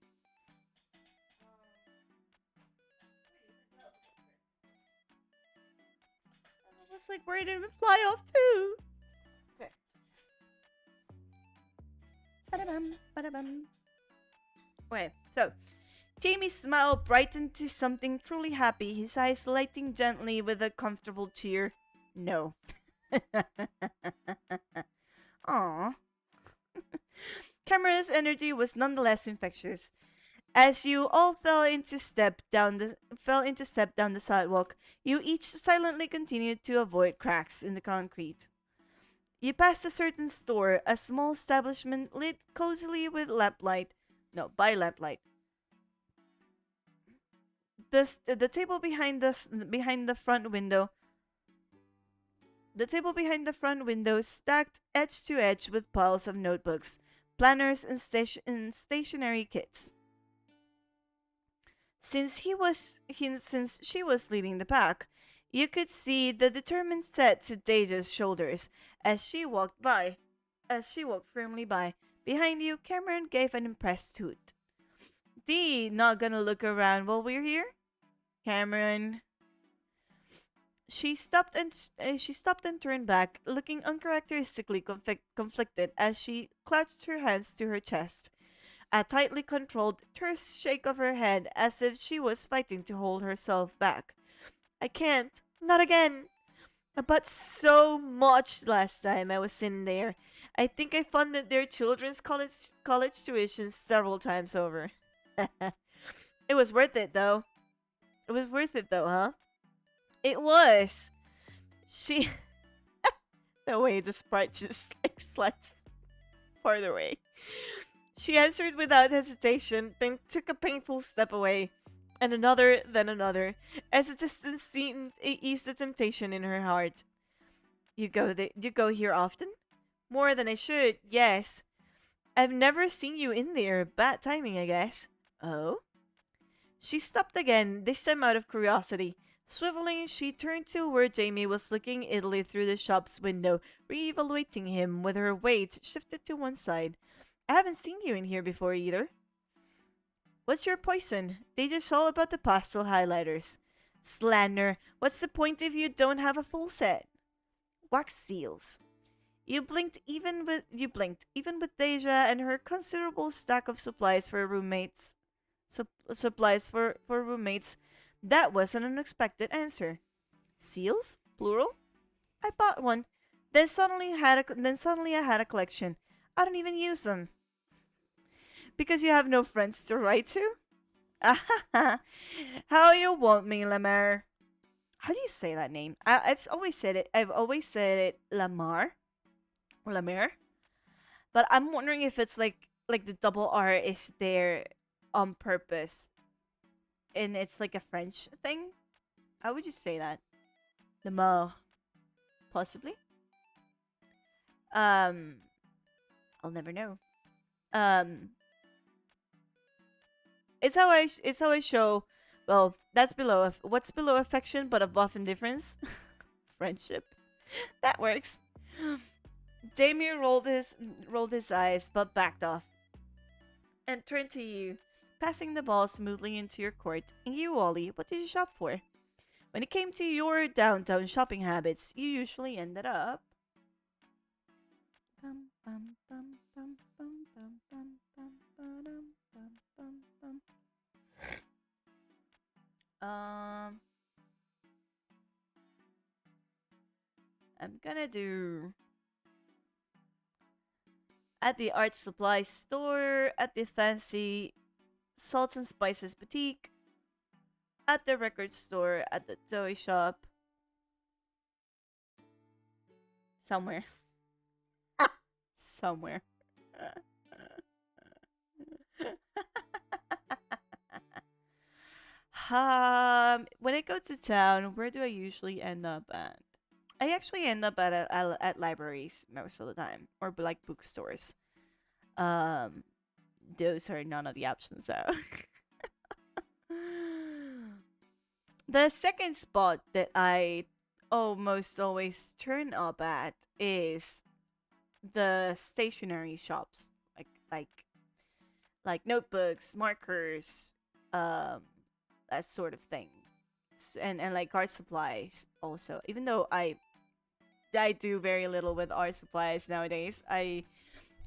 I was like worried it would fly off too. Okay. Ba-da-bum. Okay, so Jamie's smile brightened to something truly happy, his eyes lighting gently with a comfortable cheer. No. Aww. Cameron's energy was nonetheless infectious. As you all fell into step down the sidewalk, you each silently continued to avoid cracks in the concrete. You passed a certain store, a small establishment lit cozily with by lamplight. The table behind the front window. The table behind the front window stacked edge to edge with piles of notebooks, planners, and stationery kits. Since she was leading the pack, you could see the determined set to Deja's shoulders as she walked firmly by. Behind you, Cameron gave an impressed hoot. Dee, not gonna look around while we're here? Cameron. She stopped and turned back, looking uncharacteristically conflicted as she clutched her hands to her chest. A tightly controlled, terse shake of her head as if she was fighting to hold herself back. I can't. Not again. I bought so much last time I was in there. I think I funded their children's college tuition several times over. It was worth it, though. Huh? It was. She... the way the sprite just slides farther away. She answered without hesitation, then took a painful step away, and another, then another, as the distance seemed to ease the temptation in her heart. You go here often? More than I should, yes. I've never seen you in there. Bad timing, I guess. Oh? She stopped again, this time out of curiosity, Swiveling, she turned to where Jamie was looking idly through the shop's window, re-evaluating him with her weight shifted to one side. I haven't seen you in here before either. What's your poison? They just all about the pastel highlighters. Slander. What's the point if you don't have a full set? Wax seals. You blinked even with Deja and her considerable stack of supplies for roommates. Supplies for roommates. That was an unexpected answer. Seals? Plural? I bought one. Then suddenly I had a collection. I don't even use them. Because you have no friends to write to? How you want me, Lamar? How do you say that name? I've always said it Lamar or Lamar. But I'm wondering if it's like the double R is there on purpose. And it's like a French thing. How would you say that? Lamar. Possibly. I'll never know. It's how I show. Well, that's below. What's below affection but above indifference? Friendship. That works. Damien rolled his eyes but backed off and turned to you, passing the ball smoothly into your court. And you, Ollie, what did you shop for? When it came to your downtown shopping habits, you usually ended up. I'm gonna do at the art supply store, at the fancy Salts and Spices boutique, at the record store, at the toy shop. Somewhere. Somewhere. When I go to town, where do I usually end up at? I actually end up at libraries most of the time, or like bookstores. Those are none of the options though. The second spot that I almost always turn up at is the stationery shops, like notebooks, markers, that sort of thing, and like art supplies also. Even though I do very little with art supplies nowadays, I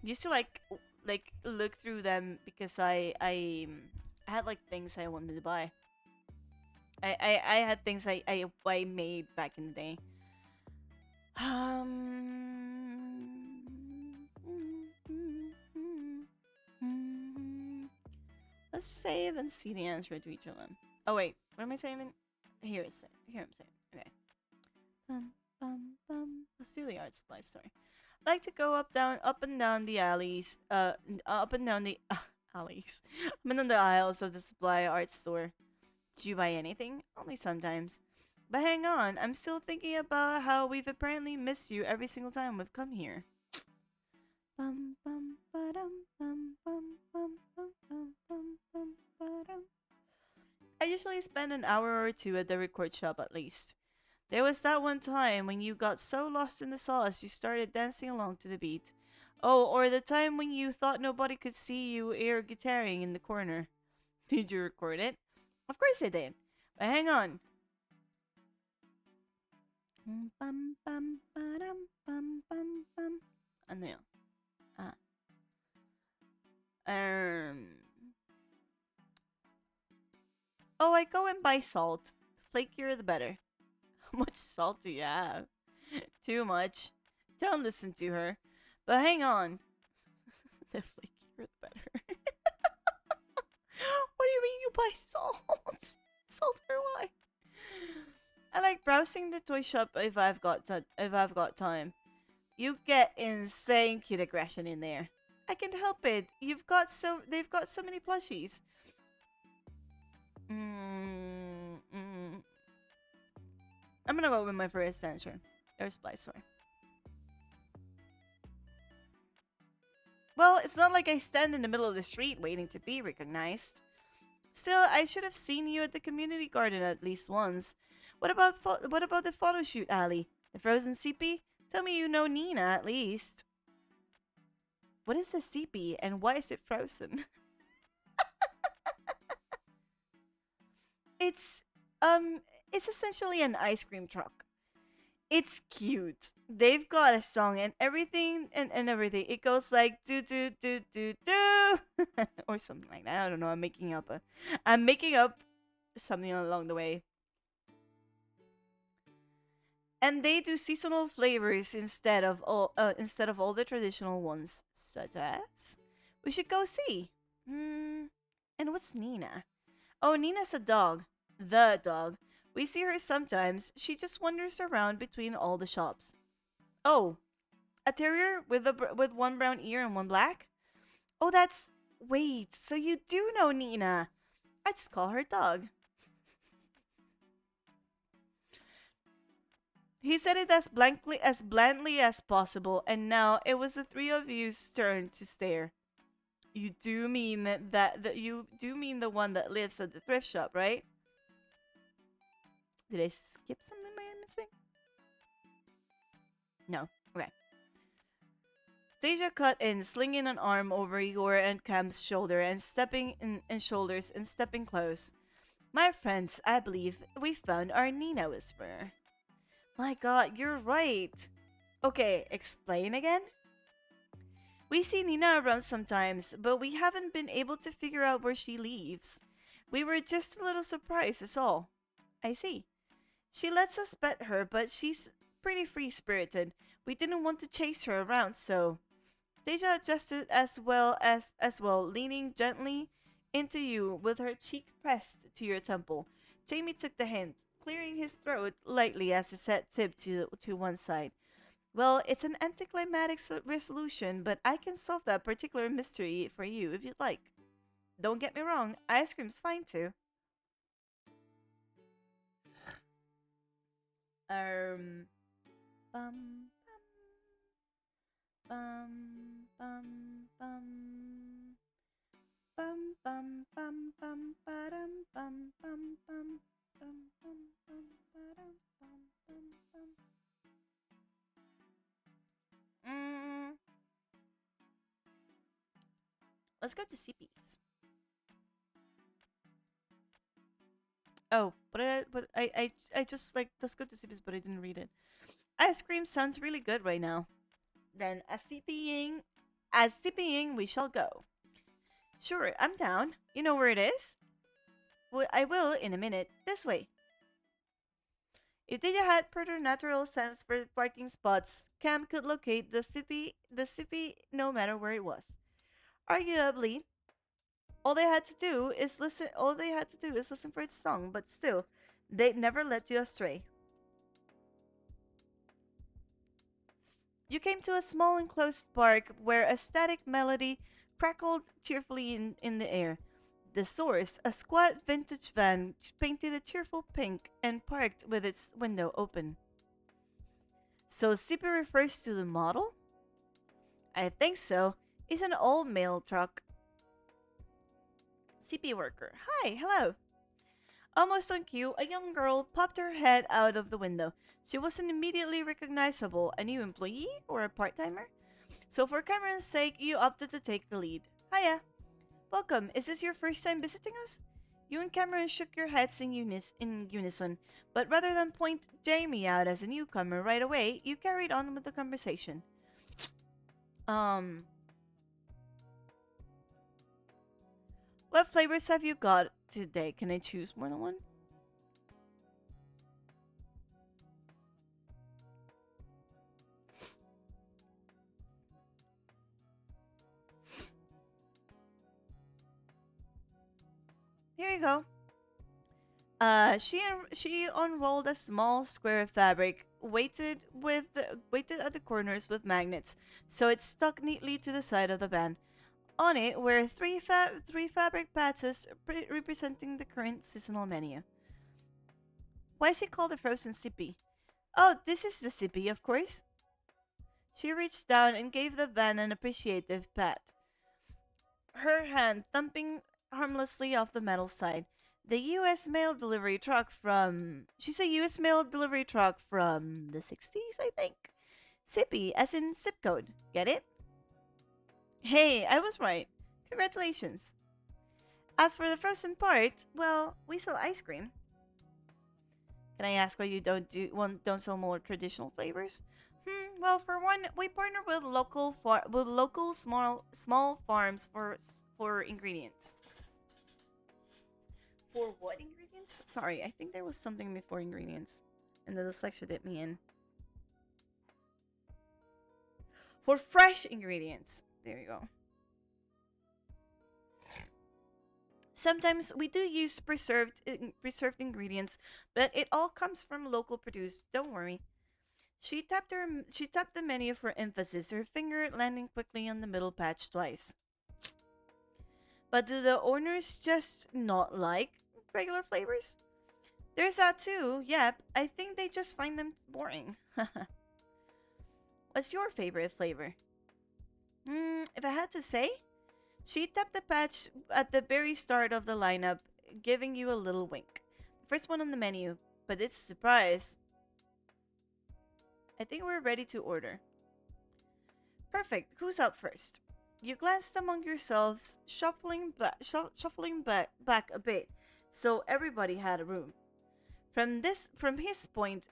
used to like look through them because I had like things I wanted to buy. I had things I made back in the day. Let's save and see the answer to each of them. Oh wait, what am I saving? Here I'm saving. Okay. Let's do the art supply store. I like to go up and down the alleys. Up and down the alleys. Up and down the aisles of the supply art store. Did you buy anything? Only sometimes. But hang on, I'm still thinking about how we've apparently missed you every single time we've come here. I usually spend an hour or two at the record shop at least. There was that one time when you got so lost in the sauce you started dancing along to the beat. Oh, or the time when you thought nobody could see you air guitaring in the corner. Did you record it? Of course I did. But hang on. Ano yun? Oh, I go and buy salt. The flakier the better. How much salt do you have? Too much. Don't listen to her. But hang on. The flakier the better. What do you mean you buy salt? Salt for what? I like browsing the toy shop if I've got time. You get insane cute aggression in there. I can't help it. They've got so many plushies. I'm gonna go with my first answer. There's supply store. Well, it's not like I stand in the middle of the street waiting to be recognized. Still, I should have seen you at the community garden at least once. what about the photo shoot, Ali? The frozen CP? Tell me you know Nina at least. What is the CP and why is it frozen? It's it's essentially an ice cream truck. It's cute. They've got a song and everything and everything. It goes like do do do do do or something like that. I don't know. I'm making up something along the way. And they do seasonal flavors instead of all the traditional ones, such as we should go see. And what's Nina? Oh, Nina's a dog. The dog. We see her sometimes. She just wanders around between all the shops. Oh, a terrier with one brown ear and one black? Oh, that's... Wait, so you do know Nina. I just call her dog. He said it as blandly as possible, and now it was the three of you's turn to stare. You do mean that you do mean the one that lives at the thrift shop, right? Did I skip something by missing? No. Okay. Deja cut in, slinging an arm over Igor and Cam's shoulder and shoulders and stepping close. My friends, I believe we found our Nina Whisperer. My god, you're right. Okay, explain again? We see Nina around sometimes, but we haven't been able to figure out where she lives. We were just a little surprised, is all. I see. She lets us pet her, but she's pretty free-spirited. We didn't want to chase her around, so... Deja adjusted as well, leaning gently into you with her cheek pressed to your temple. Jamie took the hint, clearing his throat lightly as he set Tib to one side. Well, it's an anticlimactic resolution, but I can solve that particular mystery for you if you'd like. Don't get me wrong, ice cream's fine too. Bum, bum, bum, bum, bum, bum, bum, bum, bum, ba-dum, bum, bum, bum, bum, bum, bum, ba-dum, bum, bum, bum. Let's go to CPs. Oh, I just like let's go to CPs, but I didn't read it. Ice cream sounds really good right now. Then as CPing, we shall go. Sure, I'm down. You know where it is? Well, I will in a minute. This way. If Deja had preternatural sense for parking spots, Cam could locate the city no matter where it was. Arguably, all they had to do is listen for its song, but still, they'd never let you astray. You came to a small enclosed park where a static melody crackled cheerfully in the air. The source, a squat vintage van painted a cheerful pink and parked with its window open. So CP refers to the model? I think so. It's an all-male truck. CP worker. Hi, hello. Almost on cue, a young girl popped her head out of the window. She wasn't immediately recognizable. A new employee or a part-timer? So for Cameron's sake, you opted to take the lead. Hiya. Welcome. Is this your first time visiting us? You and Cameron shook your heads in unison, but rather than point Jamie out as a newcomer right away, you carried on with the conversation. What flavors have you got today? Can I choose more than one? Here you go. She unrolled a small square of fabric, weighted at the corners with magnets, so it stuck neatly to the side of the van. On it were three fabric patches representing the current seasonal menu. Why is it called the frozen sippy? Oh, this is the sippy, of course. She reached down and gave the van an appreciative pat, her hand thumping harmlessly off the metal side. The U.S. mail delivery truck from... She's a U.S. mail delivery truck from the 60s, I think. Sippy, as in zip code. Get it? Hey, I was right. Congratulations. As for the frozen part, well, we sell ice cream. Can I ask why you don't sell more traditional flavors? Well, for one, we partner with local small farms for ingredients. For what ingredients? Sorry, I think there was something before ingredients, and the dyslexia did me in. For fresh ingredients. There you go. Sometimes we do use preserved ingredients, but it all comes from local produce. Don't worry. She tapped the menu for emphasis, her finger landing quickly on the middle patch twice. But do the owners just not like regular flavors? There's that too. Yep, I think they just find them boring. What's your favorite flavor? If I had to say, she tapped the patch at the very start of the lineup, giving you a little wink. The first one on the menu, but it's a surprise. I think we're ready to order. Perfect. Who's up first? You glanced among yourselves, shuffling back a bit, so everybody had a room. From his point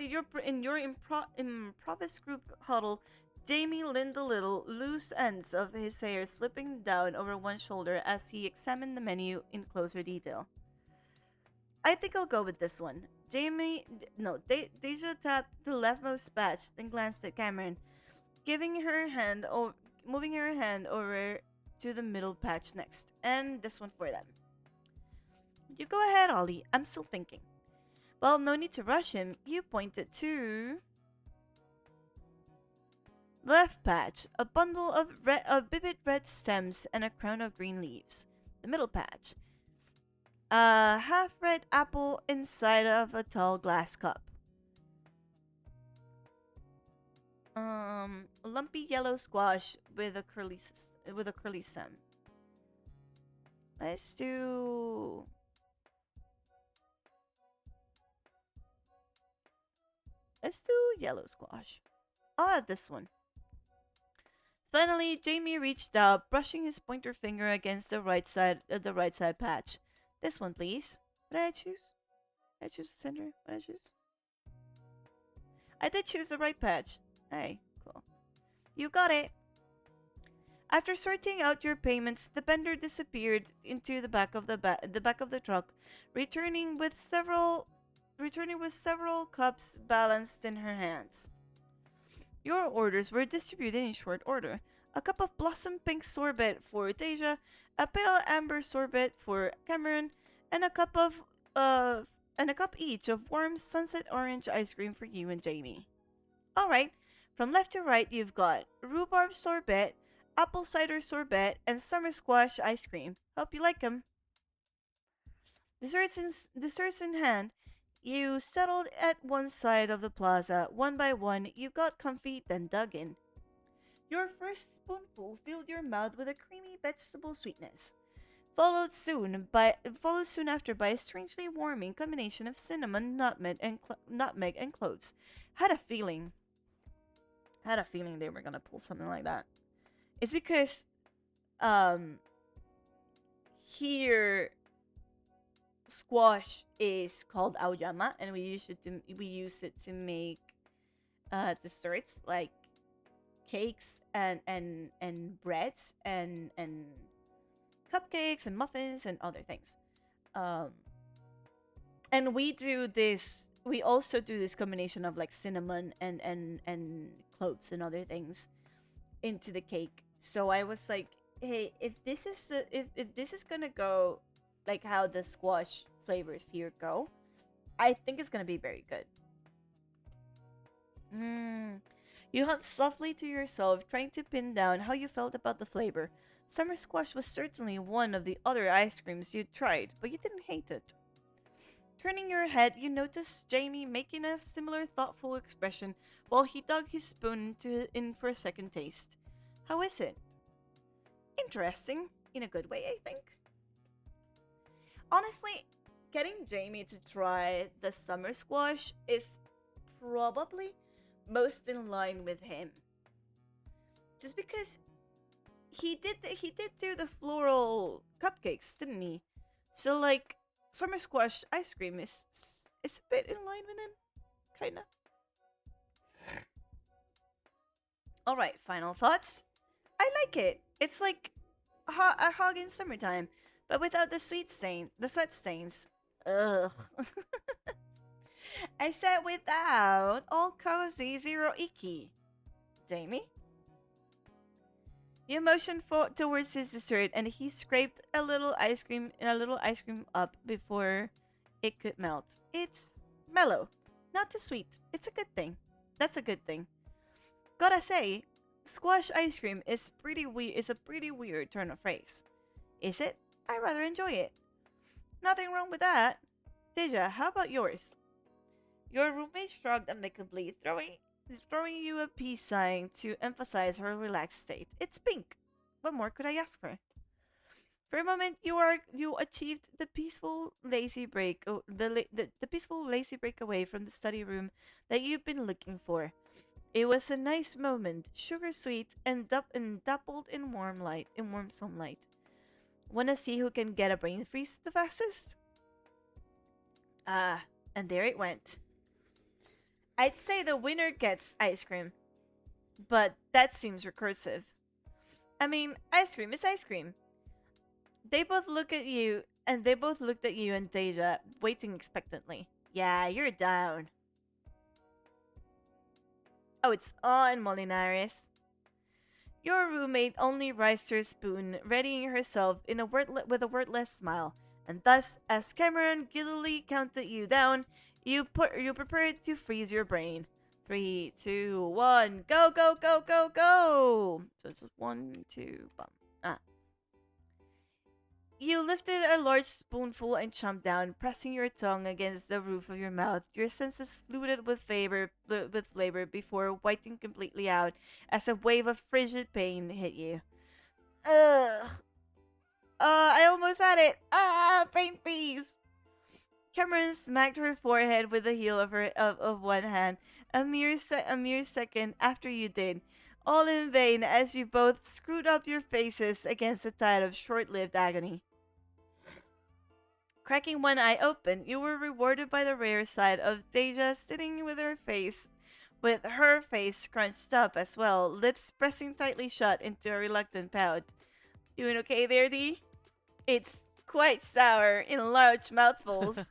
in your improvised group huddle, Jamie leaned a little, loose ends of his hair slipping down over one shoulder as he examined the menu in closer detail. I think I'll go with this one. Deja tapped the leftmost patch, then glanced at Cameron, moving her hand over to the middle patch next, and this one for them. You go ahead, Ollie. I'm still thinking. Well, no need to rush him. You pointed to left patch, a bundle of vivid red stems and a crown of green leaves. The middle patch, a half-red apple inside of a tall glass cup. A lumpy yellow squash with a curly stem. Let's do yellow squash. I'll have this one. Finally, Jamie reached out, brushing his pointer finger against the right side patch. This one, please. What did I choose? Did I choose the center? What did I choose? I did choose the right patch. Hey, cool. You got it. After sorting out your payments, the vendor disappeared into the back of the truck, returning with several cups balanced in her hands. Your orders were distributed in short order. A cup of blossom pink sorbet for Deja, a pale amber sorbet for Cameron, and a cup each of warm sunset orange ice cream for you and Jamie. All right, from left to right, you've got rhubarb sorbet, apple cider sorbet, and summer squash ice cream. Hope you like them. Desserts in hand, you settled at one side of the plaza. One by one, you got comfy, then dug in. Your first spoonful filled your mouth with a creamy vegetable sweetness, followed soon after by a strangely warming combination of cinnamon, nutmeg, and cloves. Had a feeling they were gonna pull something like that. It's because, here, squash is called aoyama, and we use it to make desserts like cakes and breads and cupcakes and muffins and other things. And we also do this combination of like cinnamon and cloves and other things into the cake. So I was like, hey, if this is gonna go like how the squash flavors here go, I think it's gonna be very good. You hummed softly to yourself, trying to pin down how you felt about the flavor. Summer squash was certainly one of the other ice creams you'd tried, but you didn't hate it. Turning your head, you noticed Jamie making a similar thoughtful expression while he dug his spoon in for a second taste. How is it? Interesting. in a good way, I think. Honestly, getting Jamie to try the summer squash is probably most in line with him. Just because he did do the floral cupcakes, didn't he? So like summer squash ice cream is a bit in line with him, kinda. All right, final thoughts. I like it. It's like a hug in summertime, but without the sweat stains. Ugh. I said without all cozy, zero icky. Jamie? You motioned towards his dessert, and he scraped a little ice cream up before it could melt. It's mellow, not too sweet. It's a good thing. That's a good thing. Gotta say, squash ice cream is a pretty weird turn of phrase. Is it? I rather enjoy it. Nothing wrong with that. Deja, how about yours? Your roommate shrugged amicably, throwing you a peace sign to emphasize her relaxed state. It's pink. What more could I ask for? For a moment, you achieved the peaceful lazy break, the peaceful lazy break away from the study room that you've been looking for. It was a nice moment, sugar sweet and dappled in warm sunlight. Wanna see who can get a brain freeze the fastest? Ah, and there it went. I'd say the winner gets ice cream, but that seems recursive. I mean, ice cream is ice cream. They both looked at you and Deja, waiting expectantly. Yeah, you're down. Oh, it's on, Molinares. Your roommate only raised her spoon, readying herself with a wordless smile, and thus, as Cameron giddily counted you down, you prepared to freeze your brain. 3, 2, 1, go, go, go, go, go! So it's 1, 2, bum. You lifted a large spoonful and chomped down, pressing your tongue against the roof of your mouth. Your senses fluted with flavor before whiting completely out as a wave of frigid pain hit you. Ugh. I almost had it. Brain freeze. Cameron smacked her forehead with the heel of one hand, a mere second after you did. All in vain, as you both screwed up your faces against a tide of short-lived agony. Cracking one eye open, you were rewarded by the rare sight of Deja sitting with her face scrunched up as well, lips pressing tightly shut into a reluctant pout. Doing okay there, Dee? It's quite sour in large mouthfuls.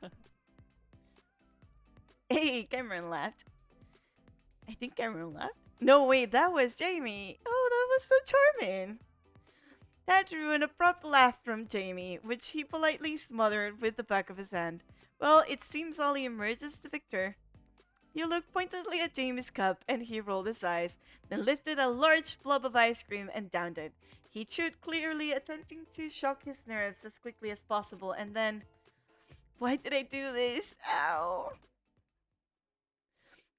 Hey, Cameron laughed. I think Cameron laughed. No, wait, that was Jamie. Oh, that was so charming. That drew an abrupt laugh from Jamie, which he politely smothered with the back of his hand. Well, it seems Ollie emerges the victor. You looked pointedly at Jamie's cup, and he rolled his eyes, then lifted a large blob of ice cream and downed it. He chewed clearly, attempting to shock his nerves as quickly as possible, and then... Why did I do this? Ow!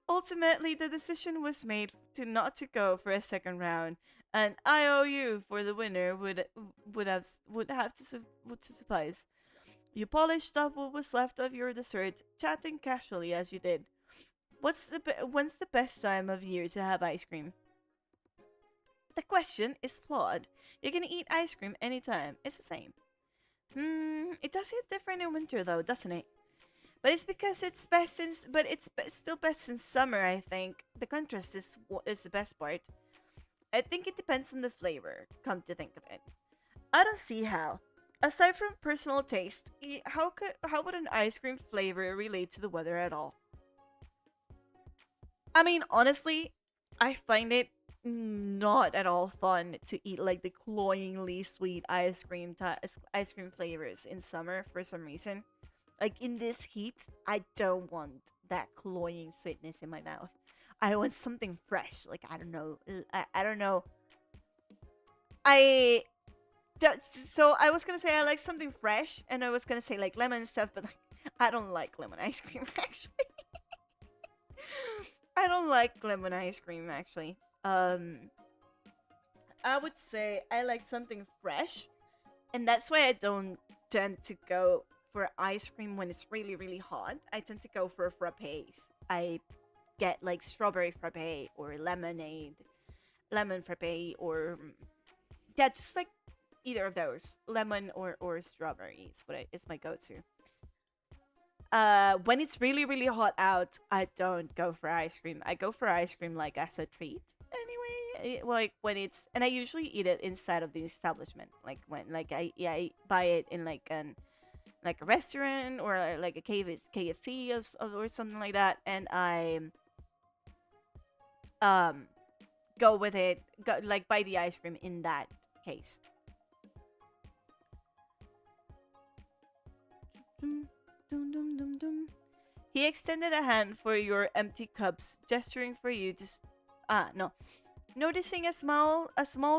Ultimately, the decision was made not to go for a second round, and IOU for the winner would have to suffice. You polished off what was left of your dessert, chatting casually as you did. When's the best time of year to have ice cream? The question is flawed. You can eat ice cream anytime. It's the same. It does hit different in winter though, doesn't it? But it's because it's still best in summer, I think. The contrast is the best part. I think it depends on the flavor, come to think of it. I don't see how. Aside from personal taste, how would an ice cream flavor relate to the weather at all? I mean, honestly, I find it not at all fun to eat like the cloyingly sweet ice cream flavors in summer for some reason. Like in this heat, I don't want that cloying sweetness in my mouth. I want something fresh. Like I don't know. I don't know. So I was gonna say I like something fresh, and I was gonna say like lemon and stuff, but like, I don't like lemon ice cream actually. I don't like lemon ice cream actually. I would say I like something fresh And that's why I don't tend to go for ice cream when it's really, really hot. I tend to go for frappes. I get like strawberry frappe or lemon frappe, or yeah, just like either of those, lemon or strawberry is it's my go-to. When it's really, really hot out, I don't go for ice cream. I go for ice cream like as a treat. Anyway, like when it's, and I usually eat it inside of the establishment. Like when, like I buy it in like like a restaurant or like a KFC or something like that, and I go with it, like buy the ice cream in that case. Dum, dum, dum, dum, dum. He extended a hand for your empty cups, gesturing for you to. No. Noticing a small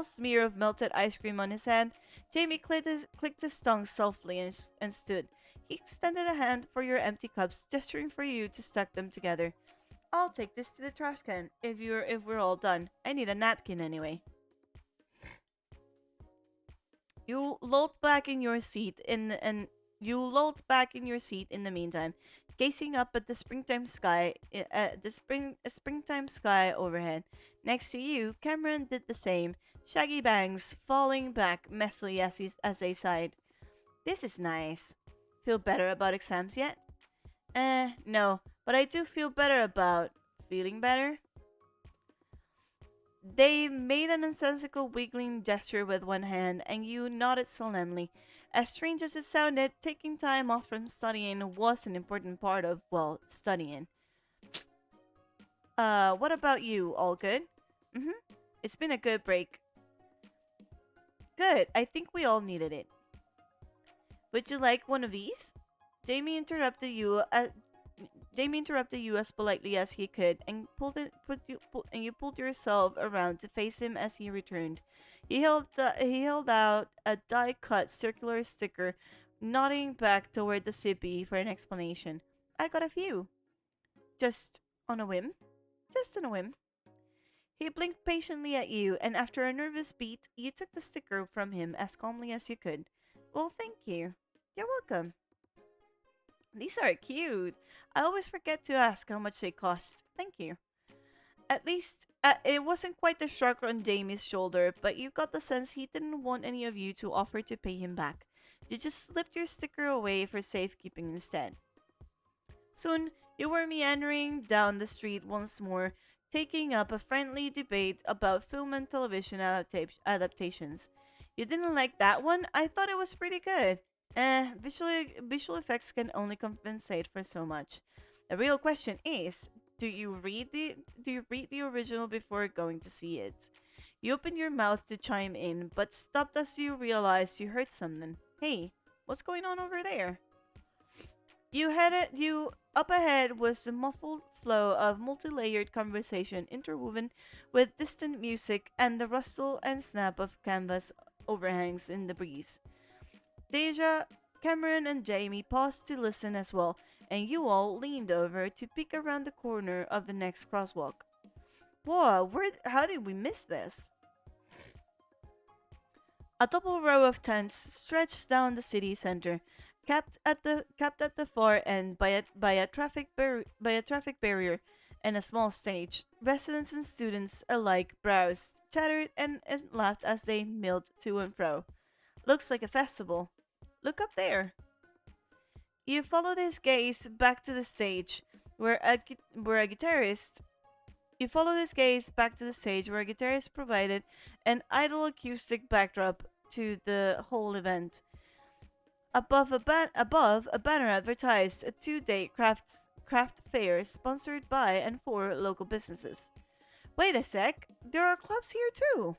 smear of melted ice cream on his hand, Jamie clicked his tongue softly and stood. He extended a hand for your empty cups, gesturing for you to stack them together. I'll take this to the trash can if we're all done. I need a napkin anyway. You lolled back in your seat in the meantime, gazing up at the springtime sky overhead. Next to you, Cameron did the same, shaggy bangs falling back messily as they sighed. This is nice. Feel better about exams yet? No, but I do feel better about feeling better. They made an nonsensical wiggling gesture with one hand, and you nodded solemnly. As strange as it sounded, taking time off from studying was an important part of, well, studying. What about you? All good? It's been a good break. Good. I think we all needed it. Would you like one of these? Jamie interrupted you as politely as he could, and you pulled yourself around to face him as he returned. He held out a die-cut circular sticker, nodding back toward the sippy for an explanation. I got a few. Just on a whim. Just on a whim. He blinked patiently at you, and after a nervous beat, you took the sticker from him as calmly as you could. Well, thank you. You're welcome. These are cute. I always forget to ask how much they cost. Thank you. At least, it wasn't quite the shrug on Jamie's shoulder, but you got the sense he didn't want any of you to offer to pay him back. You just slipped your sticker away for safekeeping instead. Soon, you were meandering down the street once more, taking up a friendly debate about film and television adaptations. You didn't like that one? I thought it was pretty good. Visual effects can only compensate for so much. The real question is, do you read the original before going to see it? You opened your mouth to chime in, but stopped as you realized you heard something. Hey, what's going on over there? Up ahead was the muffled flow of multi-layered conversation interwoven with distant music and the rustle and snap of canvas overhangs in the breeze. Deja, Cameron, and Jamie paused to listen as well, and you all leaned over to peek around the corner of the next crosswalk. Whoa, how did we miss this? A double row of tents stretched down the city center, capped at the far end by a traffic barrier and a small stage. Residents and students alike browsed, chattered, and laughed as they milled to and fro. Looks like a festival. Look up there. You followed his gaze back to the stage, where a guitarist provided an idle acoustic backdrop to the whole event. Above a banner advertised a 2-day craft fair sponsored by and for local businesses. Wait a sec, there are clubs here too.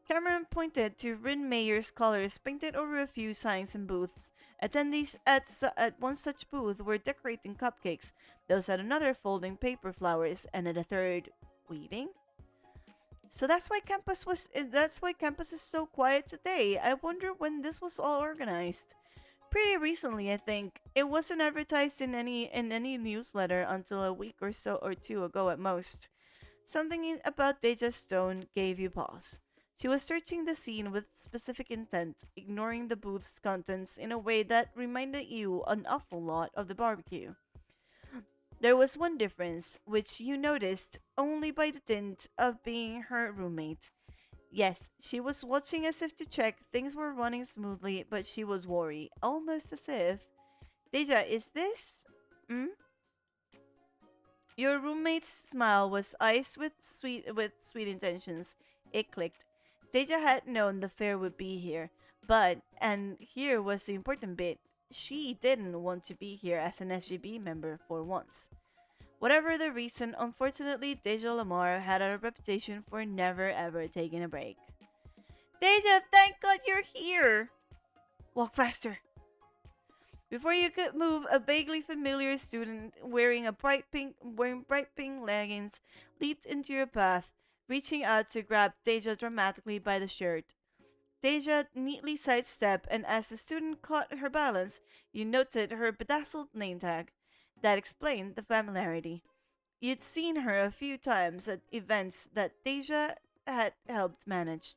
Cameron pointed to Rin Mayer's colors painted over a few signs and booths. Attendees at one such booth were decorating cupcakes, those at another folding paper flowers, and at a third weaving. So that's why campus is so quiet today. I wonder when this was all organized. Pretty recently, I think. It wasn't advertised in any newsletter until a week or two ago at most. Something about Deja's tone gave you pause. She was searching the scene with specific intent, ignoring the booth's contents in a way that reminded you an awful lot of the barbecue. There was one difference, which you noticed only by the dint of being her roommate. Yes, she was watching as if to check things were running smoothly, but she was worried, almost as if, Deja, is this? Hmm? Your roommate's smile was iced with sweet intentions. It clicked. Deja had known the fair would be here, but, and here was the important bit, she didn't want to be here as an SGB member for once. Whatever the reason, unfortunately, Deja Lamar had a reputation for never ever taking a break. Deja, thank God you're here! Walk faster. Before you could move, a vaguely familiar student wearing bright pink leggings leaped into your path, reaching out to grab Deja dramatically by the shirt. Deja neatly sidestepped, and as the student caught her balance, you noted her bedazzled name tag. That explained the familiarity. You'd seen her a few times at events that Deja had helped manage.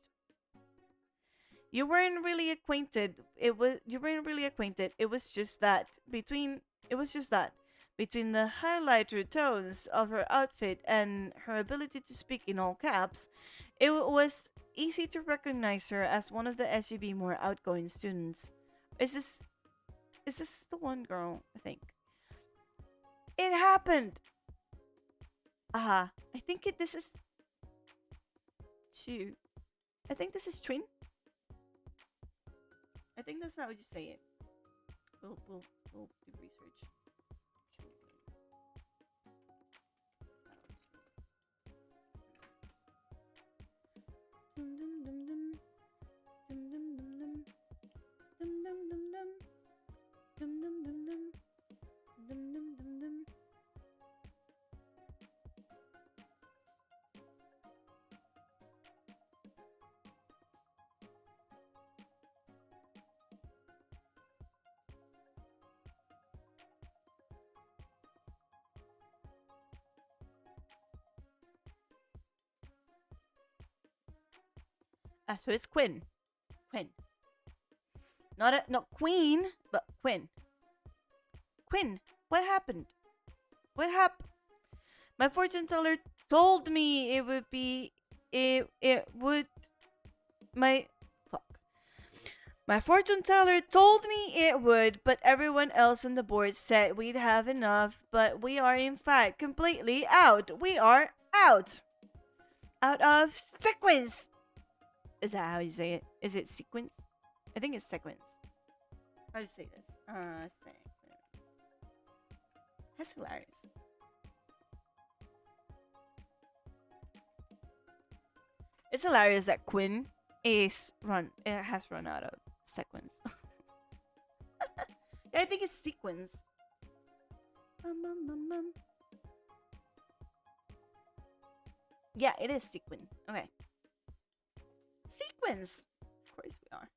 You weren't really acquainted. You weren't really acquainted. It was just that between the highlighter tones of her outfit and her ability to speak in all caps, it was easy to recognize her as one of the SGB more outgoing students. Is this the one girl? I think it happened. Aha! This is two. I think this is twin. I think that's how you say it. We'll do research. Ah, so it's Quinn. Quinn. Not Queen, but Quinn. Quinn, what happened? What happened? My fortune teller told me it would be it would my fuck. My fortune teller told me it would, but everyone else on the board said we'd have enough, but we are in fact completely out. We are out. Out of sequence. Is that how you say it? Is it sequence? I think it's sequence. How do you say this? Sequence. That's hilarious. It's hilarious that Quinn has run out of sequence. I think it's sequence. Yeah, it is sequin. Okay. Sequence. Of course we are.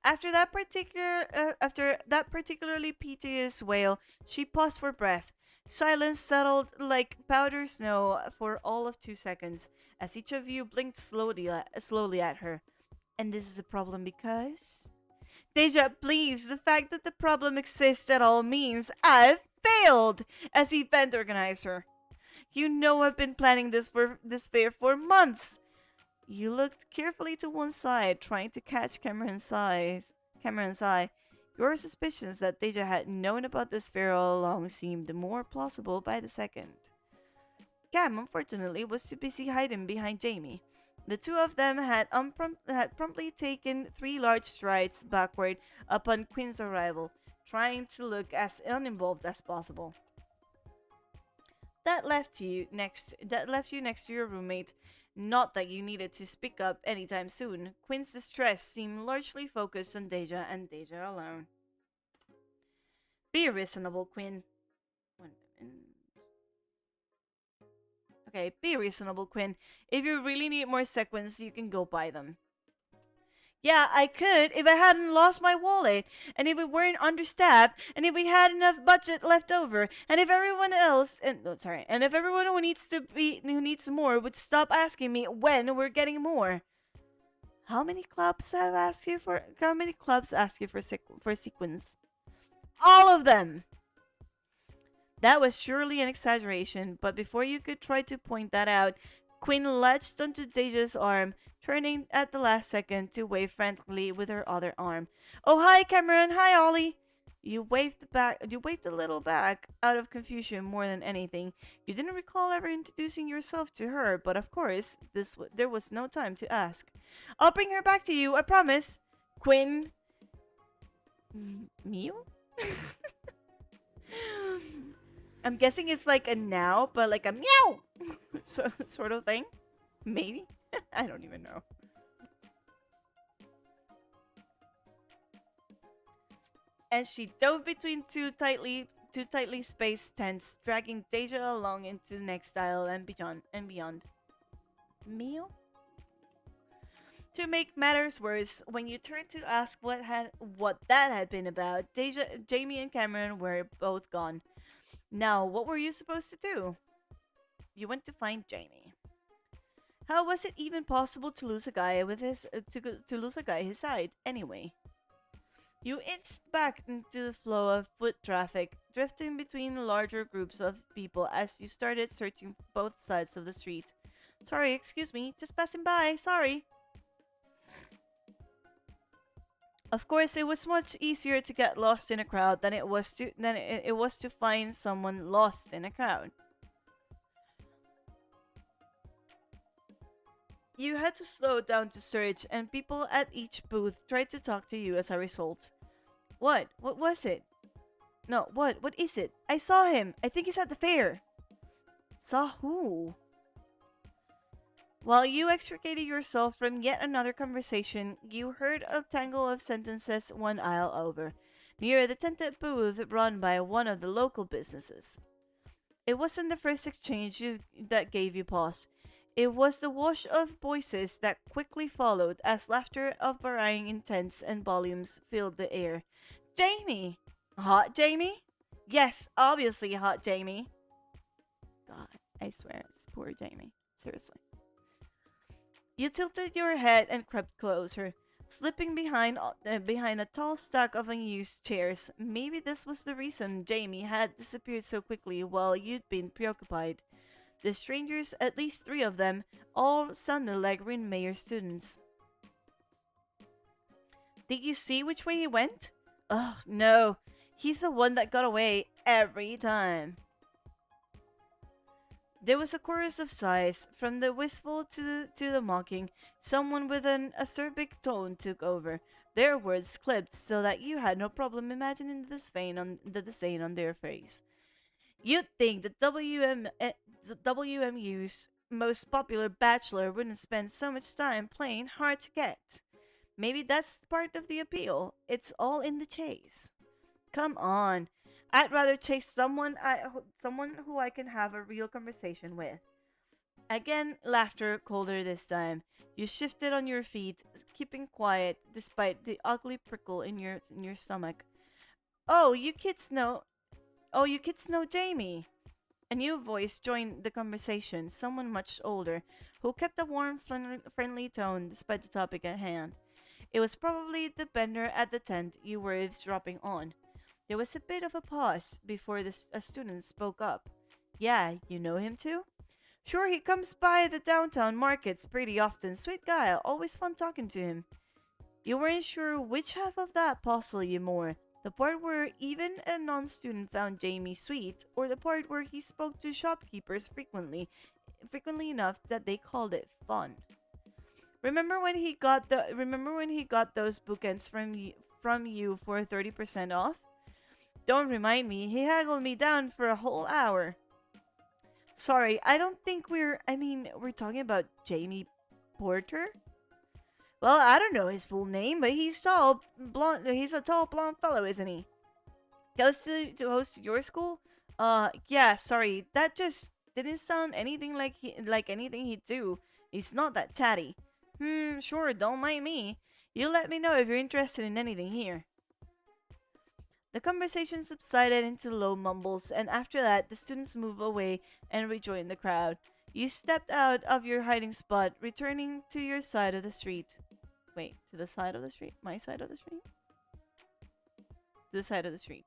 After that particularly piteous wail, she paused for breath. Silence settled like powder snow for all of 2 seconds, as each of you blinked slowly at her. And this is a problem because... Deja, please, the fact that the problem exists at all means I've failed as event organizer. You know I've been planning this fair for months. You looked carefully to one side, trying to catch Cameron's eye. Your suspicions that Deja had known about this fair all along seemed more plausible by the second. Cam, unfortunately, was too busy hiding behind Jamie. The two of them had promptly taken 3 large strides backward upon Quinn's arrival, trying to look as uninvolved as possible. That left you next to your roommate. Not that you needed to speak up anytime soon. Quinn's distress seemed largely focused on Deja and Deja alone. Be reasonable, Quinn. Okay, be reasonable, Quinn. If you really need more sequins, you can go buy them. Yeah, I could if I hadn't lost my wallet, and if we weren't understaffed, and if we had enough budget left over, and if everyone else, and if everyone who needs more would stop asking me when we're getting more. How many clubs have asked you for? How many clubs ask you for sequins? All of them. That was surely an exaggeration, but before you could try to point that out, Quinn latched onto Deja's arm, turning at the last second to wave frantically with her other arm. "Oh, hi, Cameron. Hi, Ollie." You waved back. You waved a little back, out of confusion more than anything. You didn't recall ever introducing yourself to her, but of course, there was no time to ask. "I'll bring her back to you, I promise." Quinn. Mew? I'm guessing it's like a now, but like a meow sort of thing. Maybe? I don't even know. And she dove between two tightly spaced tents, dragging Deja along into the next aisle and beyond. Meow? To make matters worse, when you turned to ask what that had been about, Jamie and Cameron were both gone. Now, what were you supposed to do? You went to find Jamie. How was it even possible to lose a guy with to lose a guy his side anyway? You inched back into the flow of foot traffic, drifting between larger groups of people as you started searching both sides of the street. "Sorry, excuse me, just passing by, sorry." Of course, it was much easier to get lost in a crowd than it was to find someone lost in a crowd. You had to slow down to search, and people at each booth tried to talk to you as a result. What? What was it? No, what? What is it? I saw him. I think he's at the fair. Saw who? While you extricated yourself from yet another conversation, you heard a tangle of sentences one aisle over, near the tented booth run by one of the local businesses. It wasn't the first exchange that gave you pause. It was the wash of voices that quickly followed as laughter of varying intents and volumes filled the air. "Jamie! Hot Jamie? Yes, obviously hot Jamie." God, I swear, it's poor Jamie. Seriously. You tilted your head and crept closer, slipping behind a tall stack of unused chairs. Maybe this was the reason Jamie had disappeared so quickly while you'd been preoccupied. The strangers, at least 3 of them, all sounded like Rin Mayer students. "Did you see which way he went?" "Ugh, no. He's the one that got away every time." There was a chorus of sighs. From the wistful to the mocking, someone with an acerbic tone took over. Their words clipped so that you had no problem imagining the disdain on their face. "You'd think the WMU's most popular bachelor wouldn't spend so much time playing hard to get. Maybe that's part of the appeal. It's all in the chase. Come on. I'd rather chase someone who I can have a real conversation with." Again, laughter, colder this time. You shifted on your feet, keeping quiet despite the ugly prickle in your stomach. Oh, you kids know Jamie." A new voice joined the conversation, someone much older, who kept a warm, friendly tone despite the topic at hand. It was probably the vendor at the tent you were eavesdropping on. There was a bit of a pause before a student spoke up. "Yeah, you know him too?" "Sure, he comes by the downtown markets pretty often. Sweet guy, always fun talking to him." You weren't sure which half of that puzzled you more. The part where even a non-student found Jamie sweet, or the part where he spoke to shopkeepers frequently enough that they called it fun. Remember when he got those bookends from you for 30% off? Don't remind me. He haggled me down for a whole hour. Sorry, I don't think we're talking about Jamie Porter? Well, I don't know his full name, but he's tall, blonde. He's a tall, blonde fellow, isn't he? Goes to host your school? Yeah, sorry. That just didn't sound anything like anything he'd do. He's not that chatty. Sure, don't mind me. You let me know if you're interested in anything here. The conversation subsided into low mumbles, and after that, the students moved away and rejoined the crowd. You stepped out of your hiding spot, returning to your side of the street. Wait, to the side of the street? My side of the street? To the side of the street.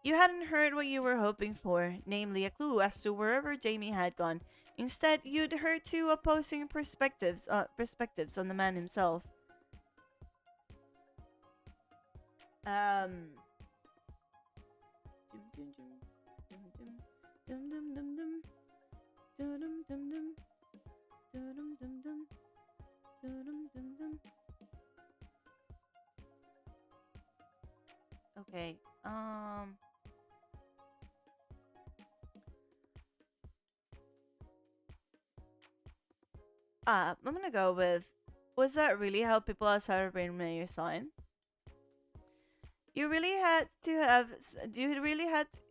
You hadn't heard what you were hoping for, namely a clue as to wherever Jamie had gone. Instead, you'd heard two opposing perspectives on the man himself. Okay. I'm gonna go with, was that really how people outside of Brain Mayor saw him? You really had to have,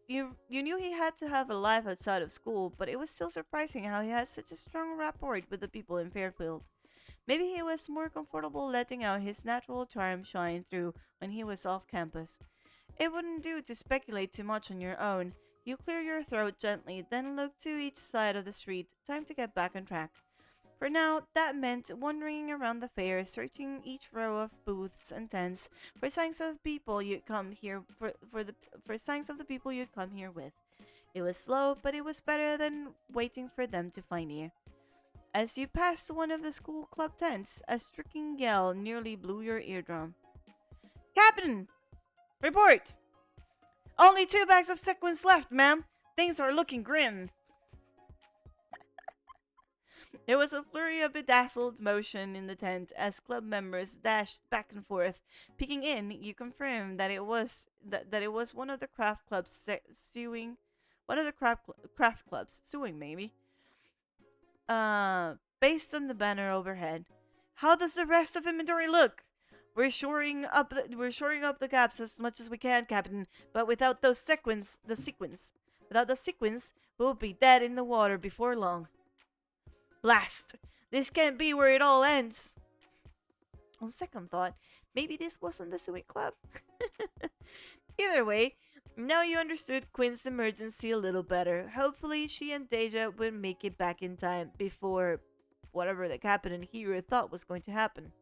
you knew he had to have a life outside of school, but it was still surprising how he had such a strong rapport with the people in Fairfield. Maybe he was more comfortable letting out his natural charm shine through when he was off campus. It wouldn't do to speculate too much on your own. You clear your throat gently, then look to each side of the street. Time to get back on track. For now, that meant wandering around the fair, searching each row of booths and tents for signs of people you'd come here for signs of the people you'd come here with. It was slow, but it was better than waiting for them to find you. As you passed one of the school club tents, a stricken yell nearly blew your eardrum. Captain! Report! Only 2 bags of sequins left, ma'am. Things are looking grim. There was a flurry of bedazzled motion in the tent as club members dashed back and forth. Peeking in, you confirmed that it was one of the craft clubs suing, maybe. Based on the banner overhead. How does the rest of inventory look? We're shoring up the gaps as much as we can, Captain. But without the sequins, we'll be dead in the water before long. Blast! This can't be where it all ends. On second thought, maybe this wasn't the Suet Club. Either way, now you understood Quinn's emergency a little better. Hopefully, she and Deja would make it back in time before whatever the captain and hero thought was going to happen.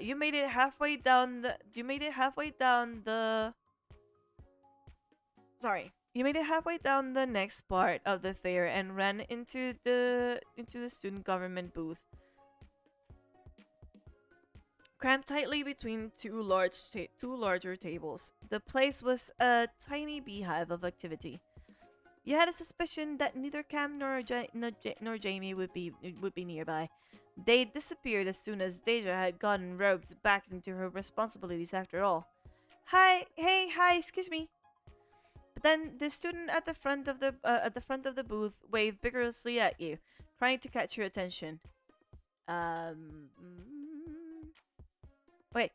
You made it halfway down the. Sorry. You made it halfway down the next part of the fair and ran into the student government booth. Crammed tightly between two larger tables, the place was a tiny beehive of activity. You had a suspicion that neither Cam nor Jamie would be nearby. They disappeared as soon as Deja had gotten roped back into her responsibilities after all. Hi, excuse me. But then the student at the front of the booth waved vigorously at you, trying to catch your attention. Wait.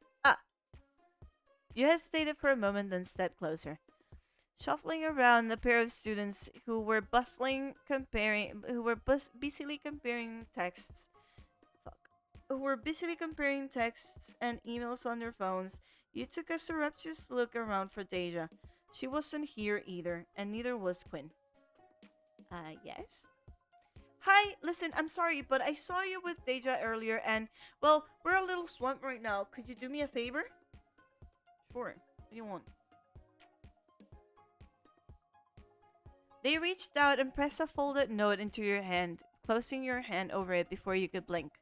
You hesitated for a moment, then stepped closer. Shuffling around the pair of students who were busily comparing texts and emails on their phones, you took a surreptitious look around for Deja. She wasn't here either, and neither was Quinn. Yes? Hi, listen, I'm sorry, but I saw you with Deja earlier and, well, we're a little swamped right now. Could you do me a favor? Sure. What do you want? They reached out and pressed a folded note into your hand, closing your hand over it before you could blink.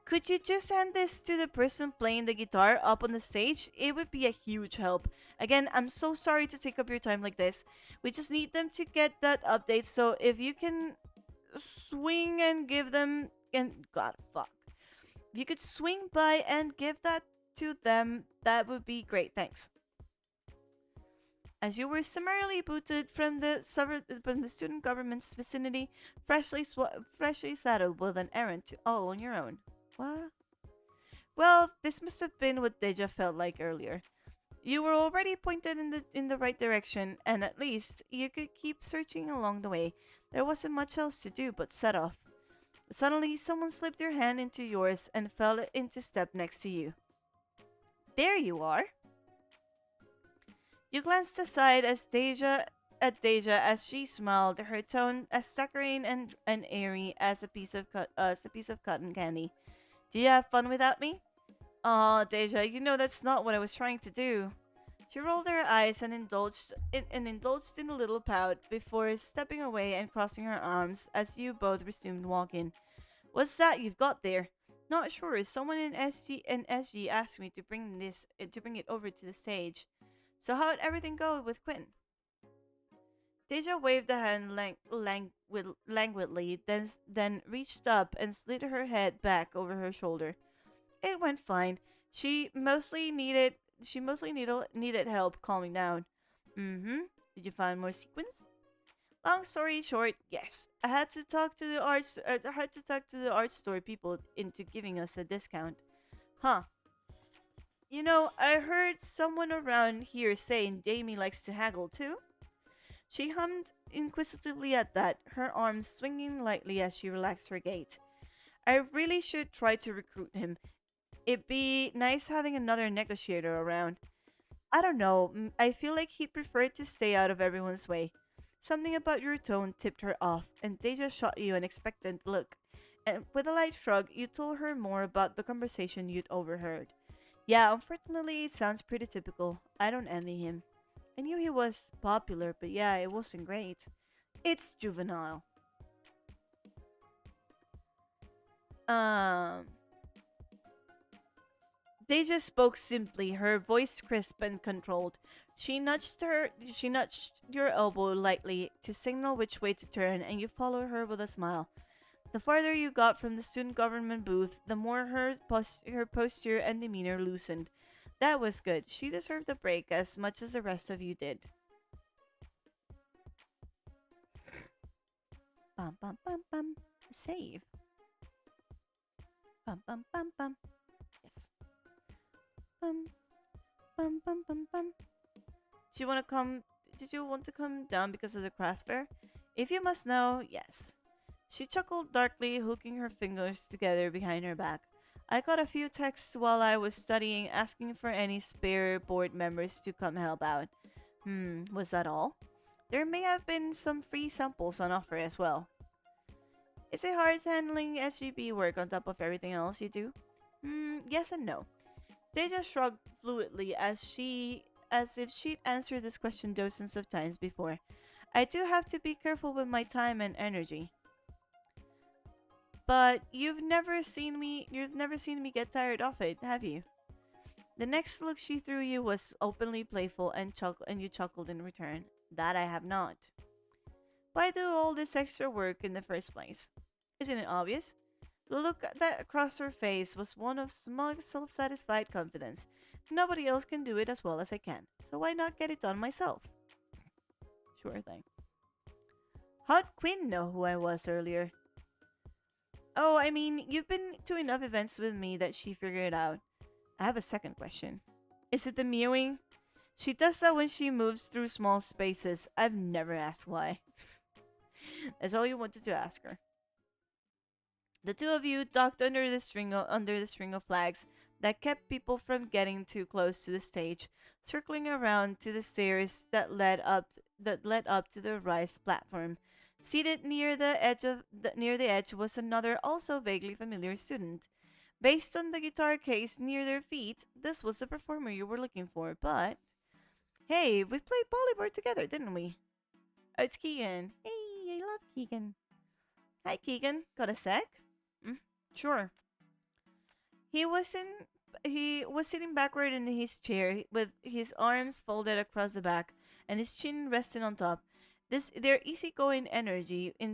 Could you just hand this to the person playing the guitar up on the stage? It would be a huge help. Again, I'm so sorry to take up your time like this. We just need them to get that update, so if you can swing and give them... If you could swing by and give that to them, that would be great. Thanks. As you were summarily booted from the student government's vicinity, freshly saddled with an errand all on your own. What? Well, this must have been what Deja felt like earlier. You were already pointed in the right direction, and at least you could keep searching along the way. There wasn't much else to do but set off. Suddenly, someone slipped their hand into yours and fell into step next to you. There you are! You glanced aside at Deja as she smiled, her tone as saccharine and airy as a piece of cotton candy. Do you have fun without me? Aw, Deja, you know that's not what I was trying to do. She rolled her eyes and indulged in a little pout before stepping away and crossing her arms as you both resumed walking. What's that you've got there? Not sure. Someone in SG asked me to bring it over to the stage. So how'd everything go with Quinn? Deja waved a hand languidly, then reached up and slid her head back over her shoulder. It went fine. She mostly needed help calming down. Mm-hmm. Did you find more sequins? Long story short, yes. I had to talk to the art store people into giving us a discount. Huh. You know, I heard someone around here saying Jamie likes to haggle too. She hummed inquisitively at that, her arms swinging lightly as she relaxed her gait. I really should try to recruit him. It'd be nice having another negotiator around. I don't know, I feel like he'd prefer to stay out of everyone's way. Something about your tone tipped her off, and Deja shot you an expectant look. And with a light shrug, you told her more about the conversation you'd overheard. Yeah, unfortunately, it sounds pretty typical. I don't envy him. I knew he was popular, but yeah, it wasn't great. It's juvenile. Deja spoke simply, her voice crisp and controlled. She nudged your elbow lightly to signal which way to turn, and you followed her with a smile. The farther you got from the student government booth, the more her posture and demeanor loosened. That was good. She deserved a break as much as the rest of you did. Bum bum bum bum. Save. Bum bum bum bum. Yes. Bum bum bum bum bum. Did you want to come down because of the craft fair? If you must know, yes. She chuckled darkly, hooking her fingers together behind her back. I got a few texts while I was studying asking for any spare board members to come help out. Was that all? There may have been some free samples on offer as well. Is it hard handling SGB work on top of everything else you do? Yes and no. Deja shrugged fluidly as if she'd answered this question dozens of times before. I do have to be careful with my time and energy. But you've never seen me get tired of it, have you? The next look she threw you was openly playful and you chuckled in return. That I have not. Why do all this extra work in the first place? Isn't it obvious? The look that across her face was one of smug, self-satisfied confidence. Nobody else can do it as well as I can, so why not get it done myself? Sure thing. How'd Quinn know who I was earlier? Oh, I mean, you've been to enough events with me that she figured it out. I have a second question. Is it the mewing? She does that when she moves through small spaces. I've never asked why. That's all you wanted to ask her. The two of you ducked under the string of flags that kept people from getting too close to the stage, circling around to the stairs that led up to the rise platform. Seated near the edge was another also vaguely familiar student. Based on the guitar case near their feet, this was the performer you were looking for, but hey, we played volleyball together, didn't we? Oh, it's Keegan. Hey, I love Keegan. Hi, Keegan. Got a sec? Sure. He was sitting backward in his chair with his arms folded across the back and his chin resting on top. Their easygoing energy fit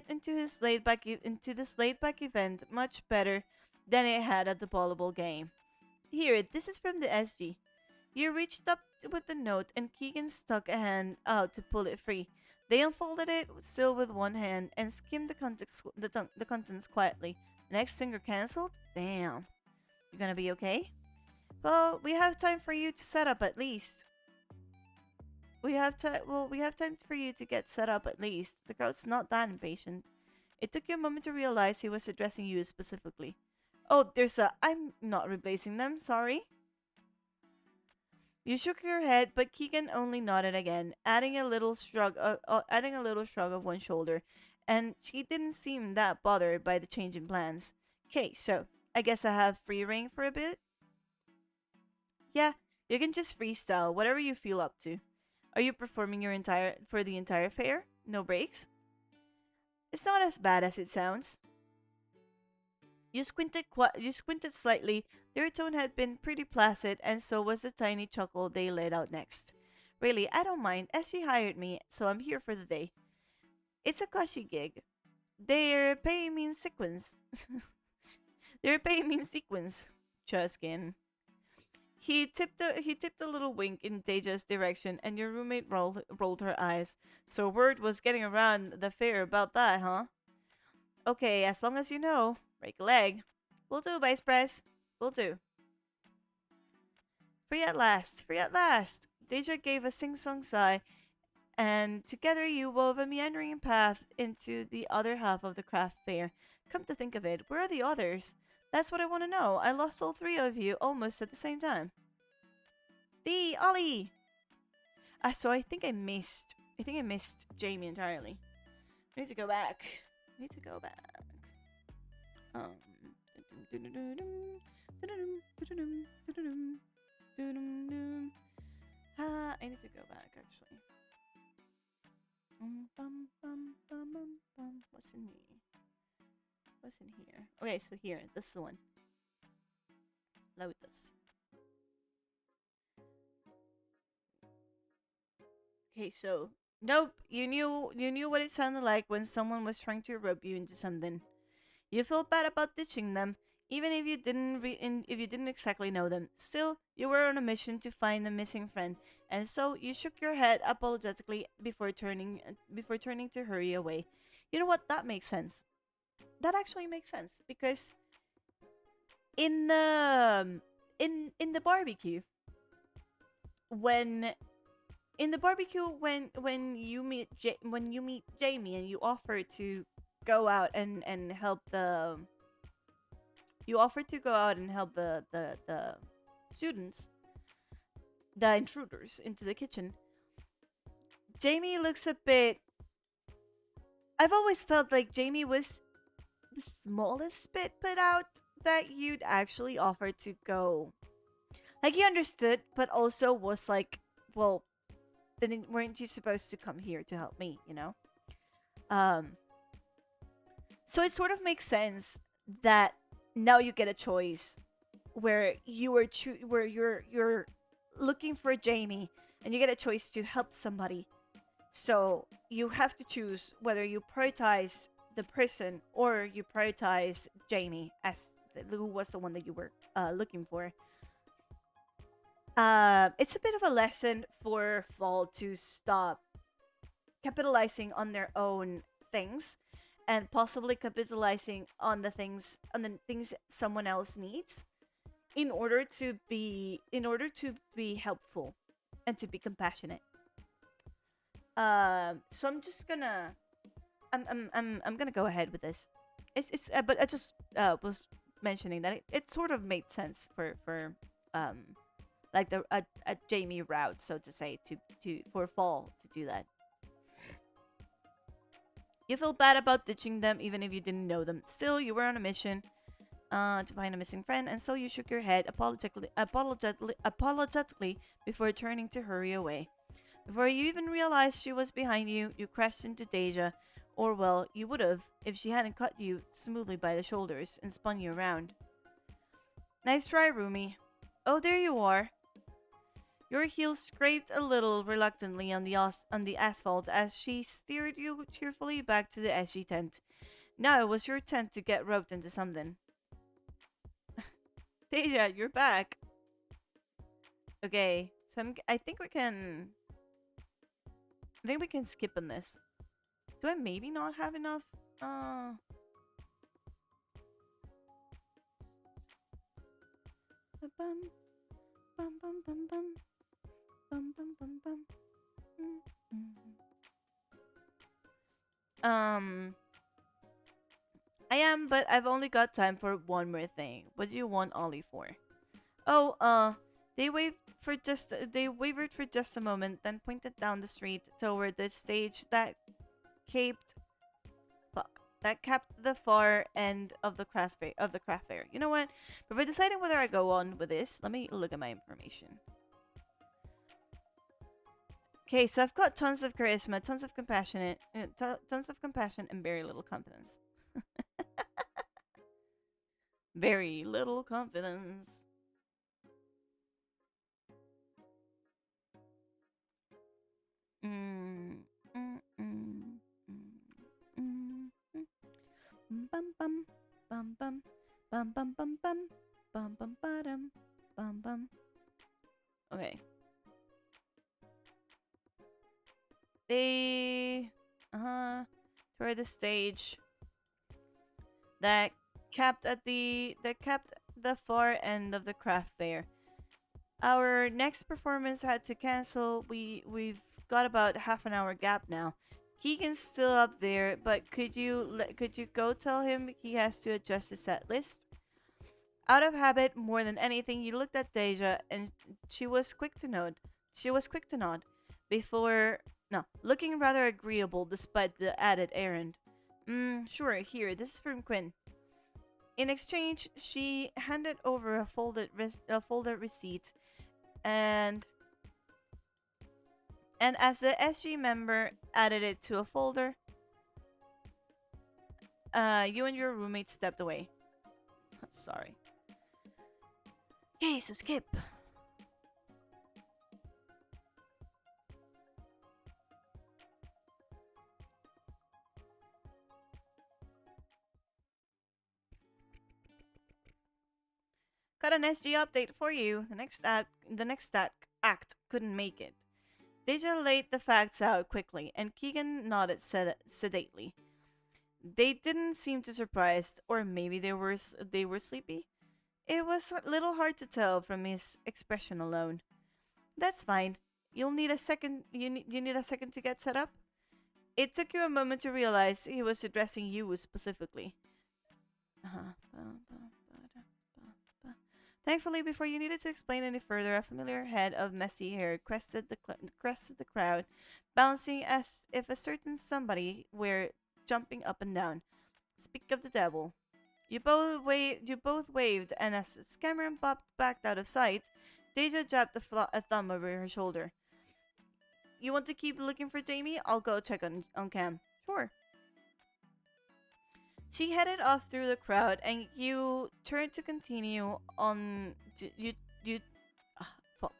into this laid back event much better than it had at the volleyball game. Here, this is from the SG. You reached up with the note and Keegan stuck a hand out to pull it free. They unfolded it still with one hand and skimmed the contents quietly. Next singer cancelled? Damn. You gonna be okay? Well, we have time for you to set up at least. We have time. Well, we have time for you to get set up at least. The crowd's not that impatient. It took you a moment to realize he was addressing you specifically. Oh, there's a. I'm not replacing them. Sorry. You shook your head, but Keegan only nodded again, adding a little shrug of one shoulder, and she didn't seem that bothered by the change in plans. Okay, so I guess I have free reign for a bit. Yeah, you can just freestyle whatever you feel up to. Are you performing for the entire fair? No breaks? It's not as bad as it sounds. You squinted slightly. Their tone had been pretty placid, and so was the tiny chuckle they let out next. Really, I don't mind, as she hired me, so I'm here for the day. It's a cushy gig. They're paying me in sequins. They're paying me in sequins. Chuskin. He tipped a little wink in Deja's direction, and your roommate rolled her eyes. So word was getting around the fair about that, huh? Okay, as long as you know. Break a leg. Will do, Vice Pres. Will do. Free at last. Free at last. Deja gave a sing-song sigh, and together you wove a meandering path into the other half of the craft fair. Come to think of it, where are the others? That's what I want to know. I lost all three of you almost at the same time. The Ollie! So I think I missed Jamie entirely. I need to go back. I need to go back actually. What's in here? What's in here? Okay, so here, this is the one. Load this. Okay, so nope, you knew what it sounded like when someone was trying to rope you into something. You felt bad about ditching them, even if you didn't exactly know them. Still, you were on a mission to find a missing friend, and so you shook your head apologetically before turning to hurry away. You know what? That makes sense. That actually makes sense because in the barbecue when you meet Jamie and you offer to go out and help the students, the intruders into the kitchen. Jamie looks a bit. I've always felt like Jamie was the smallest bit put out that you'd actually offer to go. Like, he understood, but also was like, well, then weren't you supposed to come here to help me, you know? So it sort of makes sense that now you get a choice where you're looking for Jamie and you get a choice to help somebody. So you have to choose whether you prioritize the person or you prioritize Jamie as who was the one that you were looking for. It's a bit of a lesson for Fall to stop capitalizing on their own things and possibly capitalizing on the things someone else needs in order to be helpful and to be compassionate. So I'm just gonna I'm gonna go ahead with this. It's but I just was mentioning that it sort of made sense for like a Jamie route, so to say, to for Fall to do that. You felt bad about ditching them even if you didn't know them. Still, you were on a mission to find a missing friend, and so you shook your head apologetically before turning to hurry away. Before you even realized she was behind you, you crashed into Deja, or well, you would have if she hadn't cut you smoothly by the shoulders and spun you around. Nice try, Rumi. Oh, there you are. Your heels scraped a little reluctantly on the asphalt as she steered you cheerfully back to the SG tent. Now it was your tent to get roped into something. Deja, you're back. Okay, so I think we can skip on this. Do I maybe not have enough? Bum bum bum bum. Bum bum bum bum. I am, but I've only got time for one more thing. What do you want Ollie for? Oh, they wavered for just a moment, then pointed down the street toward the stage that caped that capped the far end of the craft fair. You know what? Before deciding whether I go on with this, let me look at my information. Okay, so I've got tons of charisma, tons of compassion, and very little confidence. Very little confidence. Mm, mm, mm, mm, mm, mm. Bum bum bum bum bum bum bum bum bum bum bum bum bum. Okay. They toward the stage that capped the far end of the craft fair. Our next performance had to cancel. We've got about half an hour gap now. Keegan's still up there, but could you go tell him he has to adjust his set list? Out of habit, more than anything, you looked at Deja, and she was quick to nod. Before looking rather agreeable despite the added errand. Sure. Here, this is from Quinn. In exchange, she handed over a folded receipt, and as the SG member added it to a folder, you and your roommate stepped away. Sorry. Okay, so skip. Got an SG update for you. The next act couldn't make it. Deja laid the facts out quickly, and Keegan nodded sedately. They didn't seem too surprised, or maybe they were sleepy. It was a little hard to tell from his expression alone. That's fine. You'll need a second. You need a second to get set up. It took you a moment to realize he was addressing you specifically. Thankfully, before you needed to explain any further, a familiar head of messy hair crested the crowd, bouncing as if a certain somebody were jumping up and down. Speak of the devil. You both waved, and as Cameron backed out of sight, Deja jabbed a thumb over her shoulder. You want to keep looking for Jamie? I'll go check on Cam. Sure. She headed off through the crowd, and you turned to continue on. Fuck.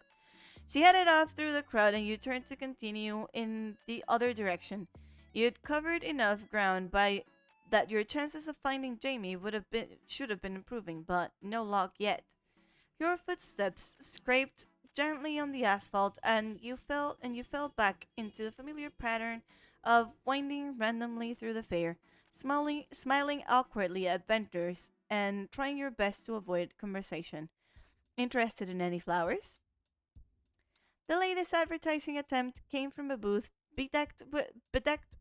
She headed off through the crowd, and you turned to continue in the other direction. You'd covered enough ground by that your chances of finding Jamie should have been improving, but no luck yet. Your footsteps scraped gently on the asphalt, and you fell back into the familiar pattern of winding randomly through the fair, smiling awkwardly at vendors and trying your best to avoid conversation. Interested in any flowers? The latest advertising attempt came from a booth bedecked. I think it's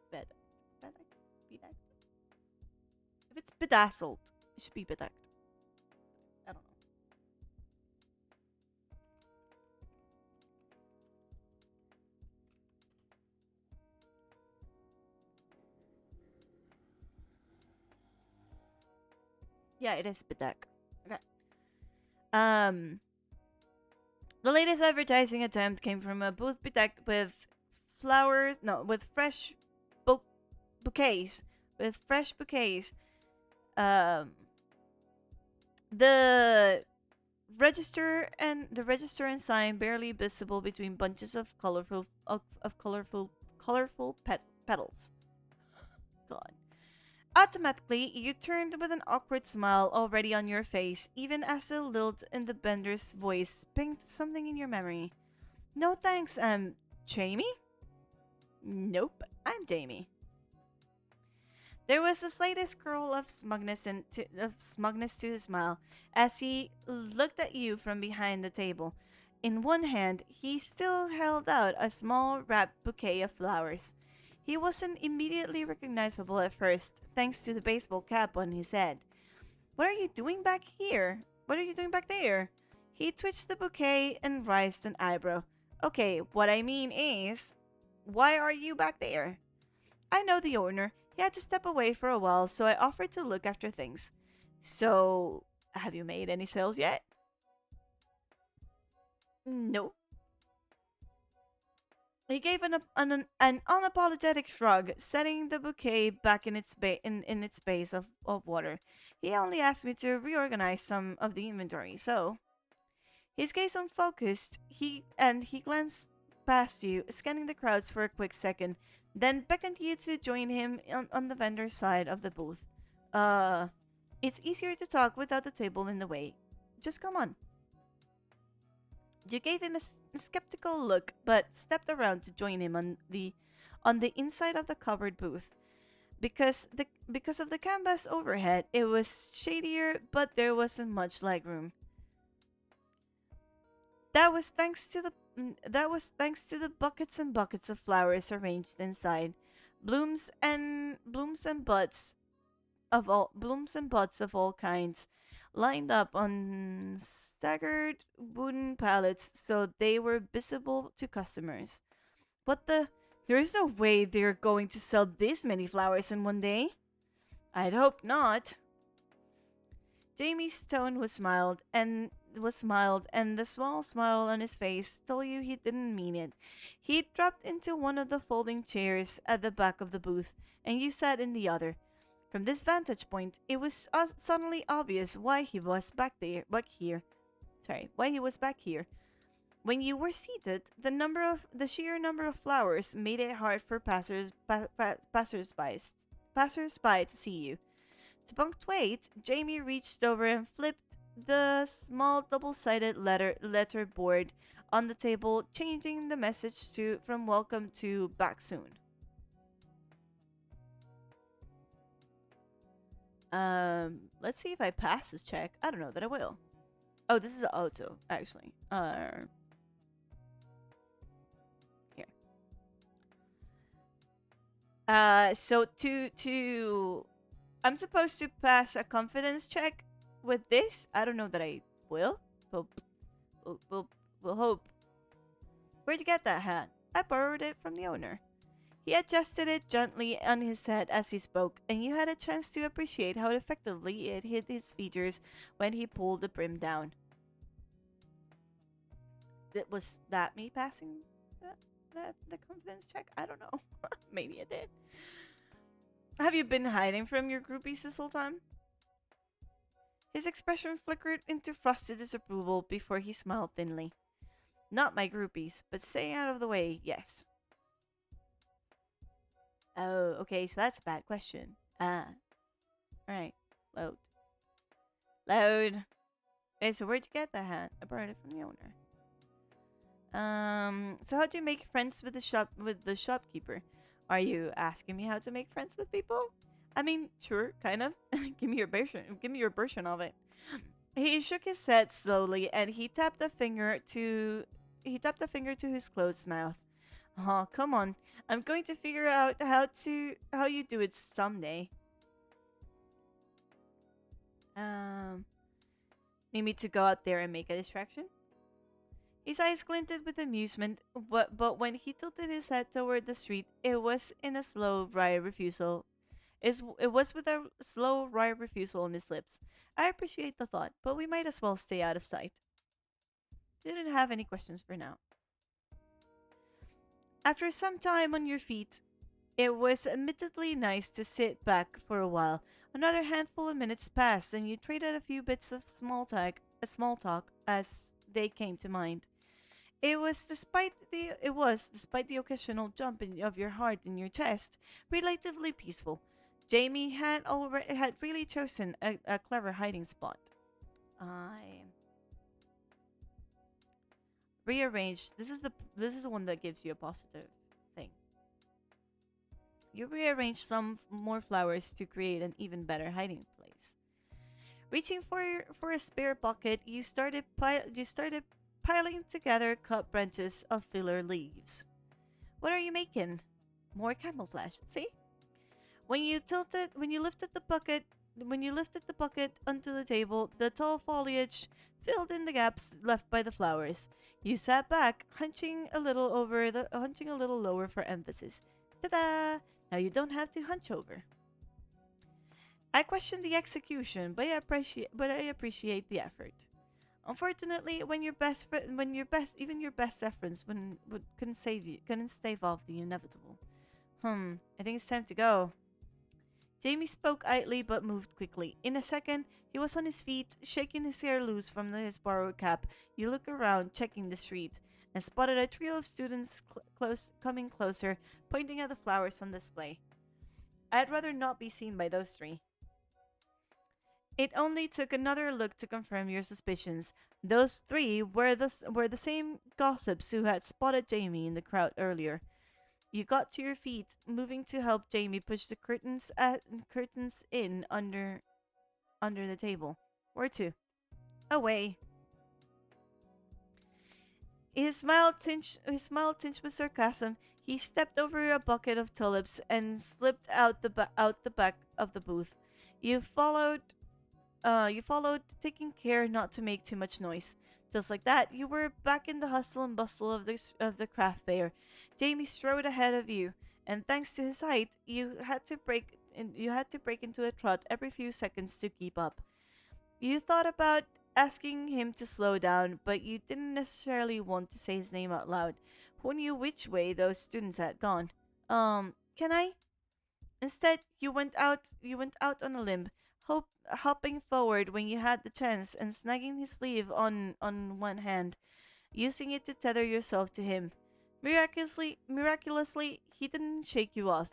bedecked. If it's bedazzled, it should be bedecked. I don't know. Yeah, it is bedecked. Okay. The latest advertising attempt came from a booth bedecked with fresh bouquets. With fresh bouquets. The register and sign barely visible between bunches of colorful petals. God. Automatically, you turned with an awkward smile already on your face, even as the lilt in the bender's voice pinged something in your memory. No thanks, Jamie? Nope, I'm Jamie. There was the slightest curl of smugness to his smile as he looked at you from behind the table. In one hand, he still held out a small wrapped bouquet of flowers. He wasn't immediately recognizable at first, thanks to the baseball cap on his head. What are you doing back here? What are you doing back there? He twitched the bouquet and raised an eyebrow. Okay, what I mean is, why are you back there? I know the owner. He had to step away for a while, so I offered to look after things. So, have you made any sales yet? No. He gave an unapologetic shrug, setting the bouquet back in in its base of water. He only asked me to reorganize some of the inventory, so his gaze unfocused, he glanced past you, scanning the crowds for a quick second, then beckoned you to join him on the vendor's side of the booth. It's easier to talk without the table in the way. Just come on. You gave him a skeptical look, but stepped around to join him on the inside of the covered booth. Because of the canvas overhead, it was shadier, but there wasn't much legroom. That was thanks to the buckets and buckets of flowers arranged inside, blooms and blooms and buds of all kinds, lined up on staggered wooden pallets so they were visible to customers. What the? There is no way they're going to sell this many flowers in one day. I'd hope not. Jamie's tone was mild, and the small smile on his face told you he didn't mean it. He dropped into one of the folding chairs at the back of the booth, and you sat in the other. From this vantage point, it was suddenly obvious why he was back here. Why he was back here. When you were seated, the sheer number of flowers made it hard for passersby to see you. To punctuate, Jamie reached over and flipped the small double-sided letter board on the table, changing the message from welcome to back soon. Let's see if I pass this check. I don't know that I will. Oh, this is an auto, actually. Here. So I'm supposed to pass a confidence check with this. I don't know that I will. We'll hope. Where'd you get that hat? I borrowed it from the owner. He adjusted it gently on his head as he spoke, and you had a chance to appreciate how effectively it hid his features when he pulled the brim down. Was that me passing the confidence check? I don't know. Maybe it did. Have you been hiding from your groupies this whole time? His expression flickered into frosted disapproval before he smiled thinly. Not my groupies, but staying out of the way, yes. Oh, okay, so that's a bad question. Alright. Load. Okay, so where'd you get that hat? I borrowed it from the owner. So how'd you make friends with the shopkeeper? Are you asking me how to make friends with people? I mean, sure, kind of. Give me your version of it. He shook his head slowly and he tapped a finger to his closed mouth. Oh, come on. I'm going to figure out how you do it someday. Need me to go out there and make a distraction? His eyes glinted with amusement, but when he tilted his head toward the street, it was with a slow, wry refusal on his lips. I appreciate the thought, but we might as well stay out of sight. Didn't have any questions for now. After some time on your feet, it was admittedly nice to sit back for a while. Another handful of minutes passed, and you traded a few bits of small talk as they came to mind. It was, despite the occasional jump of your heart in your chest, relatively peaceful. Jamie had really chosen a clever hiding spot. I rearranged. This is the one that gives you a positive thing. you rearranged some more flowers to create an even better hiding place. Reaching for a spare bucket, you started piling together cut branches of filler leaves. What are you making? More camouflage. See? When you lifted the bucket onto the table, the tall foliage filled in the gaps left by the flowers. You sat back, hunching a little lower for emphasis. Ta-da! Now you don't have to hunch over. I question the execution, but I appreciate the effort. Unfortunately, even your best efforts couldn't stave off the inevitable. I think it's time to go. Jamie spoke idly but moved quickly. In a second, he was on his feet, shaking his hair loose from his borrowed cap. You look around, checking the street, and spotted a trio of students coming closer, pointing at the flowers on display. I'd rather not be seen by those three. It only took another look to confirm your suspicions. Those three were the same gossips who had spotted Jamie in the crowd earlier. You got to your feet, moving to help Jamie push the curtains in under the table. Where to? Away. His smile tinged with sarcasm. He stepped over a bucket of tulips and slipped out the back of the booth. You followed, taking care not to make too much noise. Just like that, you were back in the hustle and bustle of the craft fair. Jamie strode ahead of you, and thanks to his height, you had to break into a trot every few seconds to keep up. You thought about asking him to slow down, but you didn't necessarily want to say his name out loud. Who knew which way those students had gone? Can I? Instead, you went out on a limb, hopping forward when you had the chance and snagging his sleeve on one hand, using it to tether yourself to him. Miraculously, he didn't shake you off.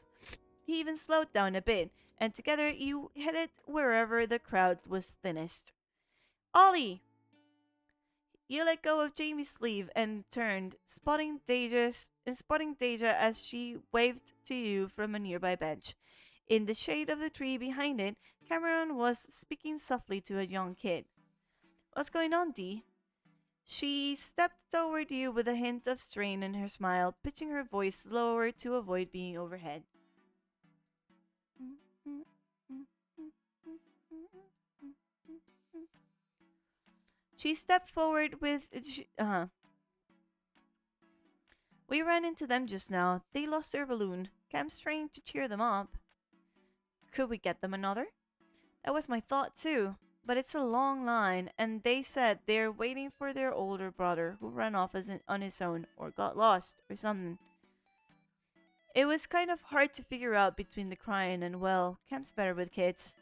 He even slowed down a bit, and together you headed wherever the crowd was thinnest. Ollie! You let go of Jamie's sleeve and turned, spotting Deja as she waved to you from a nearby bench. In the shade of the tree behind it, Cameron was speaking softly to a young kid. What's going on, Dee? She stepped toward you with a hint of strain in her smile, pitching her voice lower to avoid being overhead. She stepped forward with... We ran into them just now. They lost their balloon. Cam's trying to cheer them up. Could we get them another? That was my thought too. But it's a long line, and they said they're waiting for their older brother who ran off on his own or got lost or something. It was kind of hard to figure out between the crying and, well, Cam's better with kids.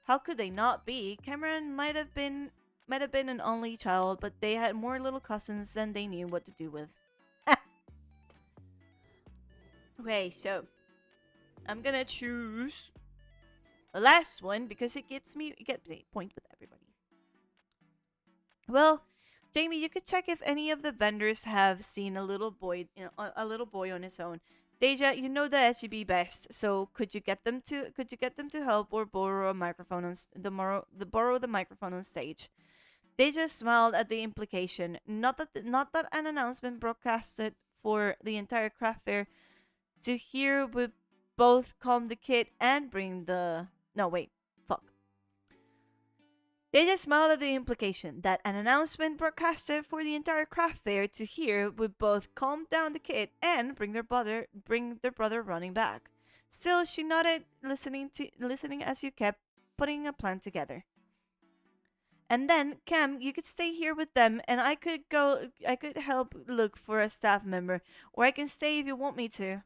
How could they not be? Cameron might have been an only child, but they had more little cousins than they knew what to do with. Okay, so I'm gonna choose the last one because it gets a point with everybody. Well, Jamie, you could check if any of the vendors have seen a little boy on his own. Deja, you know the SUB best, so could you get them to help or borrow the microphone on stage? Deja smiled at the implication. Not that an announcement broadcasted for the entire craft fair to hear would both calm the kid and bring the... No, wait. Fuck. They just smiled at the implication that an announcement broadcasted for the entire craft fair to hear would both calm down the kid and bring their brother running back. Still, she nodded, listening as you kept putting a plan together. And then, Cam, you could stay here with them, and I could help look for a staff member, or I can stay if you want me to.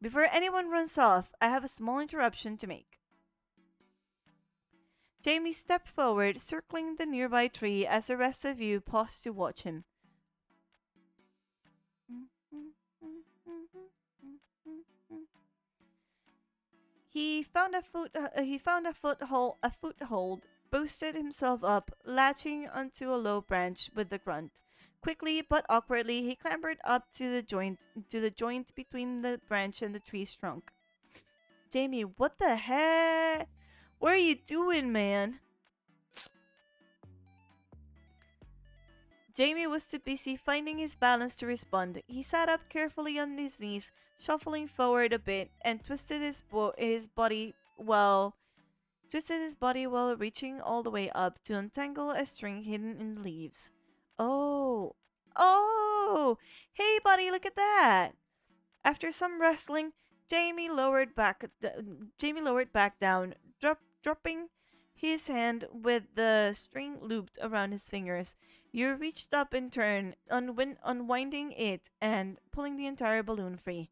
Before anyone runs off, I have a small interruption to make. Jamie stepped forward, circling the nearby tree as the rest of you paused to watch him. He found a foothold, boosted himself up, latching onto a low branch with a grunt. Quickly but awkwardly, he clambered up to the joint between the branch and the tree's trunk. Jamie, what the heck? What are you doing, man? Jamie was too busy finding his balance to respond. He sat up carefully on his knees, shuffling forward a bit, and twisted his body while reaching all the way up to untangle a string hidden in the leaves. Oh, oh! Hey, buddy, look at that! After some wrestling, Jamie lowered back down, dropping his hand with the string looped around his fingers. You reached up in turn, unwinding it and pulling the entire balloon free.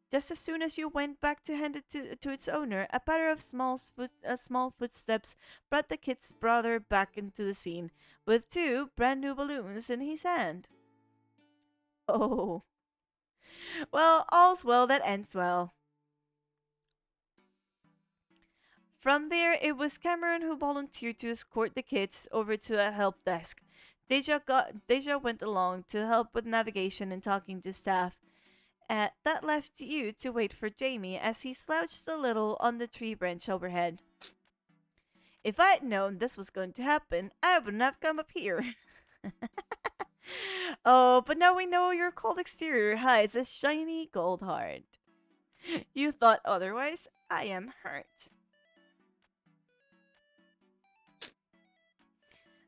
Just as soon as you went back to hand it to its owner, a patter of small footsteps brought the kid's brother back into the scene, with two brand new balloons in his hand. Oh. Well, all's well that ends well. From there, it was Cameron who volunteered to escort the kids over to a help desk. Deja went along to help with navigation and talking to staff. That left you to wait for Jamie as he slouched a little on the tree branch overhead. If I'd known this was going to happen, I wouldn't have come up here. Oh, but now we know your cold exterior hides a shiny gold heart. You thought otherwise? I am hurt.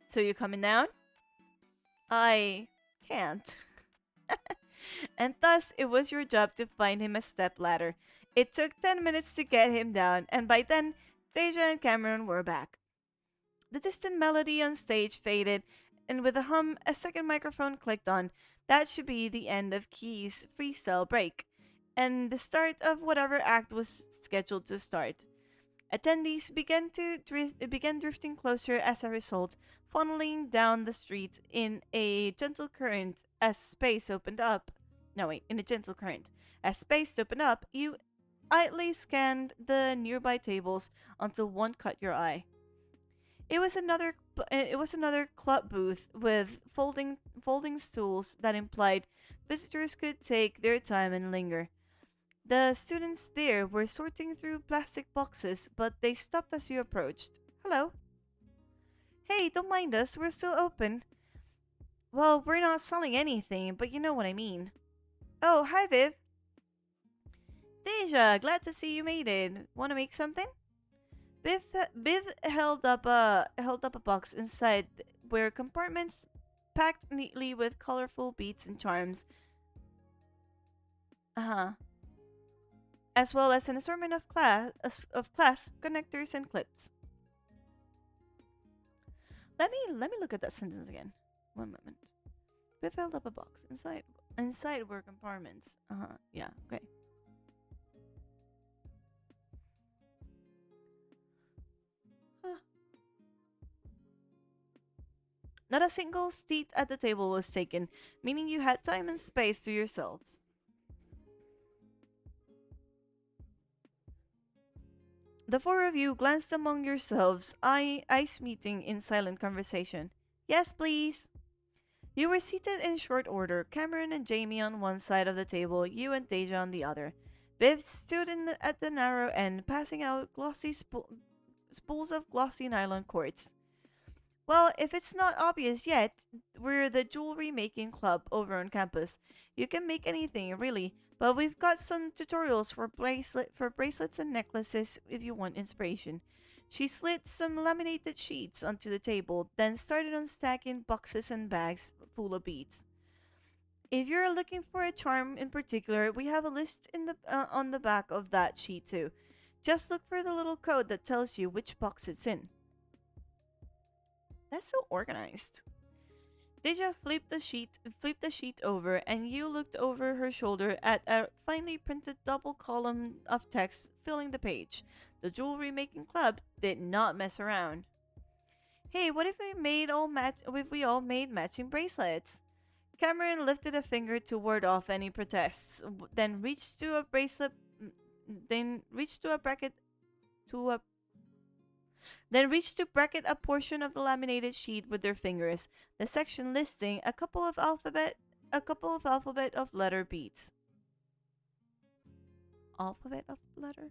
So you coming down? I can't. And thus, it was your job to find him a stepladder. It took 10 minutes to get him down, and by then, Deja and Cameron were back. The distant melody on stage faded, and with a hum, a second microphone clicked on. That should be the end of Key's freestyle break, and the start of whatever act was scheduled to start. Attendees began drifting closer as a result, funneling down the street in a gentle current as space opened up. No, wait, in a gentle current. As space opened up, you idly scanned the nearby tables until one caught your eye. It was another club booth with folding stools that implied visitors could take their time and linger. The students there were sorting through plastic boxes, but they stopped as you approached. Hello. Hey, don't mind us, we're still open. Well, we're not selling anything, but you know what I mean. Oh, hi Viv. Deja, glad to see you made it. Wanna make something? Viv held up a box inside where compartments packed neatly with colorful beads and charms. As well as an assortment of clasp connectors and clips. Let me look at that sentence again. One moment. Viv held up a box inside were compartments. Yeah, okay. Not a single seat at the table was taken, meaning you had time and space to yourselves. The four of you glanced among yourselves, eyes meeting in silent conversation. Yes, please. You were seated in short order, Cameron and Jamie on one side of the table, you and Deja on the other. Viv stood at the narrow end, passing out glossy spools of glossy nylon cords. Well, if it's not obvious yet, we're the jewelry making club over on campus. You can make anything, really, but we've got some tutorials for bracelets and necklaces if you want inspiration. She slid some laminated sheets onto the table, then started unstacking boxes and bags full of beads. If you're looking for a charm in particular, we have a list on the back of that sheet too. Just look for the little code that tells you which box it's in. That's so organized. Deja flipped the sheet over, and you looked over her shoulder at a finely printed double column of text filling the page. The jewelry making club did not mess around. Hey, what if we all made matching bracelets? Cameron lifted a finger to ward off any protests, then reached to a bracket then reached to bracket a portion of the laminated sheet with their fingers, the section listing a couple of alphabet of letter beats. Alphabet of letter?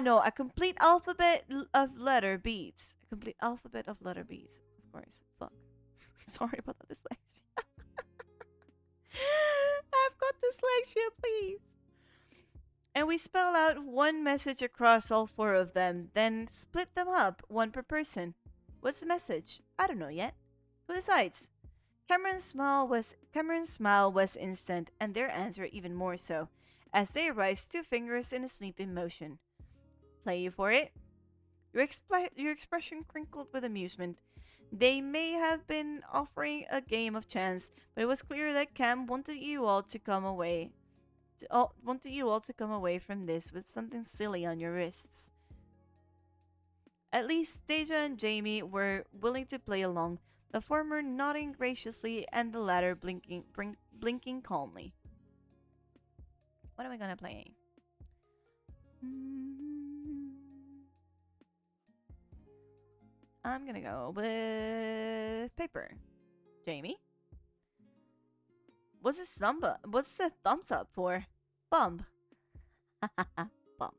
No, a complete alphabet of letter beats. A complete alphabet of letter beats. Of course. Fuck. Sorry about that dyslexia. I've got dyslexia, please. And we spell out one message across all four of them, then split them up, one per person. What's the message? I don't know yet. Who decides? Cameron's smile was instant, and their answer even more so, as they raised two fingers in a sleepy motion. Play you for it? Your expression crinkled with amusement. They may have been offering a game of chance, but it was clear that Cam wanted you all to come away from this with something silly on your wrists. At least Deja and Jamie were willing to play along, the former nodding graciously and the latter blinking calmly. What am I gonna play? I'm gonna go with paper. Jamie? What's the thumbs up for? Bump. Bump.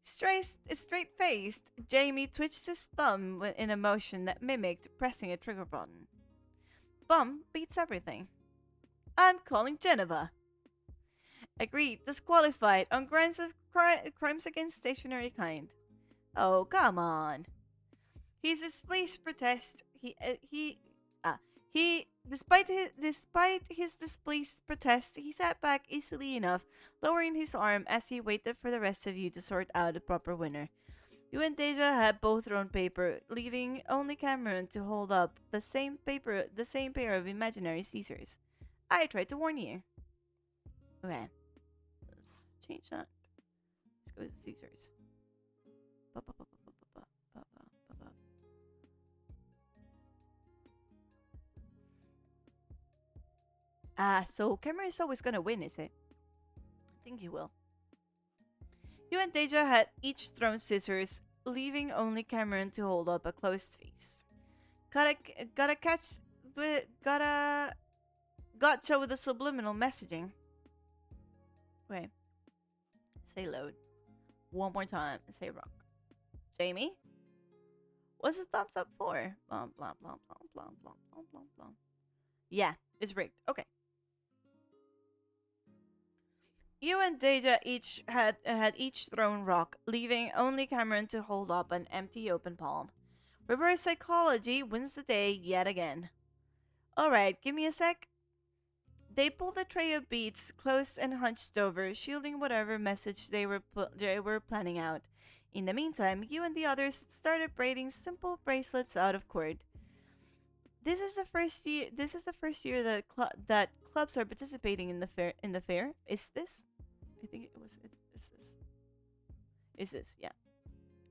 Straight-faced, Jamie twitched his thumb in a motion that mimicked pressing a trigger button. Bump beats everything. I'm calling Geneva. Agreed. Disqualified on grounds of crimes against stationary kind. Oh, come on. His displeased protest. Despite his displeased protest, he sat back easily enough, lowering his arm as he waited for the rest of you to sort out a proper winner. You and Deja had both thrown paper, leaving only Cameron to hold up the same pair of imaginary scissors. I tried to warn you. Okay, let's change that. Let's go with scissors. So Cameron is always gonna win, is it? I think he will. You and Deja had each thrown scissors, leaving only Cameron to hold up a closed face. Gotcha with the subliminal messaging. Wait. Say load. One more time and say rock. Jamie? What's the thumbs up for? Blah blah blah blah blah blah blah blah blah. Yeah, it's rigged. Okay. You and Deja had each thrown rock, leaving only Cameron to hold up an empty open palm. Reverse psychology wins the day yet again. Alright, give me a sec. They pulled the tray of beads close and hunched over, shielding whatever message they were planning out. In the meantime, you and the others started braiding simple bracelets out of cord. This is the first year that clubs are participating in the fair. Is this? I think it was. Is this? Is this? Yeah.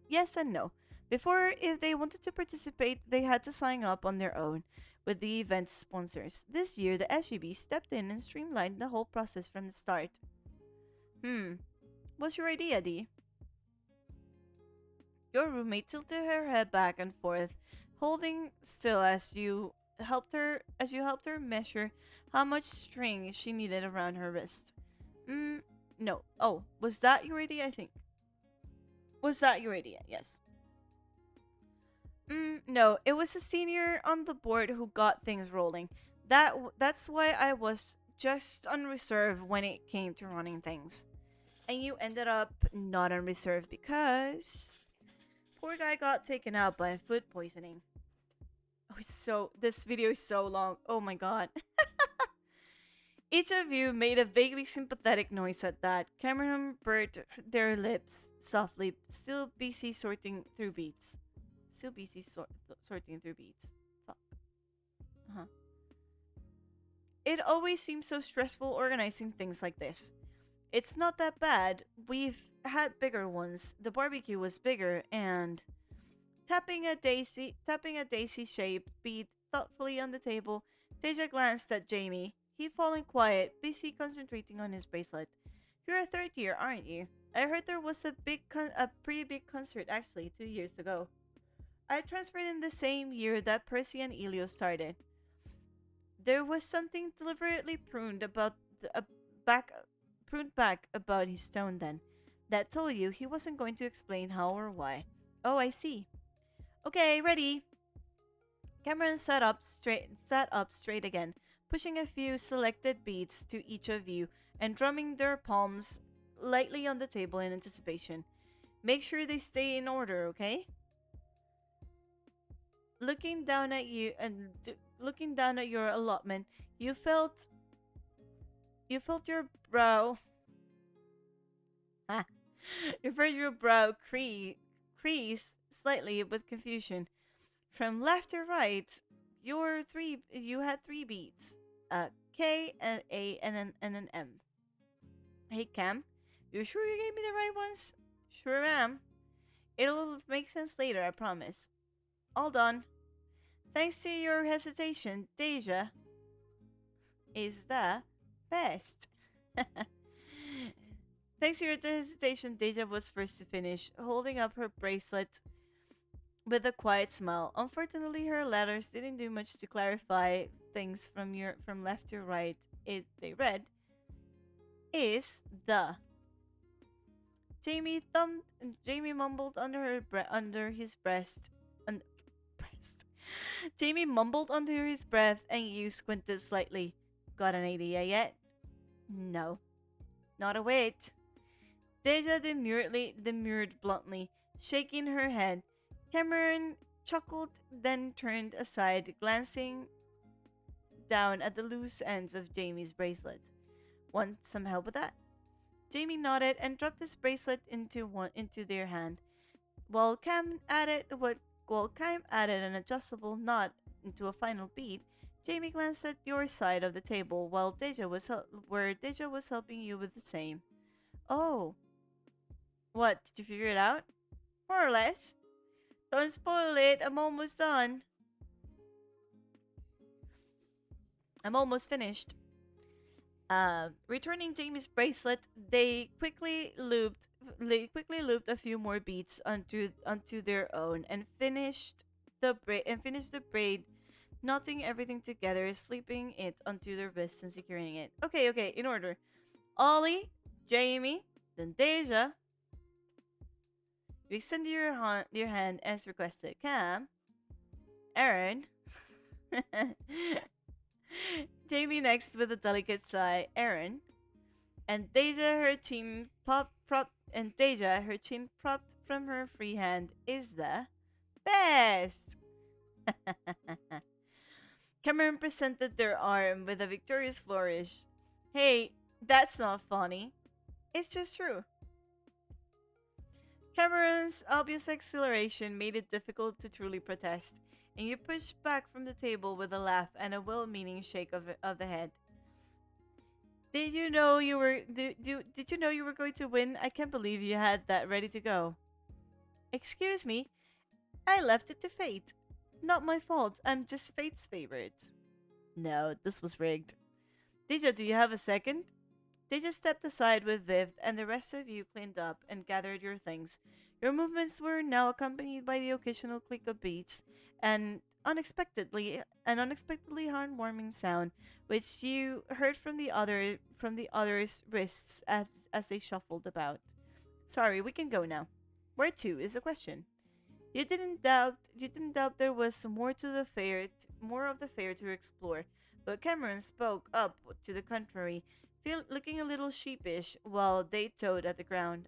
Yes and no. Before, if they wanted to participate, they had to sign up on their own with the event's sponsors. This year, the SUV stepped in and streamlined the whole process from the start. What's your idea, Dee? Your roommate tilted her head back and forth, holding still as you helped her measure how much string she needed around her wrist. No. Oh, was that your idea? I think. Was that your idea? Yes. No, it was a senior on the board who got things rolling. That's why I was just on reserve when it came to running things. And you ended up not on reserve because poor guy got taken out by food poisoning. Oh, this video is so long. Oh my god. Each of you made a vaguely sympathetic noise at that. Cameron burned their lips softly, still busy sorting through beats. Sorting through beats. Fuck. It always seems so stressful organizing things like this. It's not that bad. We've had bigger ones. The barbecue was bigger, and tapping a daisy-shaped bead thoughtfully on the table, Deja glanced at Jamie. He'd fallen quiet, busy concentrating on his bracelet. You're a third year, aren't you? I heard there was a pretty big concert actually 2 years ago. I transferred in the same year that Percy and Elio started. There was something deliberately back, pruned back about his tone then, that told you he wasn't going to explain how or why. Oh, I see. Okay, ready. Cameron sat up straight again, pushing a few selected beats to each of you and drumming their palms lightly on the table in anticipation. Make sure they stay in order, okay? Looking down at you and looking down at your allotment, you felt your brow you felt your brow crease slightly with confusion. From left to right, you had three beats. A K, an A, and an M. Hey Cam, you sure you gave me the right ones? Sure am. It'll make sense later, I promise. All done. Thanks to your hesitation, Deja is the best. Thanks to your hesitation, Deja was first to finish, holding up her bracelet with a quiet smile. Unfortunately, her letters didn't do much to clarify things from left to right. They read is the. Jamie mumbled under his breast. Breast. Jamie mumbled under his breath and you squinted slightly. Got an idea yet? No. Not a wait. Deja demurred bluntly, shaking her head. Cameron chuckled, then turned aside, glancing down at the loose ends of Jamie's bracelet. Want some help with that? Jamie nodded and dropped his bracelet into their hand. While Cam added an adjustable knot into a final beat, Jamie glanced at your side of the table while Deja was helping you with the same. Oh. What, did you figure it out? More or less. Don't spoil it, I'm almost done. I'm almost finished. Returning Jamie's bracelet, they quickly looped a few more beats onto their own and finished the braid, knotting everything together, slipping it onto their wrist and securing it. Okay, in order. Ollie, Jamie, then Deja. You extend your hand as requested. Cam, Aaron, Jamie next with a delicate sigh. Aaron, and Deja, her chin propped from her free hand, is the best. Cameron presented their arm with a victorious flourish. Hey, that's not funny. It's just true. Cameron's obvious exhilaration made it difficult to truly protest, and you pushed back from the table with a laugh and a well-meaning shake of the head. Did you know you were going to win? I can't believe you had that ready to go. Excuse me, I left it to fate. Not my fault. I'm just fate's favorite. No, this was rigged. Deja, do you have a second? Deja stepped aside with Viv, and the rest of you cleaned up and gathered your things. Your movements were now accompanied by the occasional click of beats and unexpectedly heartwarming sound, which you heard from the others' wrists as they shuffled about. Sorry, we can go now. Where to is the question. You didn't doubt there was more of the fair to explore, but Cameron spoke up to the contrary, looking a little sheepish while they toed at the ground.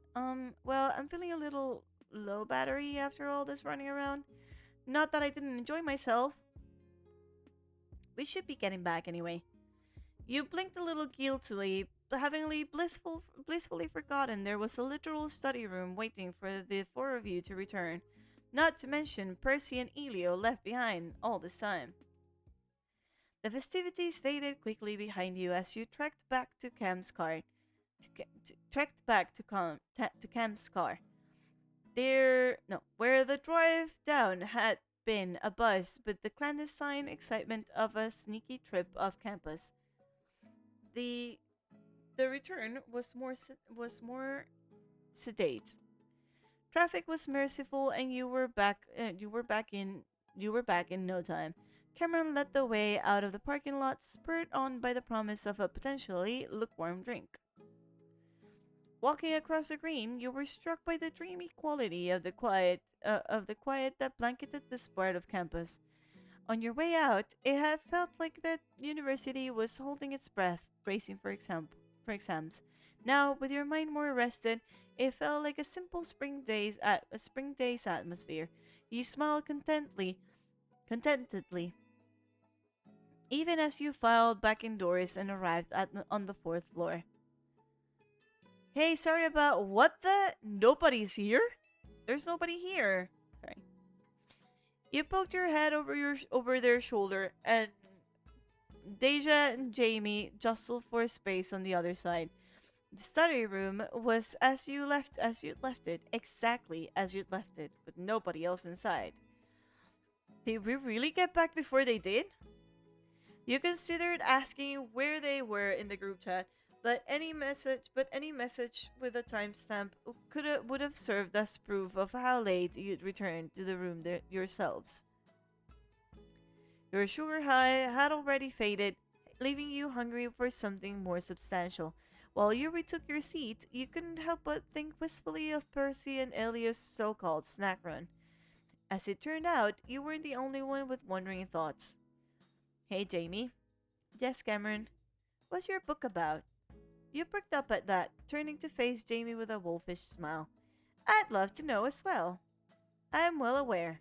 Well, I'm feeling a little low battery after all this running around. Not that I didn't enjoy myself. We should be getting back anyway. You blinked a little guiltily, havingly blissfully forgotten there was a literal study room waiting for the four of you to return. Not to mention Percy and Elio left behind all this time. The festivities faded quickly behind you as you trekked back to Cam's car. Cam's car. Where the drive down had been abuzz with the clandestine excitement of a sneaky trip off campus. The the return was more sedate. Traffic was merciful, and you were back. You were back in no time. Cameron led the way out of the parking lot, spurred on by the promise of a potentially lukewarm drink. Walking across the green, you were struck by the dreamy quality of the quiet that blanketed this part of campus. On your way out, it had felt like the university was holding its breath, bracing for exams. Now, with your mind more rested, it felt like a spring day's atmosphere. You smiled contentedly, even as you filed back indoors and arrived on the fourth floor. Hey, sorry about what the? Nobody's here? There's nobody here. Sorry. You poked your head over their shoulder, and Deja and Jamie jostled for space on the other side. The study room was as you'd left it, exactly as you'd left it, with nobody else inside. Did we really get back before they did? You considered asking where they were in the group chat, but any message with a timestamp would have served as proof of how late you'd returned to the room yourselves. Your sugar high had already faded, leaving you hungry for something more substantial. While you retook your seat, you couldn't help but think wistfully of Percy and Elia's so-called snack run. As it turned out, you weren't the only one with wandering thoughts. Hey, Jamie. Yes, Cameron. What's your book about? You perked up at that, turning to face Jamie with a wolfish smile. I'd love to know as well. I am well aware.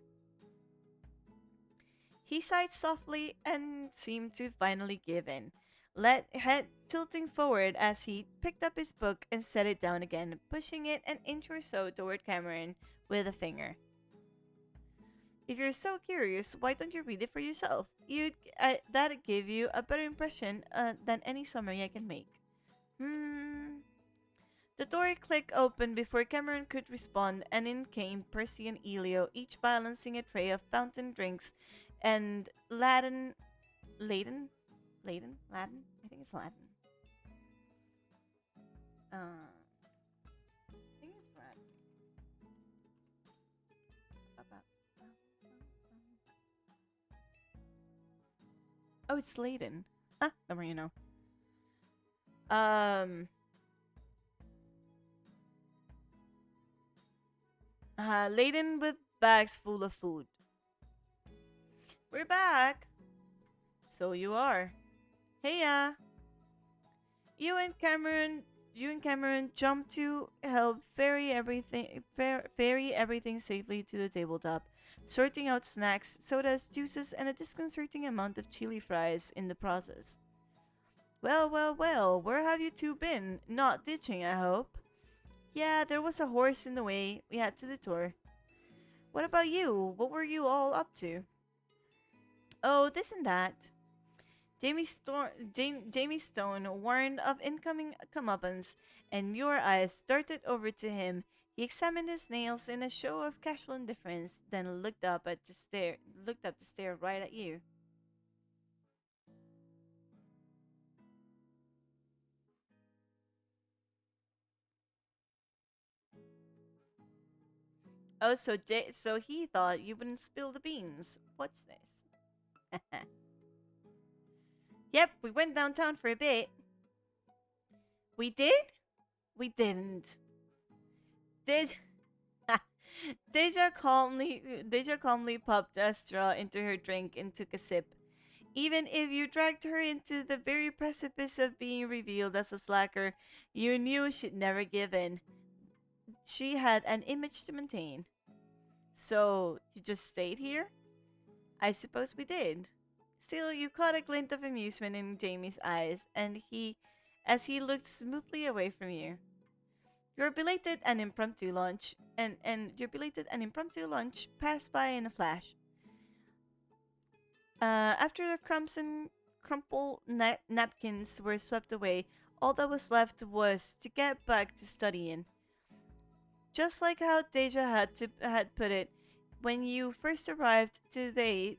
He sighed softly and seemed to finally give in, head tilting forward as he picked up his book and set it down again, pushing it an inch or so toward Cameron with a finger. If you're so curious, why don't you read it for yourself? That'd give you a better impression than any summary I can make. The door clicked open before Cameron could respond, and in came Percy and Elio, each balancing a tray of fountain drinks and Latin? I think it's Latin. I think it's Latin. Oh, it's Layden. Ah, the more you know. Laden with bags full of food. We're back. So you are. Heya. You and Cameron jumped to help ferry everything safely to the tabletop, sorting out snacks, sodas, juices, and a disconcerting amount of chili fries in the process. Well, well, well, where have you two been? Not ditching, I hope. Yeah, there was a horse in the way. We had to detour. What about you? What were you all up to? Oh, this and that. Jamie Stone warned of incoming comeuppance, and your eyes darted over to him. He examined his nails in a show of casual indifference, then looked up to stare right at you. Oh, so he thought you wouldn't spill the beans. What's this? Yep, we went downtown for a bit. We did? We didn't. Did Deja calmly popped a straw into her drink and took a sip. Even if you dragged her into the very precipice of being revealed as a slacker, you knew she'd never give in. She had an image to maintain. So, you just stayed here? I suppose we did. Still, you caught a glint of amusement in Jamie's eyes, and as he looked smoothly away from you. Your belated and impromptu lunch passed by in a flash. After the crumbs and crumpled napkins were swept away, all that was left was to get back to studying. Just like how Deja had put it, when you first arrived, today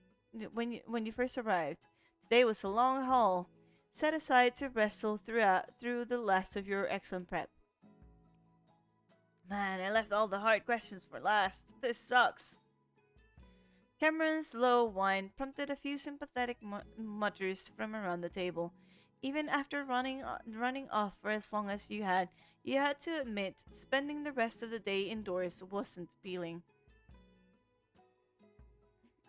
was a long haul. set aside to wrestle through the last of your exam prep. Man, I left all the hard questions for last. This sucks. Cameron's low whine prompted a few sympathetic mutters from around the table. Even after running off for as long as you had to admit spending the rest of the day indoors wasn't appealing.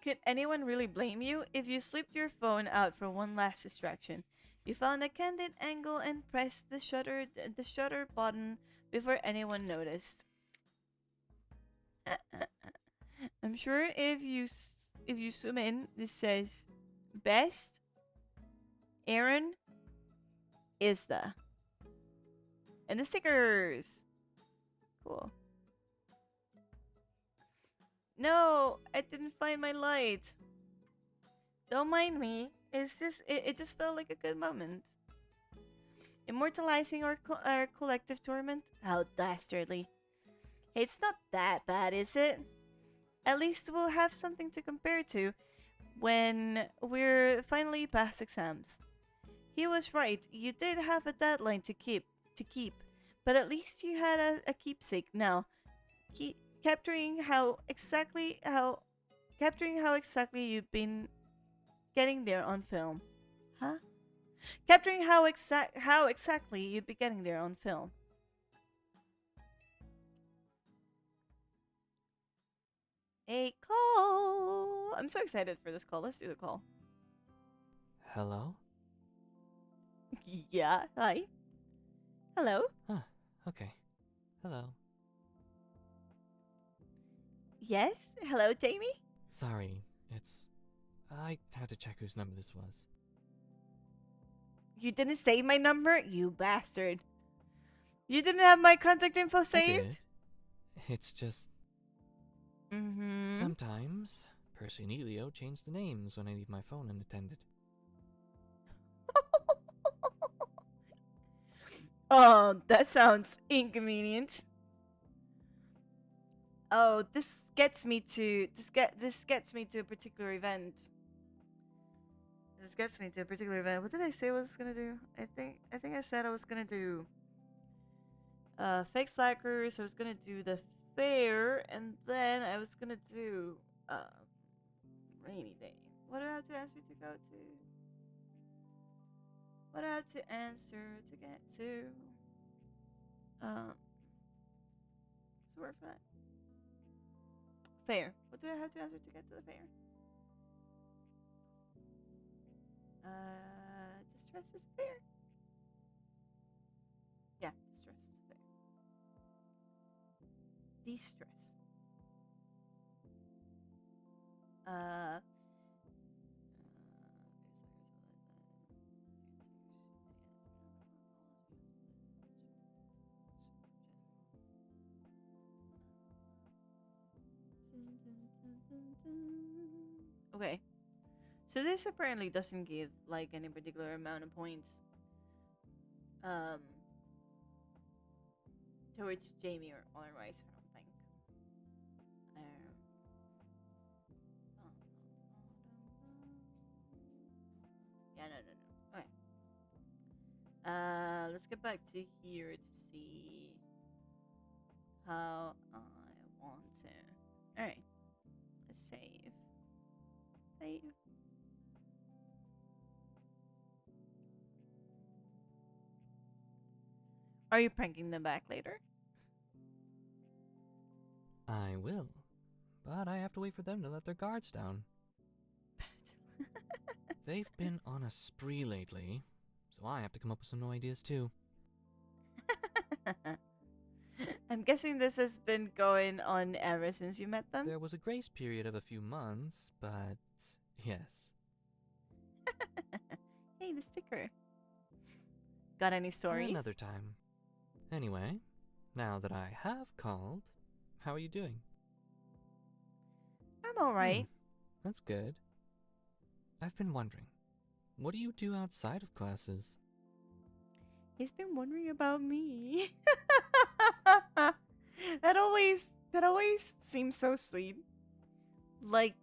Could anyone really blame you if you slipped your phone out for one last distraction? You found a candid angle and pressed the shutter button before anyone noticed. I'm sure if you zoom in, this says best Aaron is the and the stickers. Cool. No, I didn't find my light. Don't mind me. It's just it just felt like a good moment. Immortalizing our collective torment? How dastardly. Hey, it's not that bad, is it? At least we'll have something to compare to when we're finally past exams. He was right. You did have a deadline to keep, but at least you had a keepsake now. Capturing how exactly you've been getting there on film. Huh? Capturing how exactly you'd be getting there on film. A call. I'm so excited for this call. Let's do the call. Hello? Yeah. Hi. Hello. Huh, okay. Hello. Yes. Hello, Jamie. Sorry, I had to check whose number this was. You didn't save my number, you bastard. You didn't have my contact info I saved? did. It's just, Mm-hmm. sometimes Percy and Elio change the names when I leave my phone unattended. Oh, that sounds inconvenient. Oh, this gets me to a particular event. What did I say I was gonna do? I think I said I was gonna do fake slackers. I was gonna do the fair, and then I was gonna do rainy day. What do I have to answer to go to? What do I have to answer to get to? So where for that? Fair. What do I have to answer to get to the fair? Distress is fair. Yeah, distress is fair. De-stress. Okay. So this apparently doesn't give like any particular amount of points towards Jamie or otherwise, I don't think. Yeah, no. Okay. Let's get back to here to see how I want to. Alright. Let's save. Save. Are you pranking them back later? I will, but I have to wait for them to let their guards down. They've been on a spree lately, so I have to come up with some new ideas too. I'm guessing this has been going on ever since you met them? There was a grace period of a few months, but yes. Hey, the sticker. Got any stories? Another time. Anyway, now that I have called, how are you doing? I'm alright. That's good. I've been wondering, what do you do outside of classes? He's been wondering about me. that always seems so sweet. Like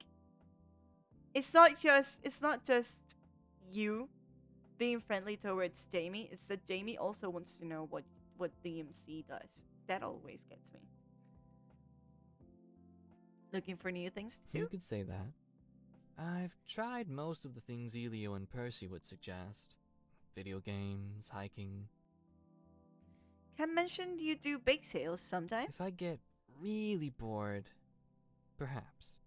it's not just you being friendly towards Jamie. It's that Jamie also wants to know what DMC does. That always gets me. Looking for new things to You do? could say that. I've tried most of the things Elio and Percy would suggest. Video games, hiking. Cam mentioned you do bake sales sometimes. If I get really bored, perhaps.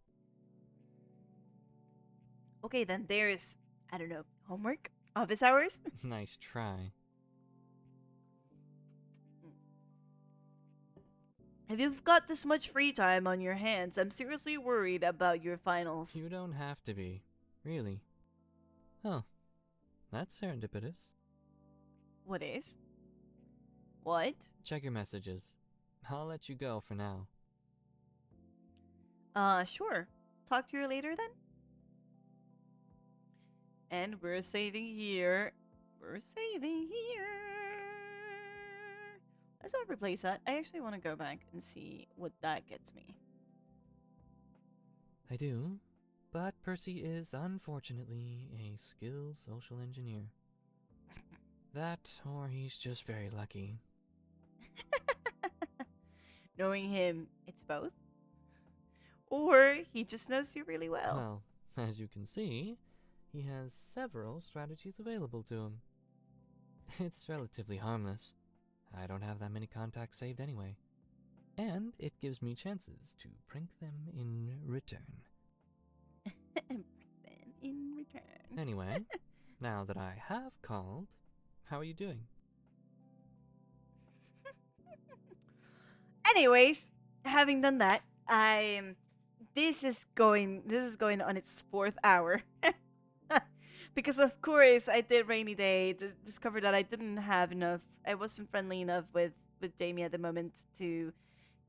Okay, then there's, I don't know, homework? Office hours? Nice try. If you've got this much free time on your hands, I'm seriously worried about your finals. You don't have to be. Really. Oh, that's serendipitous. What is? What? Check your messages. I'll let you go for now. Sure. Talk to you later then? And we're saving here. We're saving here. Let's not replace that. I actually want to go back and see what that gets me. I do, but Percy is unfortunately a skilled social engineer. That, or he's just very lucky. Knowing him, it's both. Or he just knows you really well. Well, as you can see, he has several strategies available to him. It's relatively harmless. I don't have that many contacts saved anyway. And it gives me chances to prank them in return. In return. Anyway, now that I have called, how are you doing? Anyways, having done that, this is going on its 4th hour. Because of course I did rainy day, discovered that I didn't have enough, I wasn't friendly enough with Jamie at the moment to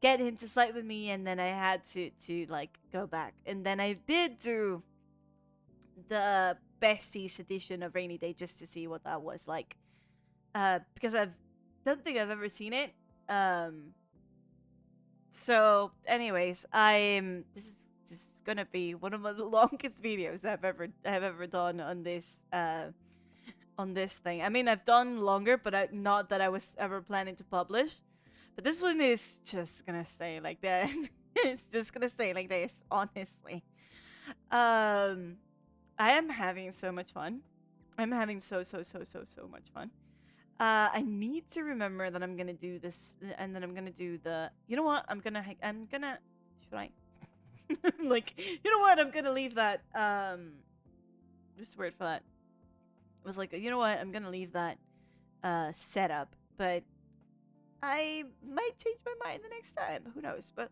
get him to slide with me, and then I had to like go back. And then I did do the besties edition of rainy day just to see what that was like. Because I don't think I've ever seen it. So anyways, this is gonna be one of the longest videos I've ever done on this thing. I mean, I've done longer, but not that I was ever planning to publish. But this one is just gonna stay like that. It's just gonna stay like this, honestly. I am having so much fun. I'm having so much fun. I need to remember that I'm gonna do this, and then I'm gonna do the. You know what? I'm gonna. Should I? Like, you know what? I'm gonna leave that. Just a word for that. I was like, you know what? I'm gonna leave that setup, but I might change my mind the next time. Who knows? But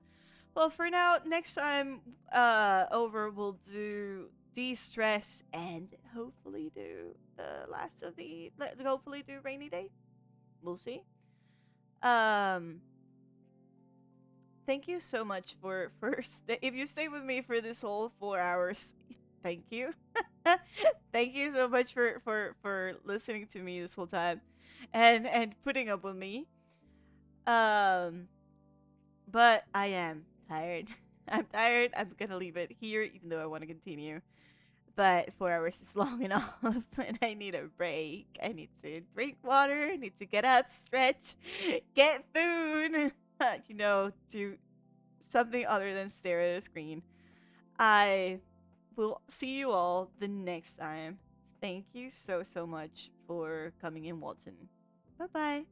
well, for now, next time over, we'll do de-stress and hopefully do the last of the. Hopefully do rainy day. We'll see. Thank you so much for if you stay with me for this whole 4 hours. Thank you. Thank you so much for listening to me this whole time and putting up with me. But I am tired. I'm tired. I'm gonna leave it here, even though I want to continue. But 4 hours is long enough, and I need a break. I need to drink water. I need to get up, stretch, get food. Do something other than stare at a screen. I will see you all the next time. Thank you so much for coming and watching. Bye bye.